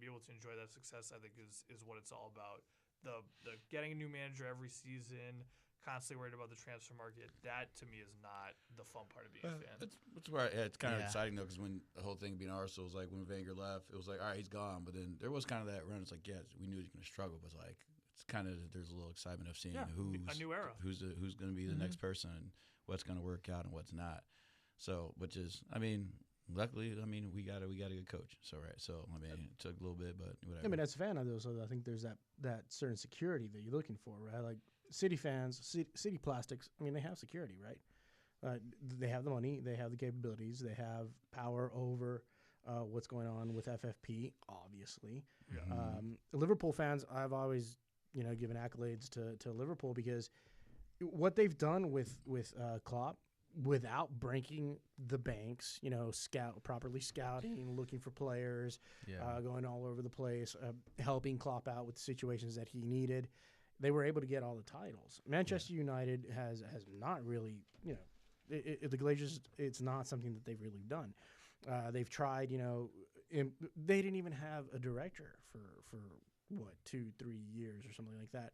be able to enjoy that success, I think is what it's all about. The getting a new manager every season, constantly worried about the transfer market, that to me is not the fun part of being a fan. That's where it's kind of exciting though, because when the whole thing being Arsenal was like, when Wenger left, it was like, all right, he's gone. But then there was kind of that run. It's like, we knew he was going to struggle, but like, it's kind of, there's a little excitement of seeing who's a new era, who's going to be the next person, and what's going to work out and what's not. So, which is, I mean, luckily, I mean, we got a good coach. So I mean, it took a little bit, but whatever. I mean, as a fan of those, I think there's that certain security that you're looking for, right? Like, City fans, City Plastics, I mean, they have security, right? They have the money, they have the capabilities, they have power over what's going on with FFP, obviously. Yeah. Liverpool fans, I've always, given accolades to Liverpool, because what they've done with Klopp, without breaking the banks, properly scouting, looking for players, going all over the place, helping Klopp out with situations that he needed. They were able to get all the titles. Manchester United has not really, the Glazers, it's not something that they've really done. They've tried, they didn't even have a director for what, 2-3 years or something like that.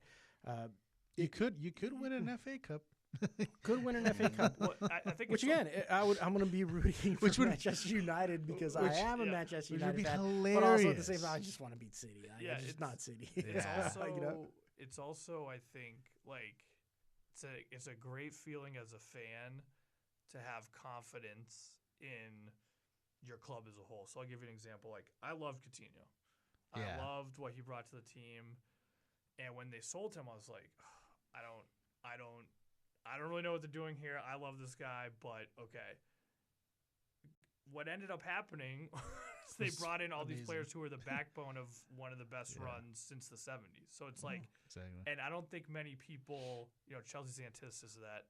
You could win an FA Cup. Could win an FA Cup. Well, I think which again, I'm going to be rooting for Manchester United because I am a Manchester United fan. Hilarious. But also at the same time, I just want to beat City. It's just not City. It's also, I think, like, it's a great feeling as a fan to have confidence in your club as a whole. So I'll give you an example. Like, I loved Coutinho. I loved what he brought to the team. And when they sold him, I was like, I don't really know what they're doing here. I love this guy, but okay. What ended up happening is they brought in all these players who were the backbone of one of the best runs since the 70s. So it's like, and I don't think many people, Chelsea's the antithesis of that.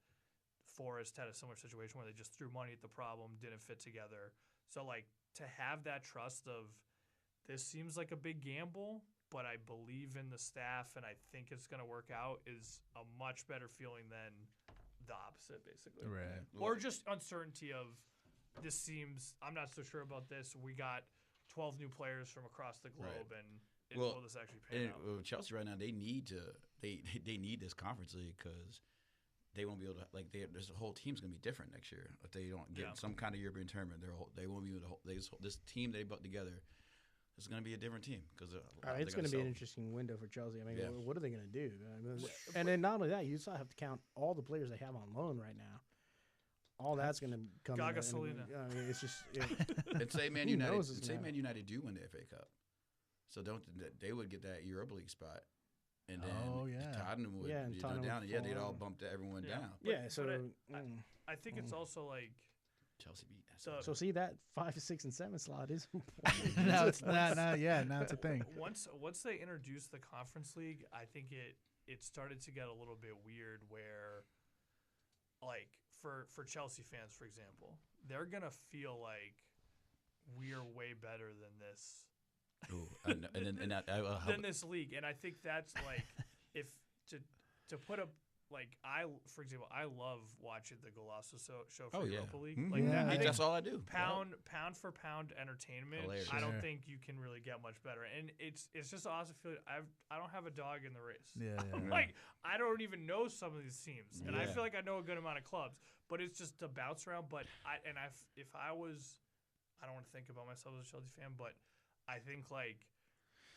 Forest had a similar situation where they just threw money at the problem, didn't fit together. So, like, to have that trust of, this seems like a big gamble, but I believe in the staff and I think it's going to work out, is a much better feeling than the opposite, basically. Right. Or just uncertainty of, this seems, I'm not so sure about this. We got 12 new players from across the globe, and will this actually pan out? Chelsea right now, they need this conference league, because they won't be able to, like, this whole team's going to be different next year. If they don't get some kind of European tournament, they won't be able to, this team they put together is going to be a different team. Because it's going to be an interesting window for Chelsea. I mean, what are they going to do? I mean, and then not only that, you still have to count all the players they have on loan right now. All that's going to come. Gaga Solina. I mean, it's just. And say Man United do win the FA Cup, so they would get that Europa League spot, and then Tottenham would down. They'd all bump everyone down. I think it's also like Chelsea beat that. So see, that 5, 6, and 7 slot is. Now it's now it's a thing. Once they introduced the Conference League, I think it started to get a little bit weird where, like, for Chelsea fans, for example, they're gonna feel like we're way better than this. Ooh, than this league, and I think that's like, if to put a for example, I love watching the Golasso show for Oh, yeah. Europa League. Mhm. Like Yeah. that, I think That's all I do. pound for pound entertainment. Hilarious. I don't Sure. think you can really get much better, and it's just awesome feeling. I don't have a dog in the race. Yeah, yeah. I'm like, I don't even know some of these teams, and I Yeah. feel like I know a good amount of clubs, but it's just to bounce around. But if I was, I don't want to think about myself as a Chelsea fan, but I think like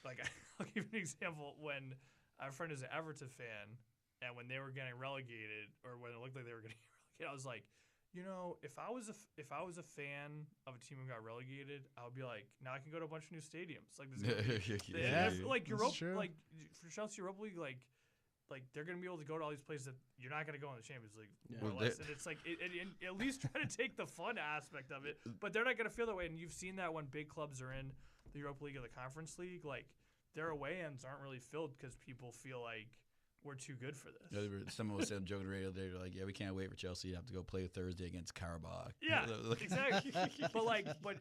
I'll give you an example. When our friend is an Everton fan, and when they were getting relegated, or when it looked like they were getting relegated, I was like, if I was a fan of a team who got relegated, I would be like, now I can go to a bunch of new stadiums. Like this, like Europa, true. like for Chelsea Europa League, like they're gonna be able to go to all these places that you're not gonna go in the Champions League, more or less. And it's like at least try to take the fun aspect of it, but they're not gonna feel that way. And you've seen that when big clubs are in the Europa League or the Conference League, like their away ends aren't really filled because people feel like we're too good for this. Someone was saying, joking radio, they were like, "Yeah, we can't wait for Chelsea to have to go play Thursday against Karabakh." Yeah, exactly. but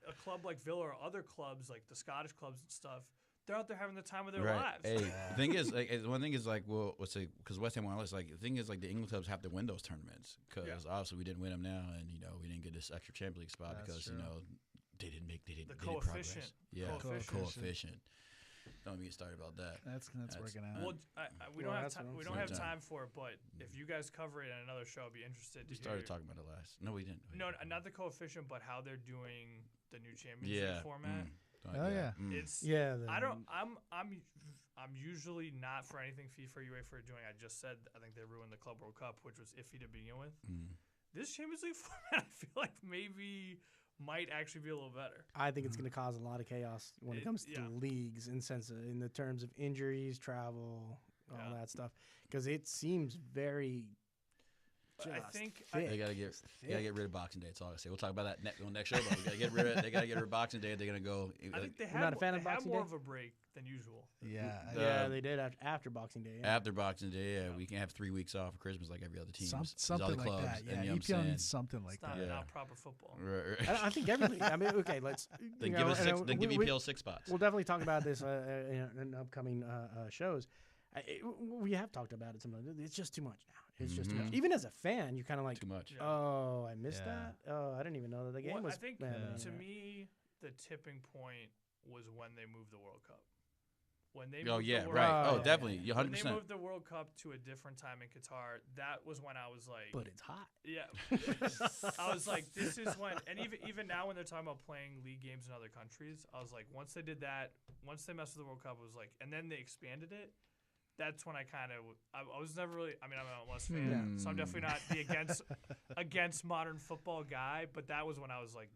a club like Villa or other clubs like the Scottish clubs and stuff, they're out there having the time of their lives. Hey, the thing is, one thing is like, well, let's say because West Ham Wireless, like the thing is like the England clubs have to win those tournaments because obviously we didn't win them now, and we didn't get this extra Champions League spot because true. they didn't make the coefficient. Yeah, coefficient. Don't even get started about that. That's working out. Well, we don't have time for it, but if you guys cover it in another show, I'd be interested to We started talking about it last. No, we didn't. No, not the coefficient, but how they're doing the new Champions League format. It's I'm usually not for anything FIFA or UEFA are doing. I just said I think they ruined the Club World Cup, which was iffy to begin with. This Champions League format, I feel like maybe might actually be a little better. I think it's going to cause a lot of chaos when it comes to leagues in the terms of injuries, travel, all that stuff, because it seems very. I think they gotta get rid of Boxing Day. That's all I say. We'll talk about that next show. But we gotta get rid of. They gotta get rid of Boxing Day. They're gonna go. I think they not a fan of had Boxing more Day? of a break than usual. Yeah, they did after Boxing Day. Yeah. After Boxing Day, we can have 3 weeks off for Christmas like every other team. Something like that. Yeah, EPL needs something like that. Not proper football. I think everything. I mean, okay, let's. Then give EPL 6 spots. We'll definitely talk about this in upcoming shows. We have talked about it sometimes. It's just too much now. It's just too much. Even as a fan, you kind of like too much. Oh, I missed that. Oh, I didn't even know that the game was. I think to me, the tipping point was when they moved the World Cup. When they definitely, 100%. When they moved the World Cup to a different time in Qatar, that was when I was like, but it's hot. Yeah, I was like, this is when, and even now when they're talking about playing league games in other countries, I was like, once they did that, once they messed with the World Cup, it was like, and then they expanded it. That's when I was never really. I mean, I'm an MLS fan, so I'm definitely not the against modern football guy. But that was when I was like,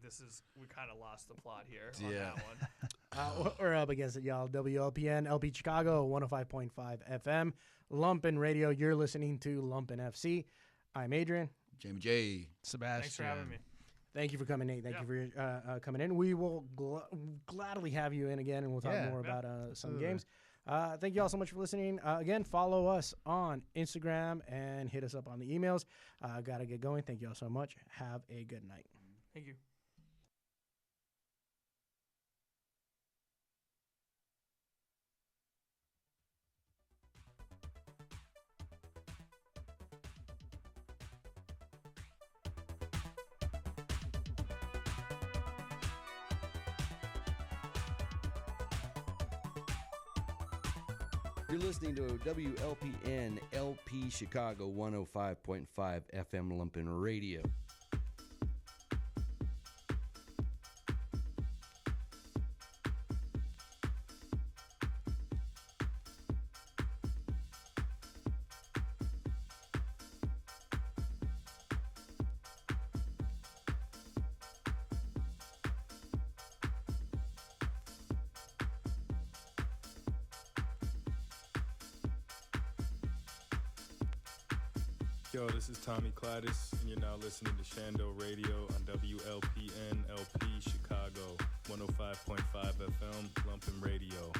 we kind of lost the plot here on that one. We're up against it, y'all. WLPN, LP Chicago, 105.5 FM, Lumpen Radio. You're listening to Lumpen FC. I'm Adrian. Jamie J. Sebastian. Thanks for having me. Thank you for coming, Nate. Thank you for coming in. We will gladly have you in again, and we'll talk more about some games. Thank you all so much for listening. Again, follow us on Instagram and hit us up on the emails. Gotta get going. Thank you all so much. Have a good night. Thank you. You're listening to WLPN LP Chicago 105.5 FM Lumpen Radio. Yo, this is Tommy Cladis, and you're now listening to Shando Radio on WLPN LP Chicago 105.5 FM Lumpen Radio.